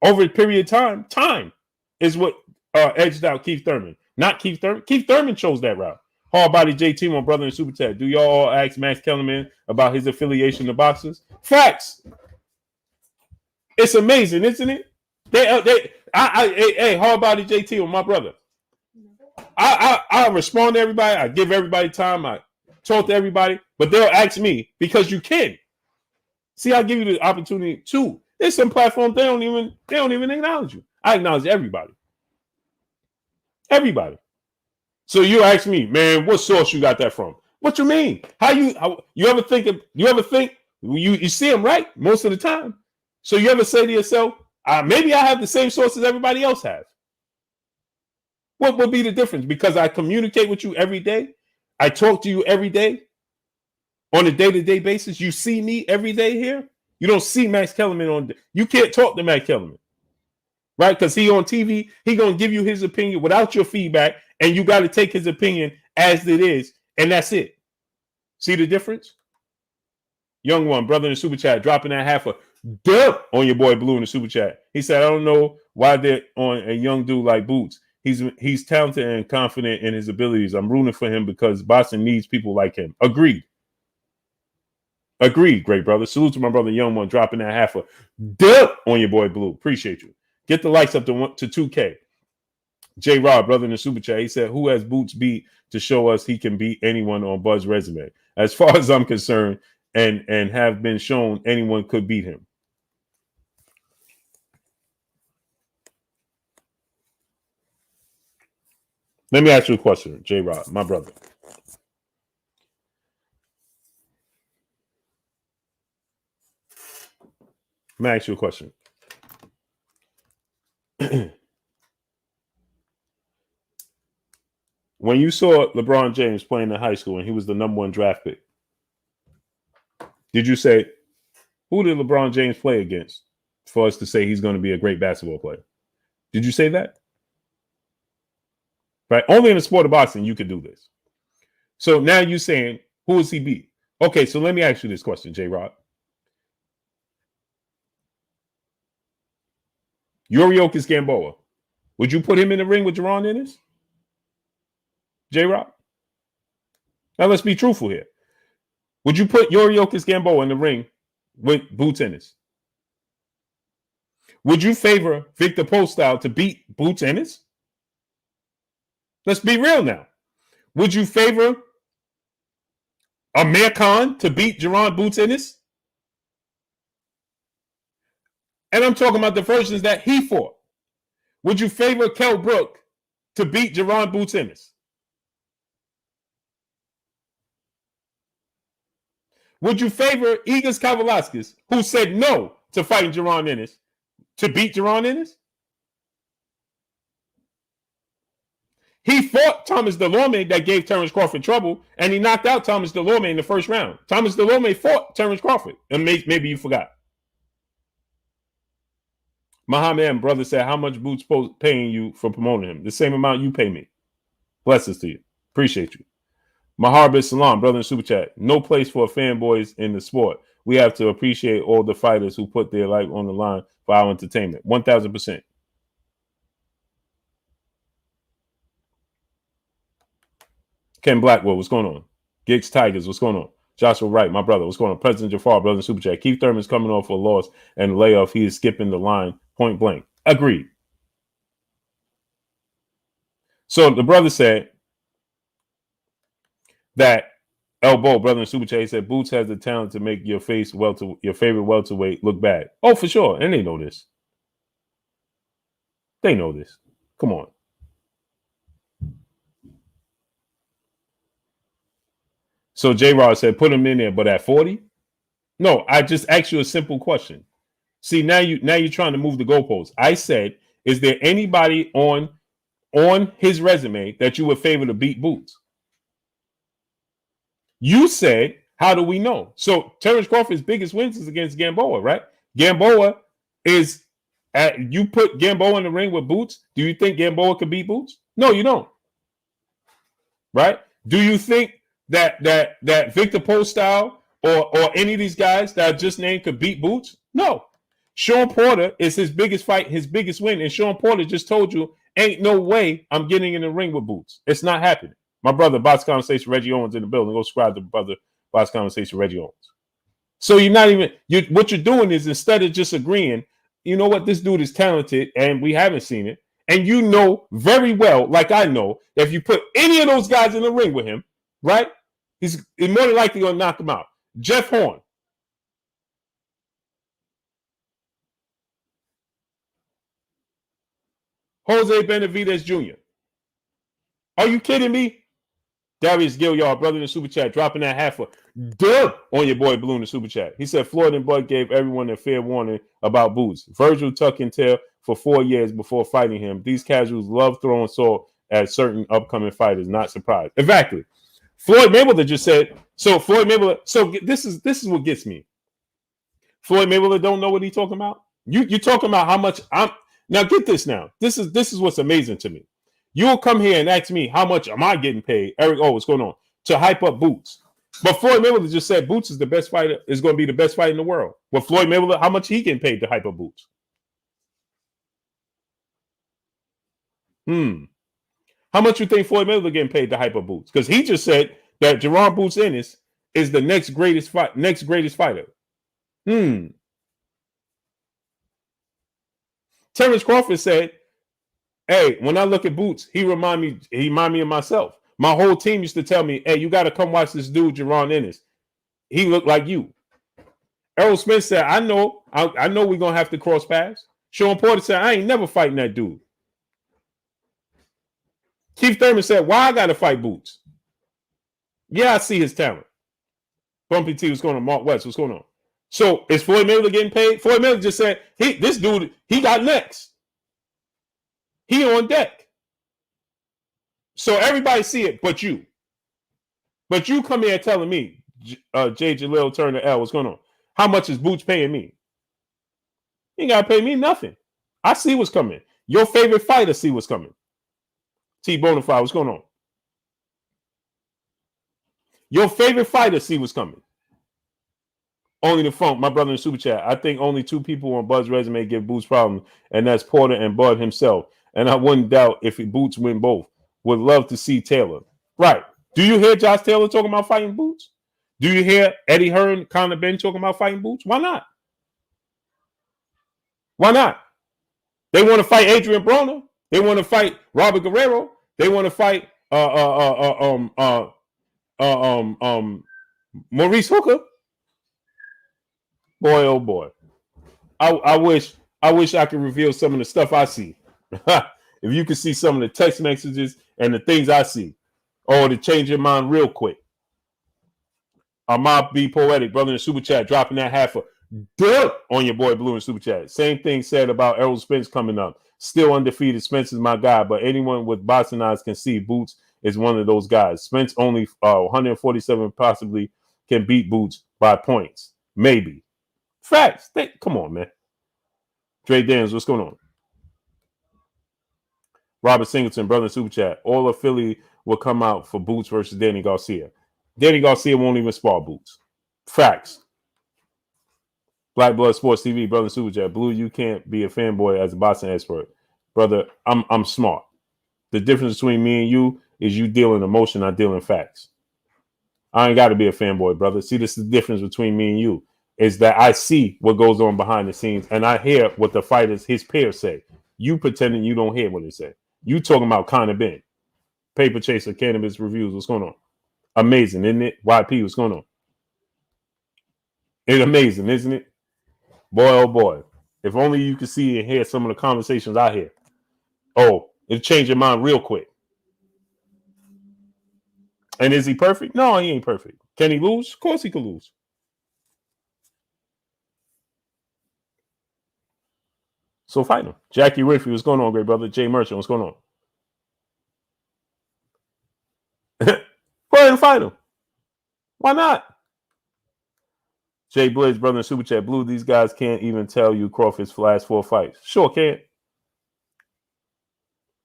A: Over a period of time is what edged out Keith Thurman. Not Keith Thurman. Keith Thurman chose that route. Hard body JT, my brother in Super Chat. Do y'all all ask Max Kellerman about his affiliation to boxers? Facts. It's amazing, isn't it? Hey, hard body JT on my brother. I respond to everybody. I give everybody time. I talk to everybody, but they'll ask me because you can. See, I give you the opportunity too. There's some platforms they don't even acknowledge you. I acknowledge everybody. Everybody. So you ask me, man, what source you got that from? What you mean? You ever think you see them right most of the time? So you ever say to yourself, maybe I have the same sources everybody else has? What would be the difference? Because I communicate with you every day. I talk to you every day on a day-to-day basis. You see me every day here. You don't see Max Kellerman you can't talk to Max Kellerman, right? Because he on TV, he gonna give you his opinion without your feedback, and you got to take his opinion as it is, and that's it. See the difference? Young one, brother in the super chat, dropping that half a dub on your boy Blue in the super chat. He said, I don't know why they're on a young dude like Boots. He's talented and confident in his abilities. I'm rooting for him because Boston needs people like him. Agreed, great brother. Salute to my brother Young One, dropping that half a dub on your boy Blue. Appreciate you. Get the likes up to 2K. J Rob, brother in the super chat, he said, who has Boots beat to show us he can beat anyone on Bud's resume? As far as I'm concerned, and have been shown, anyone could beat him. Let me ask you a question, J Rob, my brother. Let me ask you a question. When you saw LeBron James playing in high school and he was the number 1 draft pick, did you say, who did LeBron James play against for us to say he's going to be a great basketball player? Did you say that? Right? Only in the sport of boxing you could do this. So now you're saying, who is he beat? Okay, so let me ask you this question, J-Rod. Yuriokis Gamboa. Would you put him in the ring with Jerron Ennis? J-Rod? Now let's be truthful here. Would you put Yuriokis Gamboa in the ring with Boots Ennis? Would you favor Victor Postile to beat Boots Ennis? Let's be real now. Would you favor Amir Khan to beat Jerron Boots Ennis? And I'm talking about the versions that he fought. Would you favor Kell Brook to beat Jerron Boots Ennis? Would you favor Igor Kavalauskas, who said no to fighting Jerron Ennis, to beat Jerron Ennis? He fought Thomas Delorme that gave Terence Crawford trouble, and he knocked out Thomas Delorme in the first round. Thomas Delorme fought Terence Crawford, and maybe you forgot. Muhammad M. brother said, how much Boots paying you for promoting him? The same amount you pay me. Blessings to you. Appreciate you. Maharbet Salam, brother in super chat. No place for fanboys in the sport. We have to appreciate all the fighters who put their life on the line for our entertainment. 1,000%. Ken Blackwell, what's going on? Gigs Tigers, what's going on? Joshua Wright, my brother, what's going on? President Jafar, brother in super chat. Keith Thurman's coming off a loss and layoff. He is skipping the line point blank. Agreed. So the brother said that Elbow, brother in super chat, he said Boots has the talent to make your favorite welterweight look bad. Oh, for sure. And they know this. They know this. Come on. So J-Rod said, put him in there, but at 40? No, I just asked you a simple question. See, now you're trying to move the goalposts. I said, is there anybody on his resume that you would favor to beat Boots? You said, how do we know? So Terence Crawford's biggest wins is against Gamboa, right? Gamboa is you put Gamboa in the ring with Boots. Do you think Gamboa could beat Boots? No, you don't. Right? Do you think that Victor Postile or any of these guys that I just named could beat Boots? No. Sean Porter is his biggest fight, his biggest win. And Sean Porter just told you, ain't no way I'm getting in the ring with Boots. It's not happening. My brother, Box Conversation, Reggie Owens in the building. Go subscribe to brother, Box Conversation, Reggie Owens. So you're not even, what you're doing is instead of just agreeing, you know what, this dude is talented and we haven't seen it. And you know very well, like I know, that if you put any of those guys in the ring with him, right, he's more than likely going to knock him out. Jeff Horn. Jose Benavidez Jr. Are you kidding me? Darius Gilliard, brother in the super chat, dropping that half a dub on your boy Blue in the super chat. He said Floyd and Bud gave everyone a fair warning about Boots. Virgil tuck and tail for 4 years before fighting him. These casuals love throwing salt at certain upcoming fighters. Not surprised. Exactly. Floyd Mayweather just said. So Floyd Mayweather. So this is what gets me. Floyd Mayweather don't know what he's talking about. You're talking about how much I'm. Now get this. Now this is what's amazing to me. You'll come here and ask me how much am I getting paid, Eric? Oh, what's going on to hype up Boots? But Floyd Mayweather just said Boots is the best fighter, is going to be the best fight in the world. Well, Floyd Mayweather, how much he getting paid to hype up Boots? How much you think Floyd Mayweather getting paid to hype up Boots? Because he just said that Jerron Boots Ennis is the next greatest fighter. Terence Crawford said, hey, when I look at Boots, he remind me of myself. My whole team used to tell me, hey, you got to come watch this dude, Jerron Ennis. He looked like you. Errol Spence said, I know we're going to have to cross paths. Sean Porter said, I ain't never fighting that dude. Keith Thurman said, why I got to fight Boots? Yeah, I see his talent. Bumpy T, what's going on? Mark West, what's going on? So is Floyd Mayweather getting paid? Floyd Mayweather just said, this dude, he got next. He on deck. So everybody see it but you. But you come here telling me, J. Jalil Turner L, what's going on? How much is Boots paying me? He ain't got to pay me nothing. I see what's coming. Your favorite fighter see what's coming. T. Bonafide, what's going on? Your favorite fighter see what's coming. Only the Funk, my brother in the super chat. I think only 2 people on Bud's resume give Boots problems, and that's Porter and Bud himself. And I wouldn't doubt if Boots win both. Would love to see Taylor. Right. Do you hear Josh Taylor talking about fighting Boots? Do you hear Eddie Hearn, Conor Ben talking about fighting Boots? Why not? Why not? They want to fight Adrian Broner. They want to fight Robert Guerrero. They want to fight Maurice Hooker. Boy, oh boy. I wish I could reveal some of the stuff I see. If you could see some of the text messages and the things I see. To change your mind real quick. Ahmad B. Poetic, brother in the super chat, dropping that half a duh on your boy Blue in the super chat. Same thing said about Errol Spence coming up. Still undefeated. Spence is my guy, but anyone with boxing eyes can see Boots is one of those guys. Spence only 147 possibly can beat Boots by points. Maybe. Facts. Come on, man. Dre Daniels, what's going on? Robert Singleton, brother in super chat. All of Philly will come out for Boots versus Danny Garcia. Danny Garcia won't even spar Boots. Facts. Black Blood Sports TV, brother in super chat. Blue, you can't be a fanboy as a boxing expert. Brother, I'm smart. The difference between me and you is you deal in emotion, I deal in facts. I ain't got to be a fanboy, brother. See, this is the difference between me and you, is that I see what goes on behind the scenes and I hear what the fighters, his peers say. You pretending you don't hear what they say. You talking about Conor Ben. Paper Chaser, Cannabis Reviews, what's going on? Amazing, isn't it? YP, what's going on? It's amazing, isn't it? Boy, oh boy. If only you could see and hear some of the conversations I hear. Oh, it'll change your mind real quick. And is he perfect? No, he ain't perfect. Can he lose? Of course he could lose. So fight him. Jackie Riffy, what's going on, great brother? Jay Merchant, what's going on? Go ahead and fight him. Why not? Jay Blizz, brother in Super Chat. Blue, these guys can't even tell you Crawford's last 4 fights. Sure can't.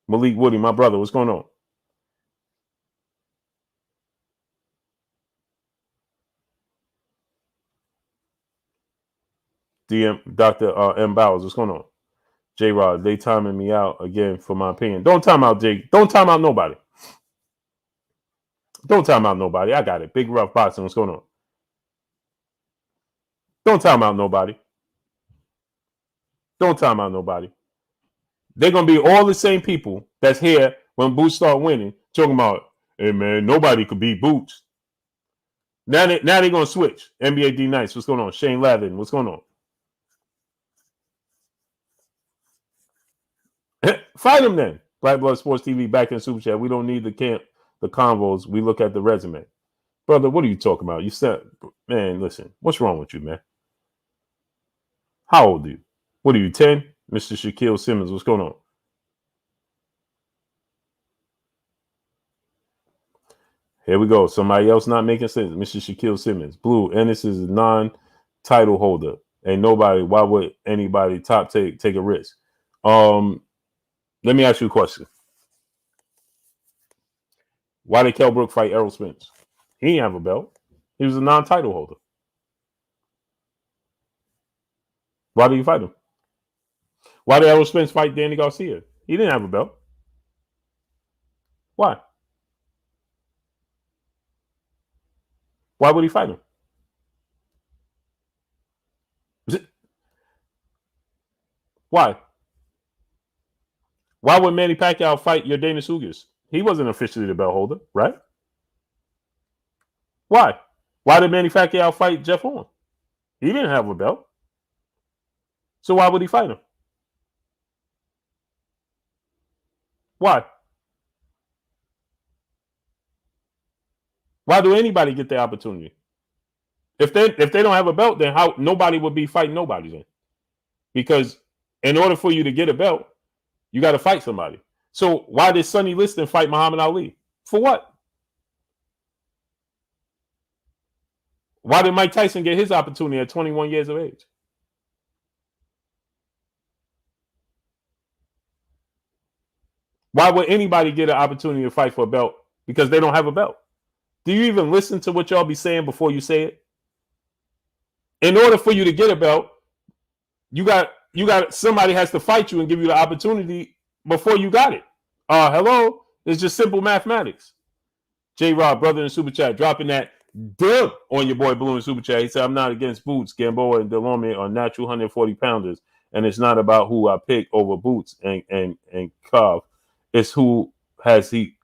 A: Malik Woody, my brother, what's going on? DM Dr. M. Bowers, what's going on? J Rod, they timing me out again for my opinion. Don't time out, Jay. Don't time out nobody. Don't time out nobody. I got it. Big Rough Boxing, what's going on? Don't time out nobody. Don't time out nobody. They're going to be all the same people that's here when Boots start winning, talking about, hey, man, nobody could beat Boots. Now they're going to switch. NBA D Nice, what's going on? Shane Lathan, what's going on? Fight him then. Black Blood Sports TV back in Super Chat. We don't need the convos. We look at the resume. Brother, what are you talking about? You said, man, listen, what's wrong with you, man? How old are you? What are you, 10? Mr. Shaquille Simmons, what's going on? Here we go. Somebody else not making sense. Mr. Shaquille Simmons. Blue, Ennis is a non-title holder. Ain't nobody, why would anybody top take a risk? Let me ask you a question. Why did Kell Brook fight Errol Spence? He didn't have a belt. He was a non-title holder. Why did you fight him? Why did Errol Spence fight Danny Garcia? He didn't have a belt. Why? Why would he fight him? Why? Why would Manny Pacquiao fight your Dana Sugas? He wasn't officially the belt holder, right? Why? Why did Manny Pacquiao fight Jeff Horn? He didn't have a belt. So why would he fight him? Why? Why do anybody get the opportunity? If they don't have a belt, then how nobody would be fighting nobody then? Because in order for you to get a belt, you got to fight somebody. So why did Sonny Liston fight Muhammad Ali? For what? Why did Mike Tyson get his opportunity at 21 years of age? Why would anybody get an opportunity to fight for a belt? Because they don't have a belt. Do you even listen to what y'all be saying before you say it? In order for you to get a belt, you got somebody has to fight you and give you the opportunity before you got it. Hello? It's just simple mathematics. J Rob, brother in Super Chat, dropping that dub on your boy Blue in Super Chat. He said, I'm not against Boots. Gamboa and Delorme are natural 140 pounders. And it's not about who I pick over Boots and Cobb. It's who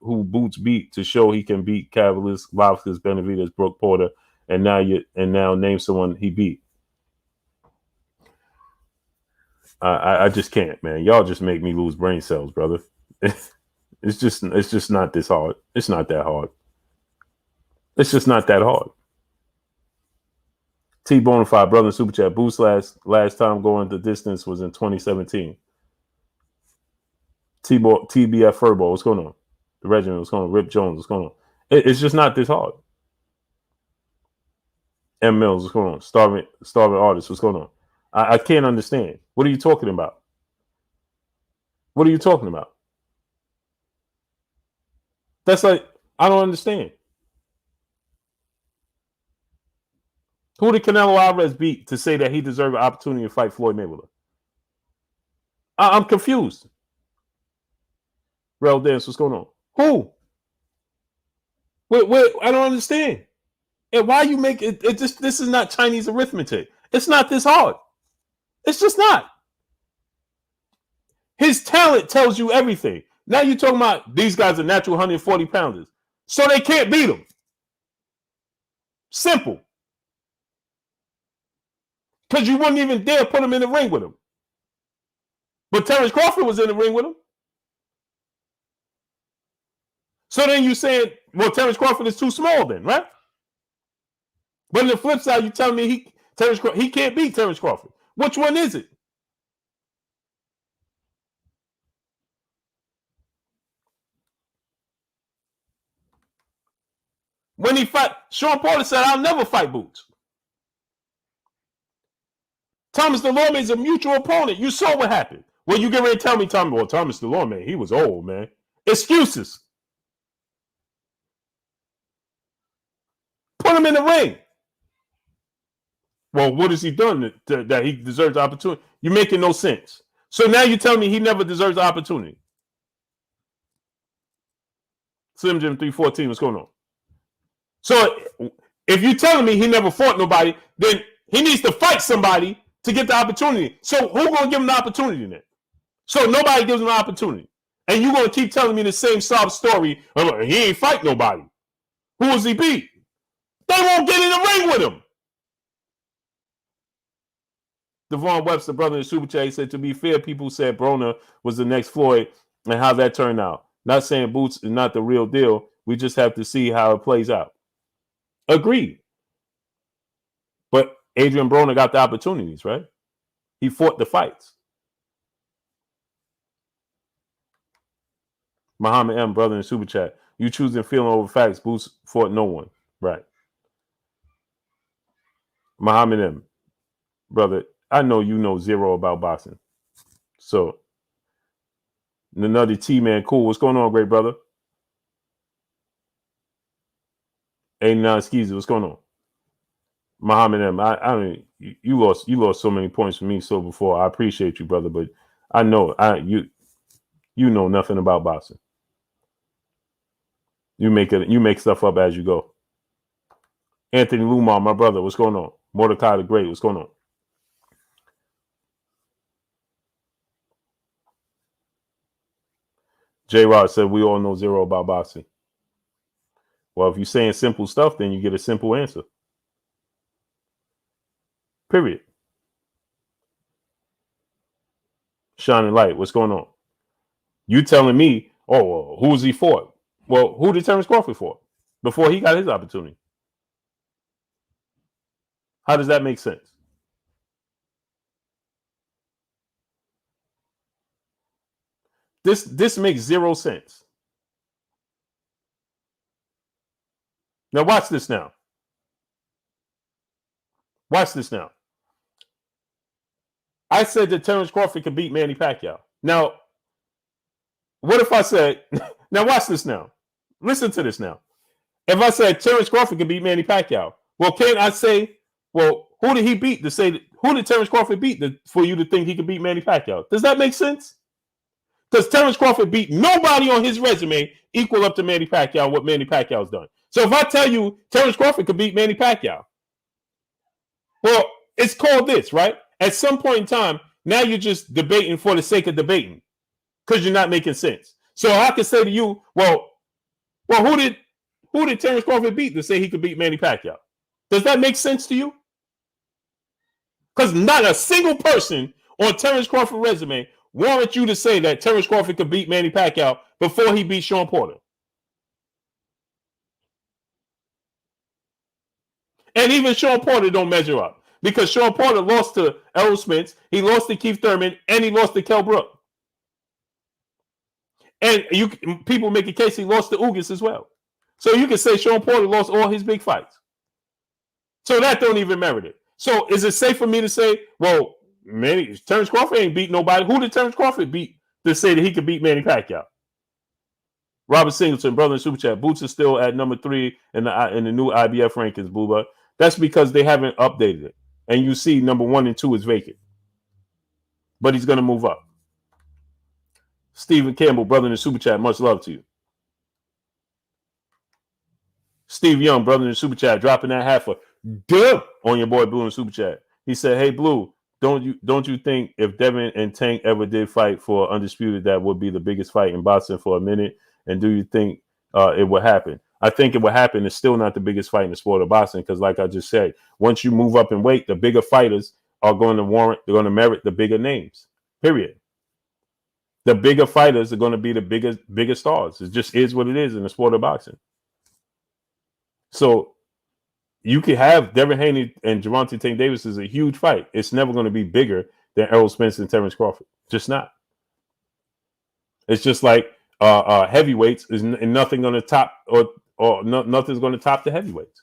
A: Boots beat to show he can beat Cavaliers, Lobsters, Benavides, Brooke Porter, and now name someone he beat. I just can't, man. Y'all just make me lose brain cells, brother. It's just not this hard. It's not that hard. It's just not that hard. T Bonafide, brother in Super Chat. Boost last time going the distance was in 2017. TBF Furbo, what's going on? The Regiment, what's going on? Rip Jones, what's going on? It's just not this hard. M Mills, what's going on? Starving Artist, what's going on? I can't understand. What are you talking about? What are you talking about? That's like, I don't understand. Who did Canelo Alvarez beat to say that he deserved an opportunity to fight Floyd Mayweather? I'm confused. Rel Dance, what's going on? Who? Wait, I don't understand. And why you make it? This is not Chinese arithmetic. It's not this hard. It's just not. His talent tells you everything. Now you're talking about these guys are natural 140 pounders. So they can't beat him. Simple. Because you wouldn't even dare put him in the ring with him. But Terence Crawford was in the ring with him. So then you saying, well, Terence Crawford is too small then, right? But on the flip side, you tell me he can't beat Terence Crawford. Which one is it? When he fight, Sean Porter said, "I'll never fight Boots." Thomas DeLorme is a mutual opponent. You saw what happened. Well, you get ready to tell me, Thomas DeLorme, he was old, man. Excuses. Put him in the ring. Well, what has he done that he deserves the opportunity? You're making no sense. So now you're telling me he never deserves the opportunity. Slim Jim 314, what's going on? So if you're telling me he never fought nobody, then he needs to fight somebody to get the opportunity. So who's going to give him the opportunity then? So nobody gives him the opportunity. And you're going to keep telling me the same sob story. He ain't fight nobody. Who was he beat? They won't get in the ring with him. Devon Webster, brother in Super Chat, said, to be fair, people said Broner was the next Floyd and how that turned out. Not saying Boots is not the real deal. We just have to see how it plays out. Agreed. But Adrian Broner got the opportunities, right? He fought the fights. Muhammad M, brother in Super Chat. You choosing feeling over facts. Boots fought no one. Right. Muhammad M, brother, I know you know zero about boxing. So, another T-Man, cool. What's going on, great brother? 89 Skeezy, what's going on? Muhammad M, I mean, you lost so many points for me so before. I appreciate you, brother, but I know you know nothing about boxing. You make stuff up as you go. Anthony Lumar, my brother, what's going on? Mordecai the Great, what's going on? J Rod said we all know zero about boxing. Well, if you're saying simple stuff, then you get a simple answer. Period. Shining Light, what's going on? You telling me, oh, well, who was he for? Well, who did Terence Crawford for before he got his opportunity? How does that make sense? This makes zero sense. Now watch this now. Watch this now. I said that Terence Crawford could beat Manny Pacquiao. Now, what if I said, now watch this now. Listen to this now. If I said Terence Crawford could beat Manny Pacquiao, well, can't I say, well, who did he beat to say, who did Terence Crawford beat for you to think he could beat Manny Pacquiao? Does that make sense? Because Terence Crawford beat nobody on his resume equal up to Manny Pacquiao, what Manny Pacquiao's done. So if I tell you Terence Crawford could beat Manny Pacquiao, well, it's called this, right? At some point in time, now you're just debating for the sake of debating because you're not making sense. So I can say to you, well, who did Terence Crawford beat to say he could beat Manny Pacquiao? Does that make sense to you? Because not a single person on Terence Crawford's resume warrants you to say that Terence Crawford could beat Manny Pacquiao before he beat Sean Porter. And even Sean Porter don't measure up because Sean Porter lost to Errol Spence, he lost to Keith Thurman, and he lost to Kell Brook. And people make a case he lost to Ugas as well. So you can say Sean Porter lost all his big fights. So that don't even merit it. So is it safe for me to say, well, Terence Crawford ain't beat nobody? Who did Terence Crawford beat to say that he could beat Manny Pacquiao? Robert Singleton, brother in Super Chat. Boots is still at number 3 in the new IBF rankings, Booba. That's because they haven't updated it. And you see number 1 and 2 is vacant. But he's going to move up. Stephen Campbell, brother in the Super Chat. Much love to you. Steve Young, brother in the Super Chat, dropping that half a dub on your boy Blue in the Super Chat. He said, hey, Blue, don't you think if Devin and Tank ever did fight for Undisputed, that would be the biggest fight in boxing for a minute? And do you think it would happen? I think it would happen. It's still not the biggest fight in the sport of boxing because, like I just said, once you move up in weight, the bigger fighters are going to merit the bigger names, period. The bigger fighters are going to be the bigger stars. It just is what it is in the sport of boxing. So you could have Devin Haney and Gervonta Tank Davis is a huge fight. It's never going to be bigger than Errol Spence and Terence Crawford. Just not. It's just like heavyweights is nothing on the top nothing's going to top the heavyweights.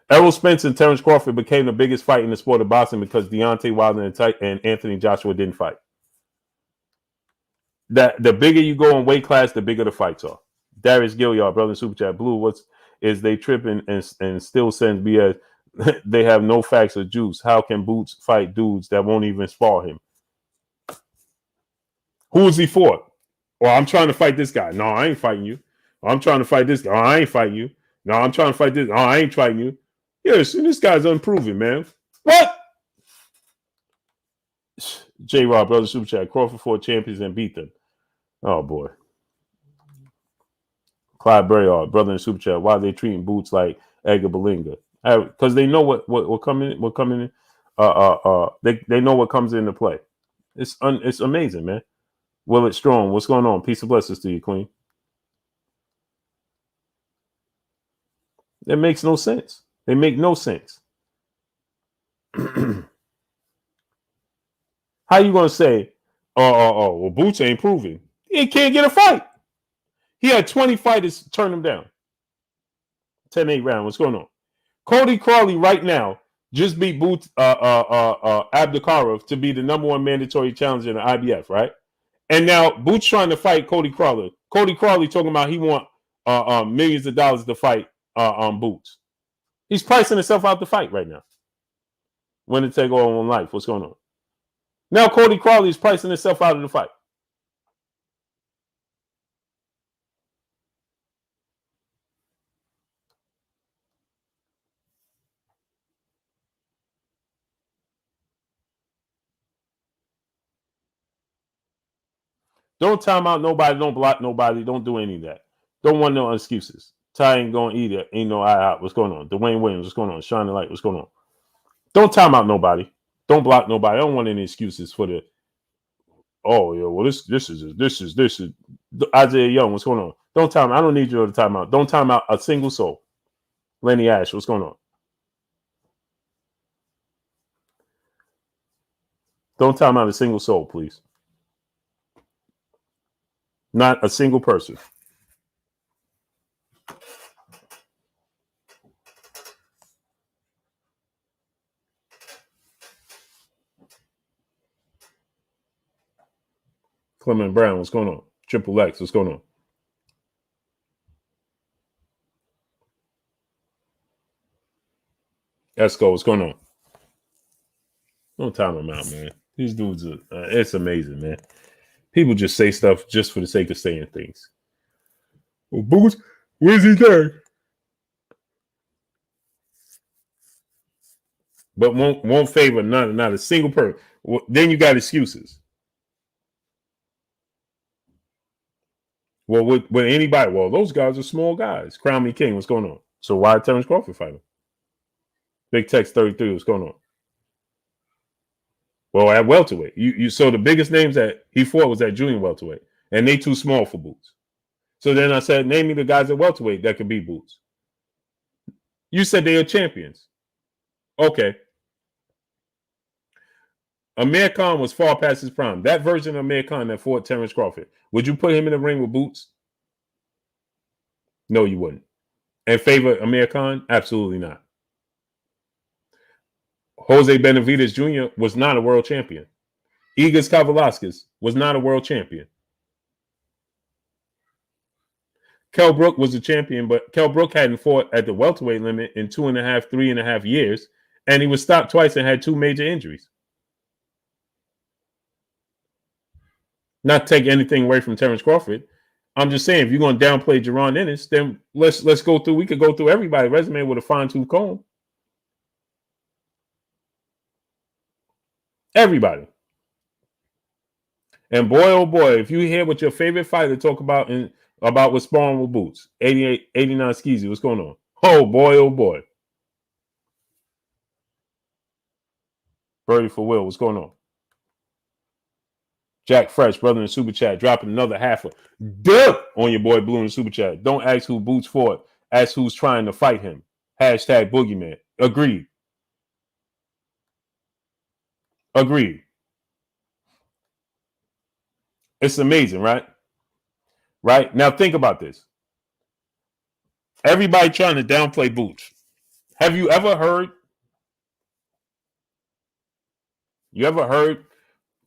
A: Errol Spence and Terence Crawford became the biggest fight in the sport of boxing because Deontay Wilder and Anthony Joshua didn't fight. That the bigger you go in weight class, the bigger the fights are. Darius Gilliard, brother in Super Chat, Blue, is they tripping and still sends BS? They have no facts or juice. How can Boots fight dudes that won't even spar him? Who is he for? Well, I'm trying to fight this guy. No, I ain't fighting you. I'm trying to fight this guy. Oh, I ain't fighting you. No, I'm trying to fight this. Oh, I ain't fighting you. Yes, this guy's unproven, man. What? J. Rob, brother Super Chat. Crawford fought champions and beat them. Oh boy. Clyde Berryard, brother in Super Chat. Why are they treating Boots like Edgar Berlanga? Because they know what coming in. They know what comes into play. It's amazing, man. Willett Strong, what's going on? Peace and blessings to you, Queen. It makes no sense. They make no sense. How you gonna say, well, Boots ain't proven? He can't get a fight. He had 20 fighters turn him down. 10-8 round. What's going on? Cody Crawley right now just beat Boots Abdulkarov to be the #1 mandatory challenger in the IBF, right? And now Boots trying to fight Cody Crawley. Cody Crawley talking about he want millions of dollars to fight Boots. He's pricing himself out the fight right now. Winner take all on life. What's going on? Now Cody Crawley is pricing himself out of the fight. Don't time out nobody. Don't block nobody. Don't do any of that. Don't want no excuses. Ty ain't going either. Ain't no IHOP. What's going on? Dwayne Williams. What's going on? Shine the light. What's going on? Don't time out nobody. Don't block nobody. I don't want any excuses for the. Oh yeah. Well, this is Isaiah Young. What's going on? Don't time. I don't need you to time out. Don't time out a single soul. Lenny Ash. What's going on? Don't time out a single soul, please. Not a single person. Clement Brown, what's going on? Triple X, what's going on? Esco, what's going on? Don't time them out, man. These dudes are, it's amazing, man. People just say stuff just for the sake of saying things. Well, Boots, where's he going? But won't favor not a single person. Well, then you got excuses. Well, with anybody, well, those guys are small guys. Crown Me King, what's going on? So why Terence Crawford fight him? Big Tex 33, what's going on? Well, at welterweight, you so the biggest names that he fought was at junior welterweight, and they too small for Boots. So then I said, name me the guys at welterweight that could beat Boots. You said they are champions. Okay. Amir Khan was far past his prime. That version of Amir Khan that fought Terence Crawford, would you put him in the ring with Boots? No, you wouldn't. And favor Amir Khan? Absolutely not. Jose Benavidez Jr. was not a world champion. Igor Kavalauskas was not a world champion. Kell Brook was a champion, but Kell Brook hadn't fought at the welterweight limit in 3.5 years, and he was stopped twice and had 2 major injuries. Not to take anything away from Terence Crawford. I'm just saying, if you're going to downplay Jaron Ennis, then let's go through. We could go through everybody's resume with a fine-tooth comb. Everybody. And boy, oh boy, if you hear what your favorite fighter talk about what's sparring with Boots, 89 Skeezy, what's going on? Oh boy, oh boy. Birdie for Will, what's going on? Jack Fresh, brother in Super Chat, dropping another half on your boy Blue in Super Chat. Don't ask who Boots fought. Ask who's trying to fight him. Hashtag Boogeyman. Agreed. Agreed. It's amazing, right? Right? Now think about this. Everybody trying to downplay Boots. Have you ever heard? You ever heard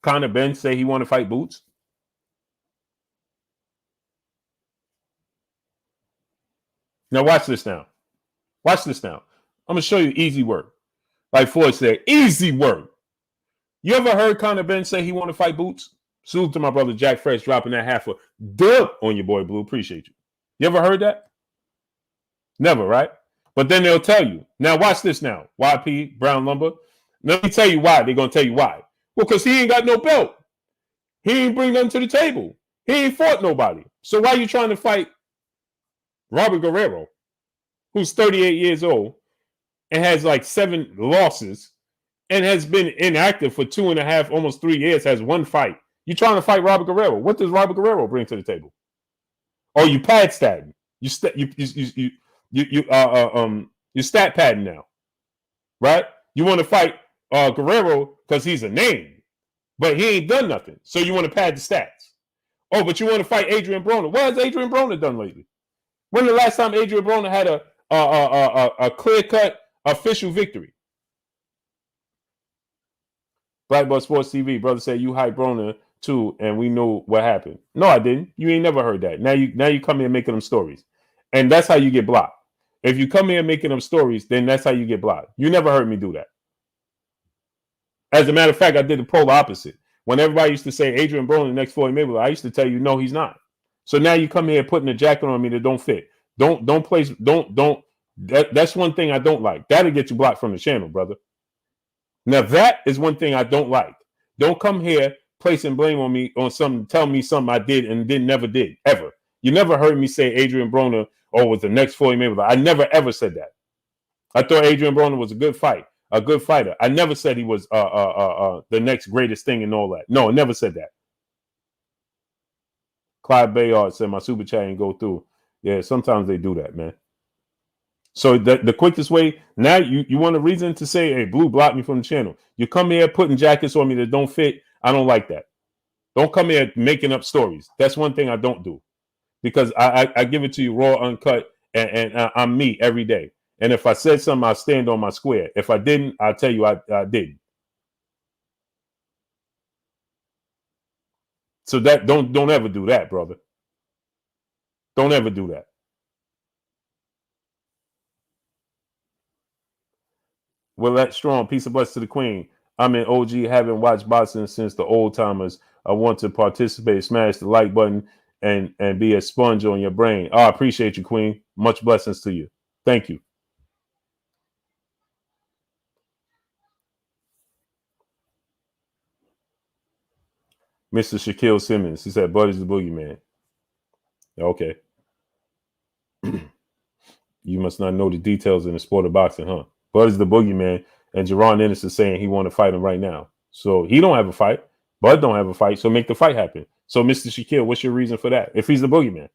A: Conor Ben say he want to fight Boots? Now watch this now. Watch this now. I'm gonna show you easy work. Like Floyd said, easy work. You ever heard Conor Ben say he want to fight Boots? Salute to my brother Jack Fresh dropping that half a dub on your boy Blue. Appreciate you. You ever heard that? Never, right? But then they'll tell you. Now watch this now. YP, Brown Lumber. Let me tell you why. They're going to tell you why. Well, because he ain't got no belt. He ain't bring nothing to the table. He ain't fought nobody. So why are you trying to fight Robert Guerrero, who's 38 years old and has like 7 losses and has been inactive for 2.5, almost 3 years, has 1 fight? You trying to fight Robert Guerrero. What does Robert Guerrero bring to the table? Oh, you pad statting. You stat padding now, right? You want to fight Guerrero because he's a name, but he ain't done nothing. So you want to pad the stats. Oh, but you want to fight Adrian Broner. What has Adrian Broner done lately? When the last time Adrian Broner had a clear-cut official victory? Blackball Sports TV, brother said you hyped Broner too, and we know what happened. No, I didn't. You ain't never heard that. Now you come here making them stories. And that's how you get blocked. If you come here making them stories, then that's how you get blocked. You never heard me do that. As a matter of fact, I did the polar opposite. When everybody used to say Adrian Broner next Floyd Mayweather, I used to tell you, no, he's not. So now you come here putting a jacket on me that don't fit. That's one thing I don't like. That'll get you blocked from the channel, brother. Now that is one thing I don't like. Don't come here placing blame on me on something, tell me something I did and never did, ever. You never heard me say Adrian Broner was the next Floyd Mayweather. I never ever said that. I thought Adrian Broner was a good fighter. I never said he was the next greatest thing and all that. No, I never said that. Clyde Bayard said my super chat ain't go through. Yeah, sometimes they do that, man. So the quickest way, now you want a reason to say, hey, Blue blocked me from the channel. You come here putting jackets on me that don't fit. I don't like that. Don't come here making up stories. That's one thing I don't do. Because I give it to you raw, uncut, and I'm me every day. And if I said something, I'll stand on my square. If I didn't, I'll tell you I didn't. So that don't ever do that, brother. Don't ever do that. Well, that's strong. Peace and bless to the queen. I'm in OG, haven't watched boxing since the old timers. I want to participate. Smash the like button and be a sponge on your brain. I appreciate you, queen. Much blessings to you. Thank you. Mr. Shaquille Simmons. He said, Buddy's the boogeyman. Okay. You must not know the details in the sport of boxing, huh? Buddy's the boogeyman, and Jerron Ennis is saying he want to fight him right now. So he don't have a fight. Bud don't have a fight, so make the fight happen. So, Mr. Shaquille, what's your reason for that? If he's the boogeyman.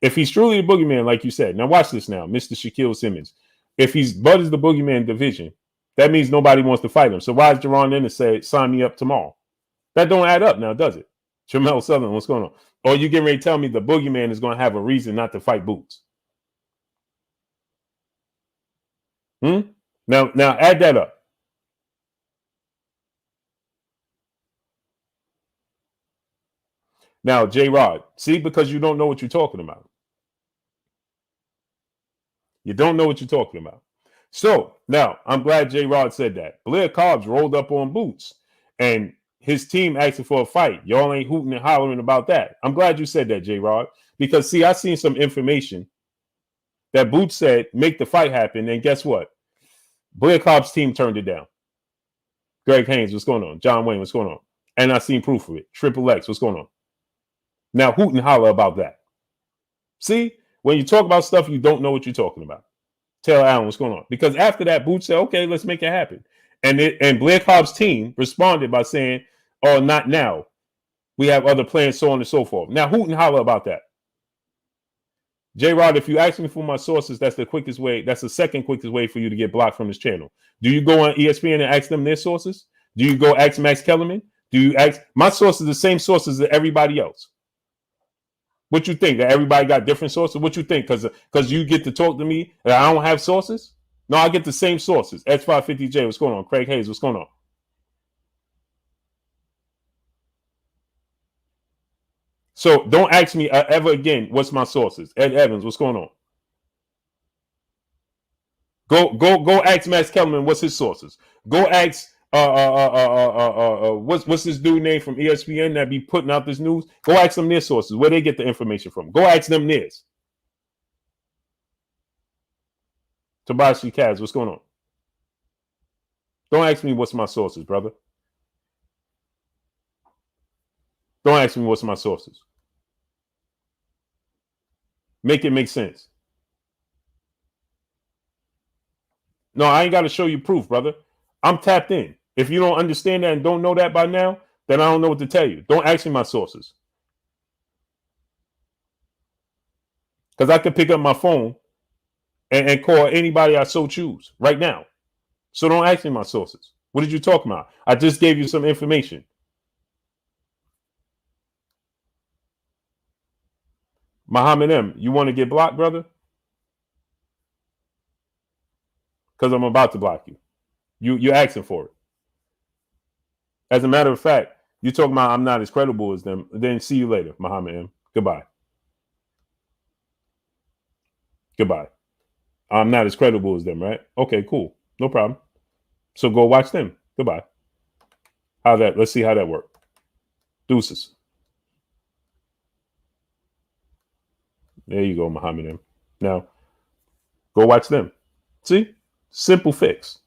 A: If he's truly the boogeyman, like you said. Now watch this now, Mr. Shaquille Simmons. If Bud is the boogeyman division, that means nobody wants to fight him. So why is Jerron Ennis say, sign me up tomorrow? That don't add up now, does it? Jamel Southern, what's going on? Or you getting ready to tell me the boogeyman is going to have a reason not to fight Boots? Now add that up. Now, J-Rod, see, because you don't know what you're talking about. You don't know what you're talking about. So now I'm glad J-Rod said that. Blair Cobbs rolled up on Boots and his team asking for a fight. Y'all ain't hooting and hollering about that. I'm glad you said that, J-Rod, because see, I seen some information that Boots said make the fight happen, and guess what? Blair Cobbs' team turned it down. Greg Haynes, what's going on? John Wayne, what's going on? And I seen proof of it. Triple X, what's going on? Now hoot and holler about that. See, when you talk about stuff you don't know what you're talking about. Tell Allen what's going on. Because after that, Boots said, okay, let's make it happen. And Blair Cobbs' team responded by saying, oh, not now. We have other plans, so on and so forth. Now hoot and holler about that. J-Rod, if you ask me for my sources, that's the quickest way. That's the second quickest way for you to get blocked from this channel. Do you go on ESPN and ask them their sources? Do you go ask Max Kellerman? Do you ask? My sources are the same sources as everybody else. What you think? That everybody got different sources? What you think? Because you get to talk to me and I don't have sources? No, I get the same sources. X550J, what's going on? Craig Hayes, what's going on? So don't ask me ever again, what's my sources? Ed Evans, what's going on? Go ask Max Kellerman what's his sources. Go ask what's this dude name from ESPN that be putting out this news? Go ask them their sources, where they get the information from. Go ask them theirs. Tobias Kaz, what's going on? Don't ask me what's my sources, brother. Don't ask me what's my sources. Make it make sense. No, I ain't got to show you proof, brother. I'm tapped in. If you don't understand that and don't know that by now, then I don't know what to tell you. Don't ask me my sources. Because I could pick up my phone and call anybody I so choose right now. So don't ask me my sources. What did you talk about? I just gave you some information. Muhammad M., you want to get blocked, brother? Because I'm about to block you. You're asking for it. As a matter of fact, you talking about I'm not as credible as them. Then see you later, Muhammad M. Goodbye. Goodbye. I'm not as credible as them, right? Okay, cool. No problem. So go watch them. Goodbye. Let's see how that worked. Deuces. There you go, Muhammad M. Now, go watch them. See? Simple fix.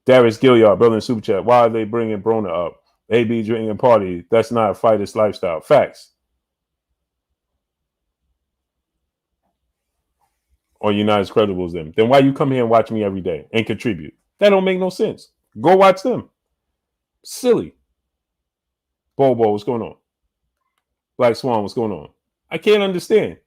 A: Darius Gilliard, brother in Super Chat. Why are they bringing Broner up? AB drinking party. That's not a fighter's lifestyle. Facts. Or you're not as credible as them. Then why you come here and watch me every day and contribute? That don't make no sense. Go watch them. Silly. Bobo, what's going on? Black Swan, what's going on? I can't understand.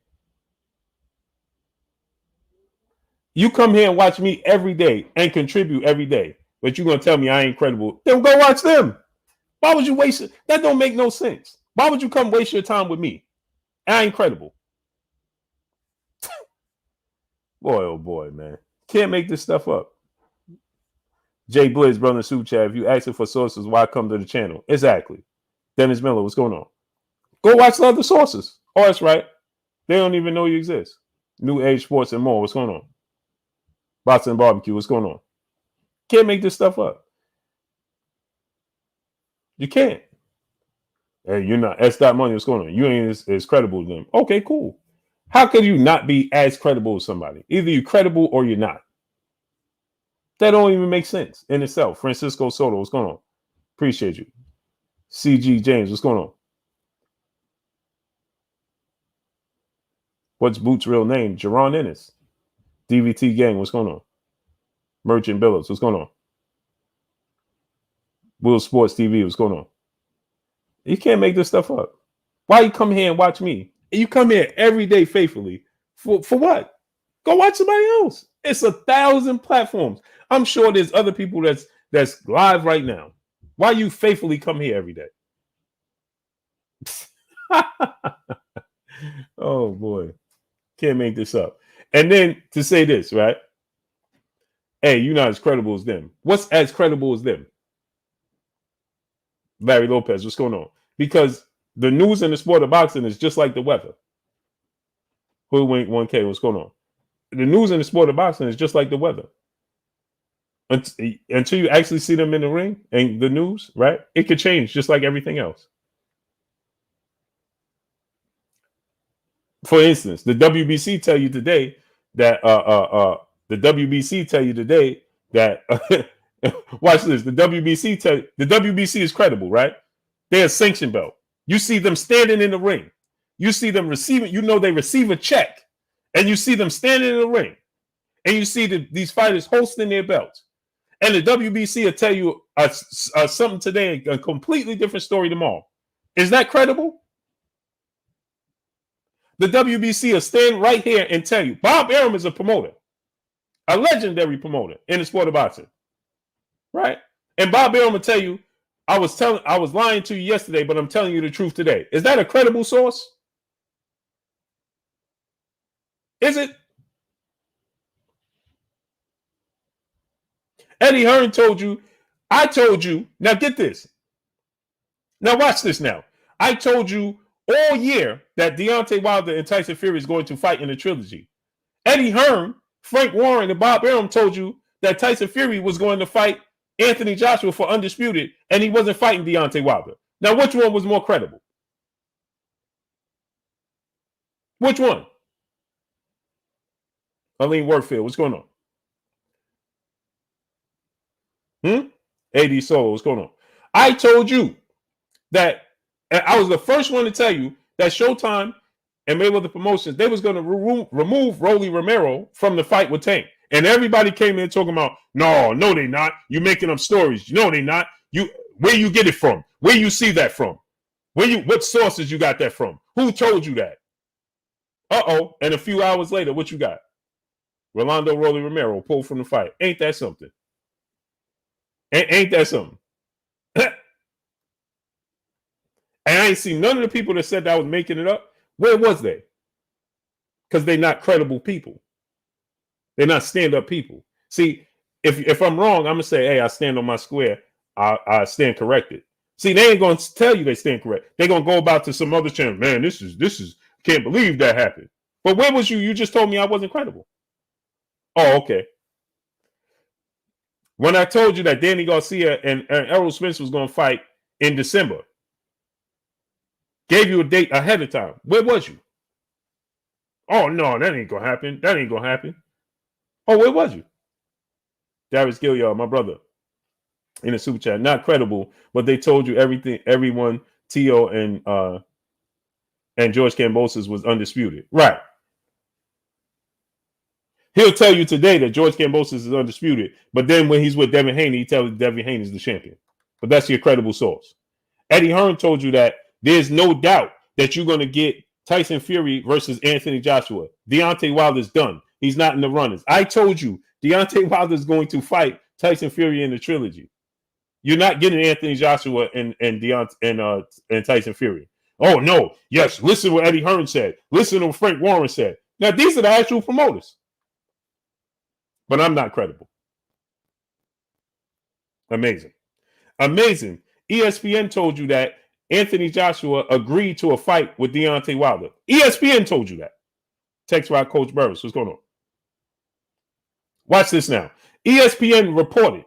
A: You come here and watch me every day and contribute every day, but you're going to tell me I ain't credible. Then go watch them. Why would you waste it? That don't make no sense. Why would you come waste your time with me? I ain't credible. Boy, oh boy, man. Can't make this stuff up. Jay Blizz, brother in Super Chat, if you asking for sources, why come to the channel? Exactly. Dennis Miller, what's going on? Go watch the other sources. Oh, that's right. They don't even know you exist. New Age Sports and more. What's going on? Boston Barbecue, what's going on? Can't make this stuff up. You can't. Hey, you're not. S. Money, what's going on? You ain't as credible as them. Okay, cool. How could you not be as credible as somebody? Either you're credible or you're not. That don't even make sense in itself. Francisco Soto, what's going on? Appreciate you. CG James, what's going on? What's Boot's real name? Jerron Ennis. DVT Gang, what's going on? Merchant Billups, what's going on? Will Sports TV, what's going on? You can't make this stuff up. Why you come here and watch me? You come here every day faithfully. For what? Go watch somebody else. It's 1,000 platforms. I'm sure there's other people that's live right now. Why you faithfully come here every day? Oh boy. Can't make this up. And then to say this, right? Hey, you're not as credible as them. What's as credible as them? Larry Lopez, what's going on? Because the news in the sport of boxing is just like the weather. Hoodwink 1K, what's going on? The news in the sport of boxing is just like the weather. Until you actually see them in the ring and the news, right? It could change just like everything else. For instance, the WBC tell you today that watch this. The WBC is credible, right? They're a sanction belt. You see them standing in the ring. You see them receiving. You know they receive a check, and you see them standing in the ring, and you see these fighters hosting their belts. And the WBC will tell you something today, a completely different story tomorrow. Is that credible? The WBC will stand right here and tell you, Bob Arum is a promoter, a legendary promoter in the sport of boxing, right? And Bob Arum will tell you, I was lying to you yesterday, but I'm telling you the truth today. Is that a credible source? Is it? Eddie Hearn told you. I told you. Now get this. Now watch this now. I told you all year that Deontay Wilder and Tyson Fury is going to fight in a trilogy. Eddie Hearn, Frank Warren, and Bob Arum told you that Tyson Fury was going to fight Anthony Joshua for undisputed, and he wasn't fighting Deontay Wilder. Now, which one was more credible? Which one? Aline Workfield, what's going on? AD Solo, what's going on? I told you that, and I was the first one to tell you that Showtime and Mayweather Promotions, they was going to remove Rolly Romero from the fight with Tank. And everybody came in talking about, no, they not. You making up stories. No, they not. Where you get it from? Where you see that from? What sources you got that from? Who told you that? Uh-oh. And a few hours later, what you got? Rolando Rolly Romero pulled from the fight. Ain't that something? Ain't that something? And I ain't seen none of the people that said that I was making it up. Where was they? Because they're not credible people. They're not stand-up people. See, if I'm wrong, I'm gonna say, hey, I stand on my square. I stand corrected. See, they ain't gonna tell you they stand correct. They're gonna go about to some other channel. Man, this is can't believe that happened. But where was you? You just told me I wasn't credible. Oh, okay. When I told you that Danny Garcia and Errol Spence was gonna fight in December, gave you a date ahead of time. Where was you? Oh no, that ain't gonna happen. That ain't gonna happen. Oh, where was you? Darius Gilliard, my brother, in the super chat. Not credible, but they told you everything. Everyone, Tio and George Kambosos was undisputed. Right. He'll tell you today that George Kambosos is undisputed, but then when he's with Devin Haney, he tells you Devin Haney is the champion. But that's your credible source. Eddie Hearn told you that there's no doubt that you're going to get Tyson Fury versus Anthony Joshua. Deontay Wilder's done. He's not in the runners. I told you Deontay Wilder's going to fight Tyson Fury in the trilogy. You're not getting Anthony Joshua and Tyson Fury. Oh no, yes. Listen to what Eddie Hearn said. Listen to what Frank Warren said. Now these are the actual promoters, but I'm not credible. Amazing. ESPN told you that Anthony Joshua agreed to a fight with Deontay Wilder. ESPN told you that. Text Rock Coach Burris. What's going on? Watch this now. ESPN reported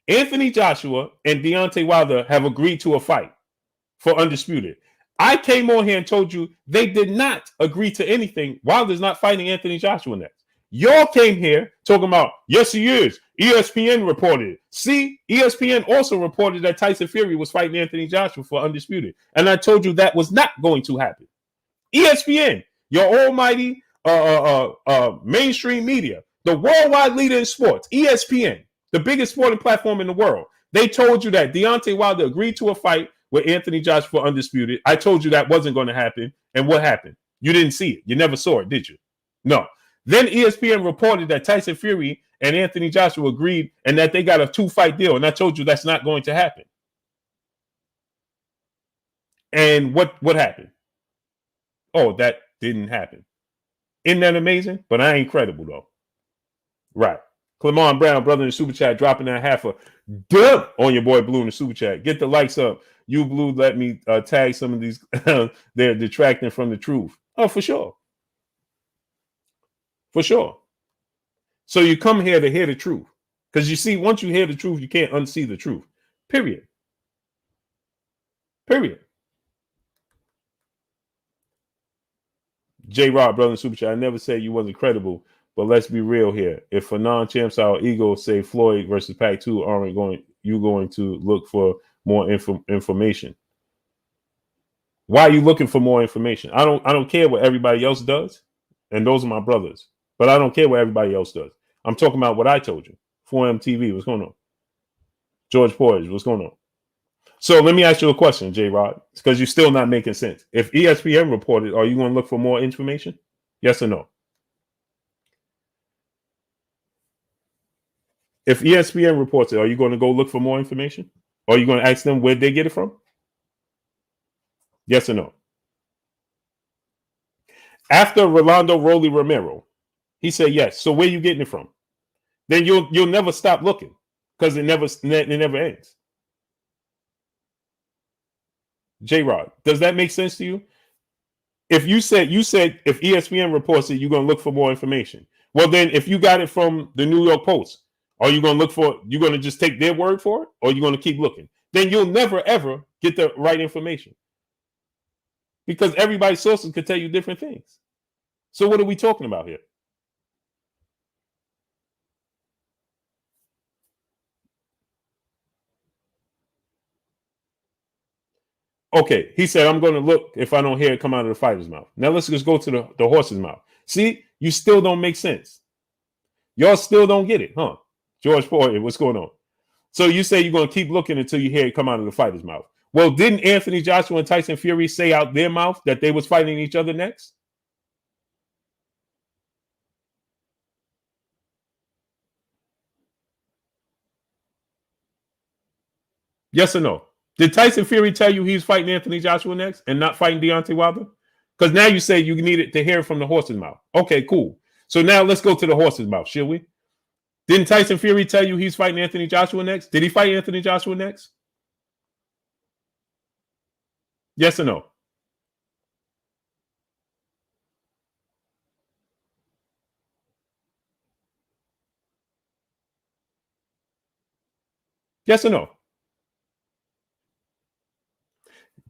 A: Anthony Joshua and Deontay Wilder have agreed to a fight for undisputed. I came on here and told you they did not agree to anything. Wilder's not fighting Anthony Joshua next. Y'all came here talking about, yes, he is. ESPN reported it. See, ESPN also reported that Tyson Fury was fighting Anthony Joshua for undisputed. And I told you that was not going to happen. ESPN, your almighty mainstream media, the worldwide leader in sports, ESPN, the biggest sporting platform in the world. They told you that Deontay Wilder agreed to a fight with Anthony Joshua for undisputed. I told you that wasn't going to happen. And what happened? You didn't see it. You never saw it, did you? No. Then ESPN reported that Tyson Fury and Anthony Joshua agreed and that they got a 2-fight deal. And I told you that's not going to happen. And what happened? Oh, that didn't happen. Isn't that amazing? But I ain't credible, though. Right. Clemon Brown, brother in the super chat, dropping that half a dub on your boy Blue in the super chat. Get the likes up. You, Blue, let me tag some of these. They're detracting from the truth. Oh, for sure. For sure. So you come here to hear the truth. Because you see, once you hear the truth, you can't unsee the truth. Period. J-Rod, brother in super chat, I never said you wasn't credible. But let's be real here. If for non-champs, our ego say Floyd versus Pac-2 aren't going to look for more information. Why are you looking for more information? I don't care what everybody else does, and those are my brothers. But I don't care what everybody else does. I'm talking about what I told you. 4M TV, what's going on? George Portage, what's going on? So let me ask you a question, J-Rod, because you're still not making sense. If ESPN reported, are you going to look for more information? Yes or no? If ESPN reports it, are you going to go look for more information? Or are you going to ask them where they get it from? Yes or no? After Rolando Rolly Romero, he said yes. So where you getting it from? Then you'll never stop looking because it never ends. J-Rod, does that make sense to you? If you said if ESPN reports it, you're gonna look for more information. Well, then if you got it from the New York Post, are you gonna you're gonna just take their word for it, or you're gonna keep looking? Then you'll never ever get the right information. Because everybody's sources could tell you different things. So what are we talking about here? Okay, he said, I'm going to look if I don't hear it come out of the fighter's mouth. Now let's just go to the horse's mouth. See, you still don't make sense. Y'all still don't get it, huh? George Floyd, what's going on? So you say you're going to keep looking until you hear it come out of the fighter's mouth. Well, didn't Anthony Joshua and Tyson Fury say out their mouth that they was fighting each other next? Yes or no? Did Tyson Fury tell you he's fighting Anthony Joshua next and not fighting Deontay Wilder? Because now you say you needed to hear it from the horse's mouth. Okay, cool. So now let's go to the horse's mouth, shall we? Didn't Tyson Fury tell you he's fighting Anthony Joshua next? Did he fight Anthony Joshua next? Yes or no? Yes or no?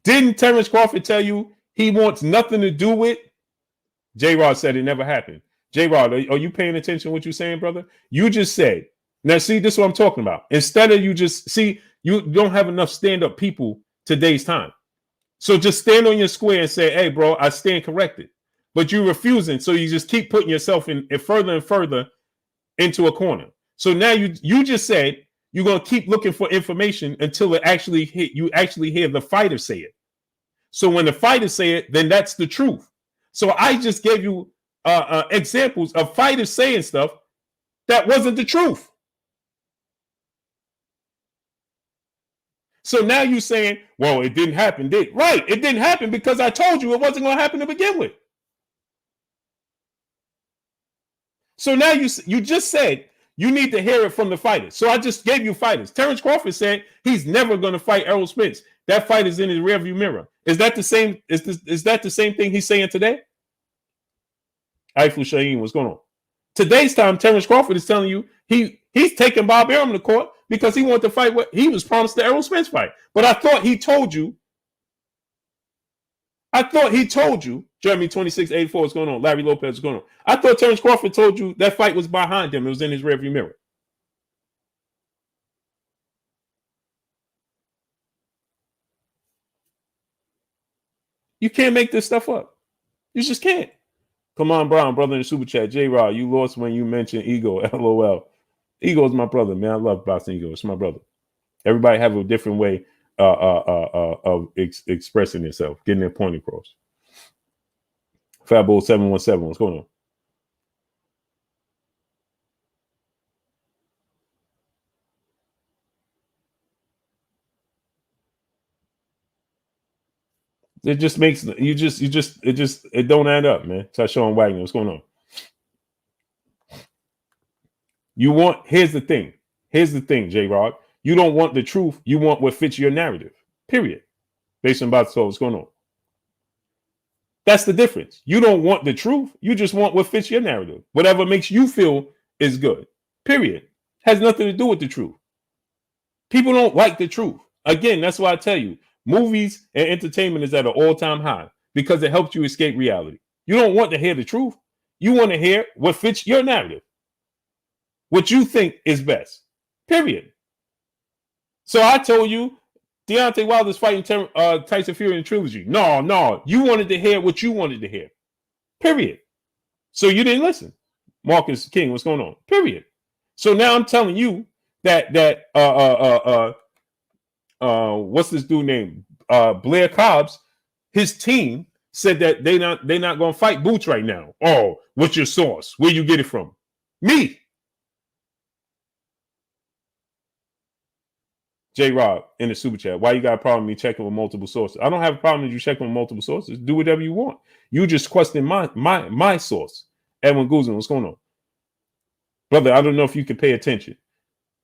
A: Didn't Terence Crawford tell you he wants nothing to do with? J-Rod said it never happened. J-Rod, are you paying attention to what you're saying, brother? You just said, now see, this is what I'm talking about. Instead of you just, see, you don't have enough stand-up people today's time. So just stand on your square and say, hey, bro, I stand corrected. But you're refusing, so you just keep putting yourself in further and further into a corner. So now you just said you're going to keep looking for information until it actually you actually hear the fighter say it. So when the fighters say it, then that's the truth. So I just gave you examples of fighters saying stuff that wasn't the truth. So now you're saying, well, it didn't happen, did it? Right, it didn't happen because I told you it wasn't going to happen to begin with. So now you just said you need to hear it from the fighters. So I just gave you fighters. Terence Crawford said he's never going to fight Errol Spence. That fight is in his rearview mirror. Is that the same? Is that the same thing he's saying today? Eiffel Shaheen, what's going on? Today's time, Terence Crawford is telling you he's taking Bob Arum to court because he wanted to fight what he was promised the Errol Spence fight. But I thought he told you. Jeremy 2684, what's going on? Larry Lopez, what's going on? I thought Terence Crawford told you that fight was behind him. It was in his rearview mirror. You can't make this stuff up. You just can't. Come on, Brown, brother in the super chat. J-Rod, you lost when you mentioned Ego. LOL. Ego is my brother, man. I love boxing Ego. It's my brother. Everybody have a different way of expressing themselves, getting their point across. Fabo 717, what's going on? It just makes it don't add up, man. Tyshawn Wagner, what's going on? Here's the thing, J-Rod. You don't want the truth. You want what fits your narrative. Period. Based on what's going on. That's the difference. You don't want the truth. You just want what fits your narrative. Whatever makes you feel is good. Period. Has nothing to do with the truth. People don't like the truth. Again, that's why I tell you, movies and entertainment is at an all-time high because it helps you escape reality. You don't want to hear the truth. You want to hear what fits your narrative. What you think is best. Period. So I told you Deontay Wilder's fighting Tyson Fury in the trilogy. No. You wanted to hear what you wanted to hear. Period. So you didn't listen. Marcus King, what's going on? Period. So now I'm telling you that what's this dude named Blair Cobbs, his team said that they're not going to fight Boots right now. Oh, what's your source? Where you get it from? Me. J-Rob in the super chat. Why you got a problem with me checking with multiple sources? I don't have a problem with you checking with multiple sources. Do whatever you want. You just question my source. Edwin Guzman, what's going on? Brother, I don't know if you can pay attention.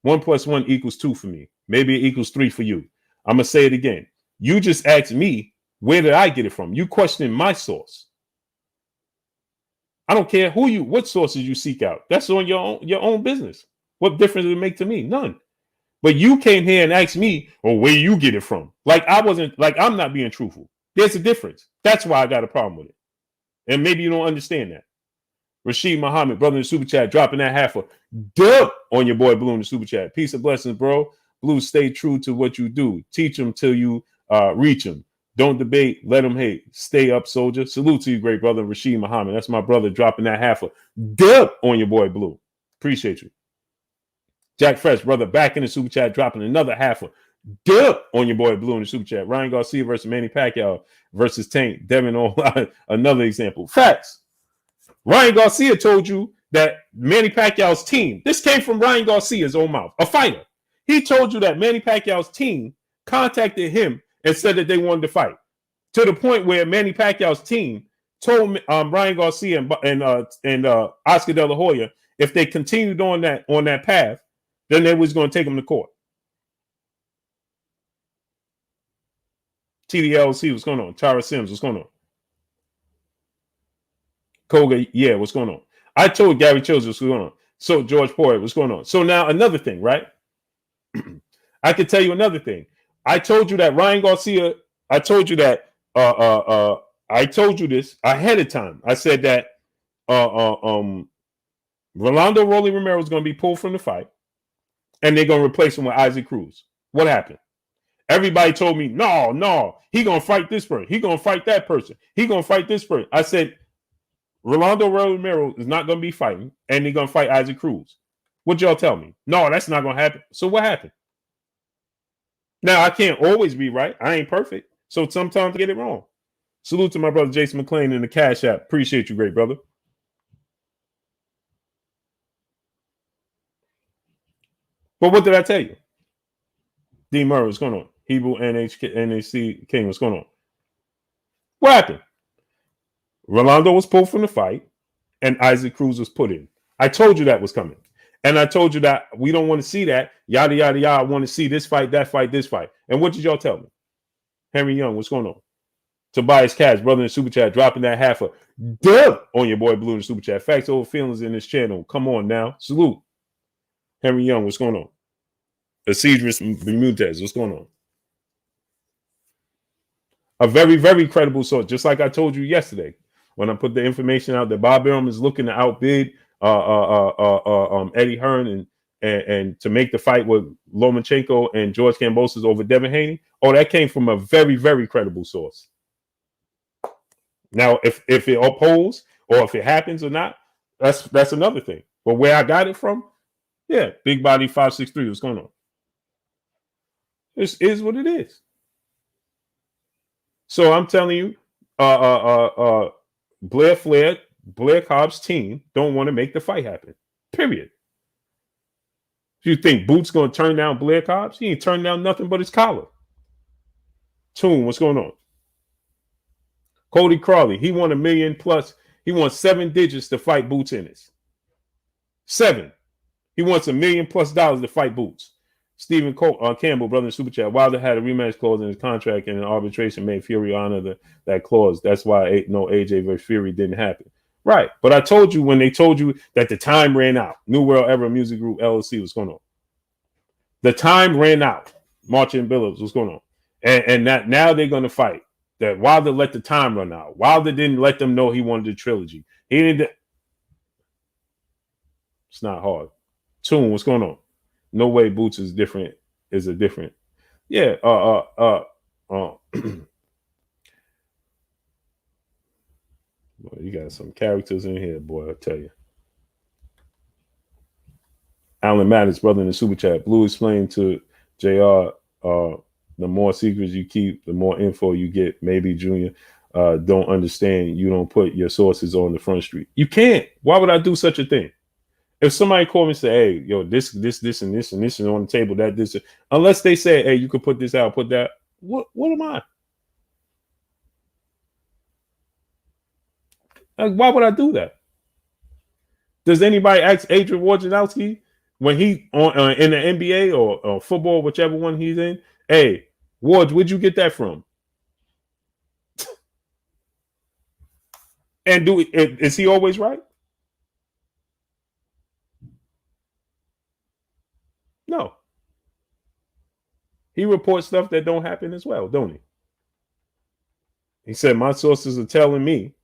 A: 1 + 1 = 2 for me. Maybe it equals 3 for you. I'm going to say it again. You just asked me, where did I get it from? You questioning my source. I don't care what sources you seek out. That's on your own business. What difference does it make to me? None. But you came here and asked me, well, where you get it from? Like I'm not being truthful. There's a difference. That's why I got a problem with it. And maybe you don't understand that. Rashid Muhammad, brother in the super chat, dropping that half a dub on your boy Blue in the super chat. Peace and blessings, bro. Blue, stay true to what you do. Teach them till you reach them. Don't debate. Let them hate. Stay up, soldier. Salute to you, great brother Rashid Muhammad. That's my brother dropping that half a dub on your boy Blue. Appreciate you. Jack Fresh, brother, back in the super chat, dropping another half a dub on your boy Blue in the super chat. Ryan Garcia versus Manny Pacquiao versus Tank. Devin Online, another example. Facts. Ryan Garcia told you that Manny Pacquiao's team, this came from Ryan Garcia's own mouth, a fighter. He told you that Manny Pacquiao's team contacted him and said that they wanted to fight, to the point where Manny Pacquiao's team told Ryan Garcia and Oscar De La Hoya if they continued on that path, then they was going to take him to court. TDLC, what's going on? Tara Sims, what's going on? Koga, yeah, what's going on? I told Gary Chills what's going on. So George Poirier, what's going on? So now another thing, right? I can tell you another thing. I told you that Ryan Garcia, I told you that I told you this ahead of time. I said that Rolando Rolly Romero is going to be pulled from the fight and they're going to replace him with Isaac Cruz. What happened? Everybody told me, no, he going to fight this person. He going to fight that person. He going to fight this person. I said, Rolando Romero is not going to be fighting, and they're going to fight Isaac Cruz. What y'all tell me? No, that's not going to happen. So what happened? Now, I can't always be right. I ain't perfect. So sometimes I get it wrong. Salute to my brother Jason McClain in the Cash App. Appreciate you, great brother. But what did I tell you? D. Murray, what's going on? Hebrew NHC King, what's going on? What happened? Rolando was pulled from the fight and Isaac Cruz was put in. I told you that was coming. And I told you that we don't want to see that. Yada, yada, yada. I want to see this fight, that fight, this fight. And what did y'all tell me? Henry Young, what's going on? Tobias Cash, brother in the super chat, dropping that half a dub on your boy Blue in the super chat. Facts over feelings in this channel. Come on now. Salute. Henry Young, what's going on? Isidris Bermudez, what's going on? A very, very credible source, just like I told you yesterday when I put the information out that Bob Arum is looking to outbid Eddie Hearn and to make the fight with Lomachenko and George Kambosos over Devin Haney. Oh, that came from a very, very credible source. Now, if it upholds or if it happens or not, that's another thing. But where I got it from, yeah, Big Body 563, what's going on? This is what it is. So I'm telling you, Blair Cobbs' team don't want to make the fight happen. Period. Do you think Boots going to turn down Blair Cobbs? He ain't turned down nothing but his collar. Tune, what's going on? Cody Crawley, he won $1 million plus. He won 7 digits to fight Boots Ennis. 7. He wants $1 million plus to fight Boots. Stephen Campbell, brother in Super Chat. Wilder had a rematch clause in his contract, and an arbitration made Fury honor that clause. That's why no AJ versus Fury didn't happen. Right. But I told you when they told you that the time ran out. New World Era Music Group LLC, what's going on? The time ran out. Martin Billups, what's going on? And that now they're going to fight. That Wilder let the time run out. Wilder didn't let them know he wanted a trilogy. He didn't. It's not hard. Tune, what's going on? No way Boots is different. Is a different. Yeah. Well, you got some characters in here, boy. I tell you. Alan Mattis, brother in the super chat. Blue explained to JR. The more secrets you keep, the more info you get. Maybe Junior don't understand. You don't put your sources on the front street. You can't. Why would I do such a thing? If somebody called me and say, hey, yo, this, and this, and this is on the table, that, this, unless they say, hey, you could put this out, put that, what am I? Like, why would I do that? Does anybody ask Adrian Wojnarowski when he on in the NBA or football, whichever one he's in, hey, Woj, where'd you get that from? And is he always right? No. He reports stuff that don't happen as well, don't he? He said, my sources are telling me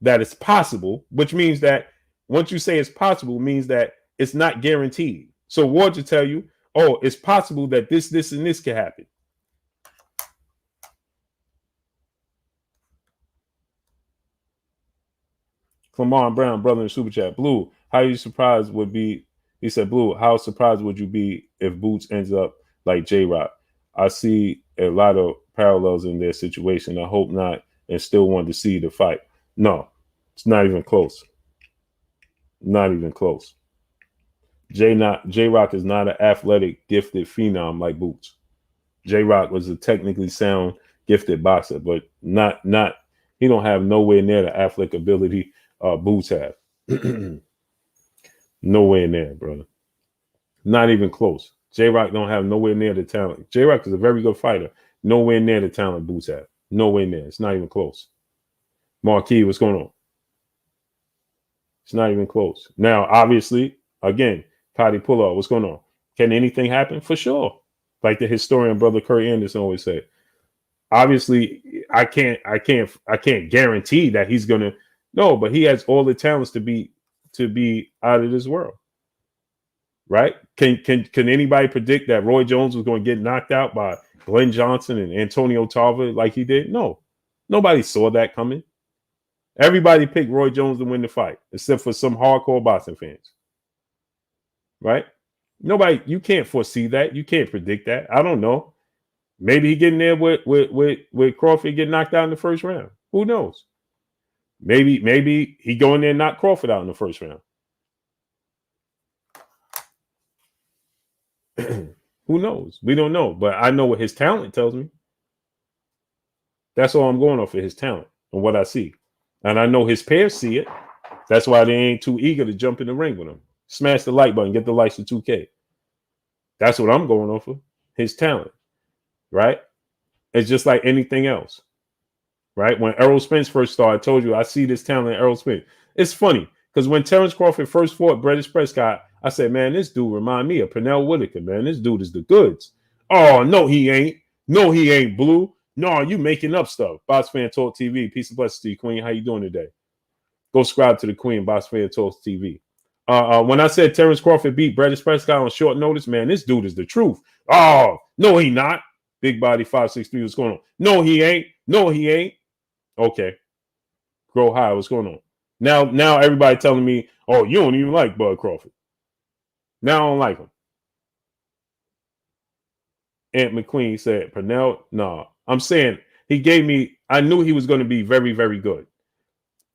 A: that it's possible, which means that once you say it's possible, means that it's not guaranteed. So Ward will tell you, oh, it's possible that this, and this can happen. Clamon Brown, brother in Super Chat. Blue, how you surprised would be, he said, Blue, how surprised would you be if Boots ends up like J-Rock? I see a lot of parallels in their situation. I hope not, and still want to see the fight. No, it's not even close. Not even close. J-Rock is not an athletic, gifted phenom like Boots. J-Rock was a technically sound, gifted boxer, but not he don't have nowhere near the athletic ability Boots have. Nowhere near, brother. Not even close. J-Rock don't have nowhere near the talent. J-Rock is a very good fighter. Nowhere near the talent Boots have. Nowhere near. It's not even close. Marquis, what's going on? It's not even close. Now, obviously, again, Cotty Pull-Up, what's going on? Can anything happen? For sure. Like the historian brother Kurt Anderson always said. Obviously, I can't guarantee that he's gonna. No, but he has all the talents to be out of this world. Right? Can anybody predict that Roy Jones was going to get knocked out by Glenn Johnson and Antonio Tarver like he did? No. Nobody saw that coming. Everybody picked Roy Jones to win the fight, except for some hardcore boxing fans. Right? Nobody, you can't foresee that. You can't predict that. I don't know. Maybe he getting there with Crawford get knocked out in the first round. Who knows? Maybe he go in there and knock Crawford out in the first round. Who knows? We don't know. But I know what his talent tells me. That's all I'm going off of, his talent and what I see. And I know his peers see it. That's why they ain't too eager to jump in the ring with him. Smash the like button, get the likes to 2K. That's what I'm going off of. His talent. Right? It's just like anything else. Right? When Errol Spence first started, I told you I see this talent in Errol Spence. It's funny because when Terence Crawford first fought British Prescott, I said, man, this dude remind me of Pernell Whitaker, man. This dude is the goods. Oh, no, he ain't. No, he ain't, Blue. No, you making up stuff. Box Fan Talk TV. Peace and blessings to you, Queen. How you doing today? Go subscribe to the Queen, Box Fan Talk TV. When I said Terence Crawford beat British Prescott on short notice, man, this dude is the truth. Oh, no, he not. Big Body 563, what's going on? No, he ain't. No, he ain't. Okay. Grow high, what's going on? Now everybody telling me, oh, you don't even like Bud Crawford. Now I don't like him. Aunt McQueen said, Pernell, no. I'm saying he gave me, I knew he was going to be very, very good.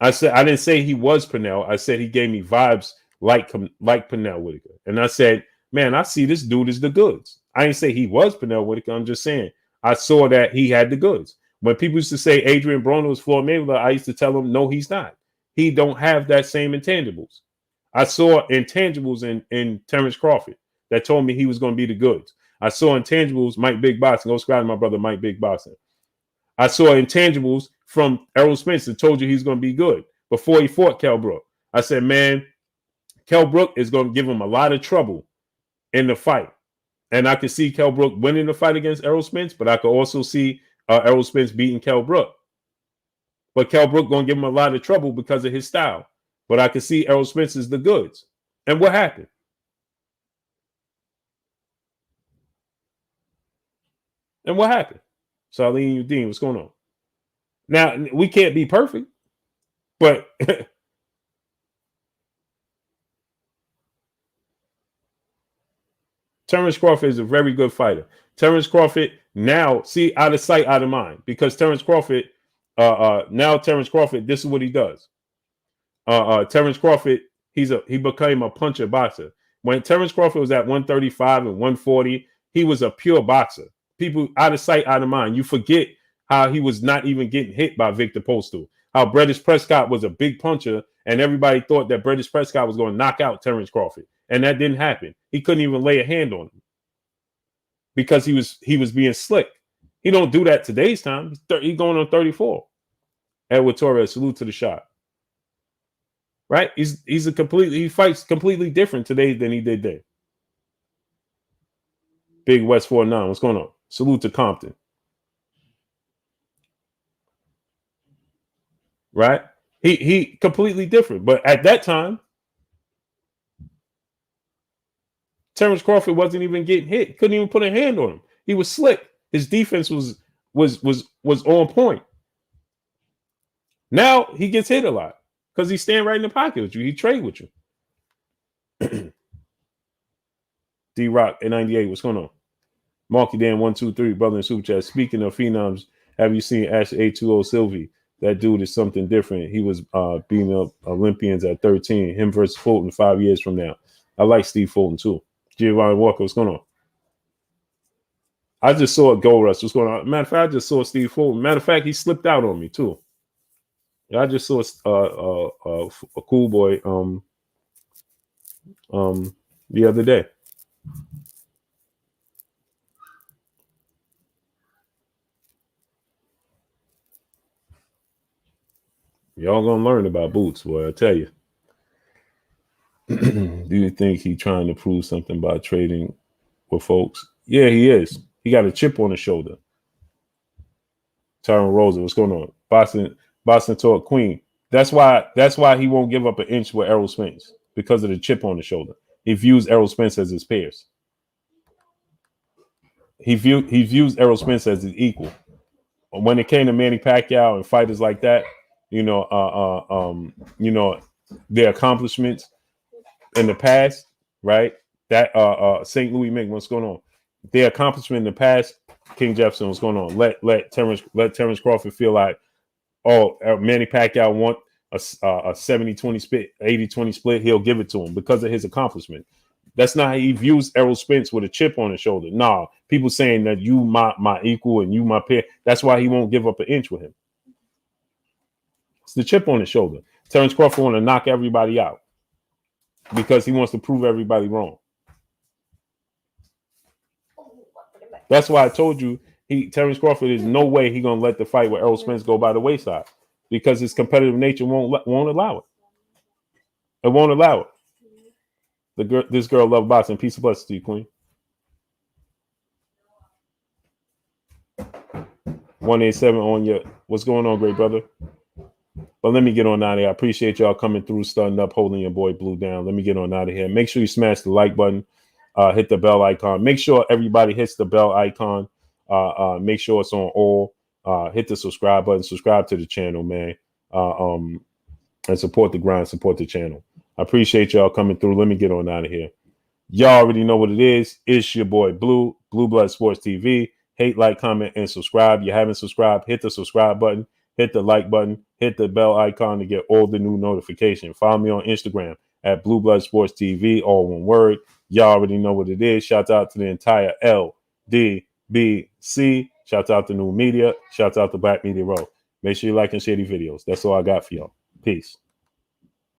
A: I didn't say he was Pernell. I said he gave me vibes like Pernell Whitaker. And I said, man, I see this dude as the goods. I didn't say he was Pernell Whitaker. I'm just saying I saw that he had the goods. When people used to say Adrian Broner was Floyd Mayweather, I used to tell them, no, he's not. He don't have that same intangibles. I saw intangibles in Terence Crawford that told me he was going to be the goods. I saw intangibles, Mike Big Boxing. Go subscribe to my brother, Mike Big Boxing. I saw intangibles from Errol Spence that told you he's going to be good before he fought Kell Brook. I said, man, Kell Brook is going to give him a lot of trouble in the fight. And I could see Kell Brook winning the fight against Errol Spence, but I could also see Errol Spence beating Kell Brook. But Kell Brook going to give him a lot of trouble because of his style. But I could see Errol Spence as the goods. And what happened? And what happened? Salim Udine, what's going on? Now, we can't be perfect, but Terence Crawford is a very good fighter. Terence Crawford now, see, out of sight, out of mind, because Terence Crawford, this is what he does. Terence Crawford He became a puncher boxer. When Terence Crawford was at 135 and 140, he was a pure boxer. People out of sight, out of mind. You forget how he was not even getting hit by Victor Postal. How British Prescott was a big puncher, and everybody thought that British Prescott was going to knock out Terence Crawford, and that didn't happen. He couldn't even lay a hand on him because he was being slick. He don't do that today's time. He's going on 34. Edward Torres, salute to the shot. Right? He fights completely different today than he did then. Big West 49, what's going on? Salute to Compton. Right? He completely different. But at that time, Terence Crawford wasn't even getting hit. Couldn't even put a hand on him. He was slick. His defense was on point. Now he gets hit a lot because he's standing right in the pocket with you. He trade with you. D-Rock at 98, what's going on? Marky Dan 123, brother in Super Chat. Speaking of phenoms, have you seen Ash 820 Sylvie? That dude is something different. He was beating up Olympians at 13. Him versus Fulton 5 years from now. I like Steve Fulton too. Giovanni Walker, what's going on? I just saw a Gold Rush. What's going on? Matter of fact, I just saw Steve Fulton. Matter of fact, he slipped out on me too. I just saw a cool boy the other day. Y'all gonna learn about Boots, boy. I tell you. Do you think he's trying to prove something by trading with folks? Yeah, he is. He got a chip on his shoulder. Tyron Rosa, what's going on? Boston Talk Queen. That's why he won't give up an inch with Errol Spence, because of the chip on the shoulder. He views Errol Spence as his peers. He views Errol Spence as his equal. When it came to Manny Pacquiao and fighters like that, their accomplishments in the past, right? That St. Louis Mink, what's going on? Their accomplishment in the past, King Jefferson, what's going on? Let Terence Crawford feel like, oh, Manny Pacquiao want a 70-20 split, 80-20 split, he'll give it to him because of his accomplishment. That's not how he views Errol Spence with a chip on his shoulder. Nah, people saying that you my equal and you my peer. That's why he won't give up an inch with him. It's the chip on his shoulder. Terence Crawford want to knock everybody out because he wants to prove everybody wrong. That's why I told you Terence Crawford is no way he gonna let the fight with Errol Spence go by the wayside, because his competitive nature won't allow it. It won't allow it. This girl loves boxing. Peace and blessings to you, Queen. 187 on your. What's going on, great brother? But let me get on out of here. I appreciate y'all coming through, starting up, holding your boy Blue down. Let me get on out of here. Make sure you smash the like button, hit the bell icon. Make sure everybody hits the bell icon. Make sure it's on all. Hit the subscribe button. Subscribe to the channel, man. And support the grind. Support the channel. I appreciate y'all coming through. Let me get on out of here. Y'all already know what it is. It's your boy Blue Blood Sports TV. Hate, like, comment, and subscribe. You haven't subscribed, hit the subscribe button. Hit the like button, hit the bell icon to get all the new notifications. Follow me on Instagram at Blue Blood Sports TV, all one word. Y'all already know what it is. Shout out to the entire LDBC. Shout out to New Media. Shout out to Black Media Row. Make sure you like and share these videos. That's all I got for y'all. Peace.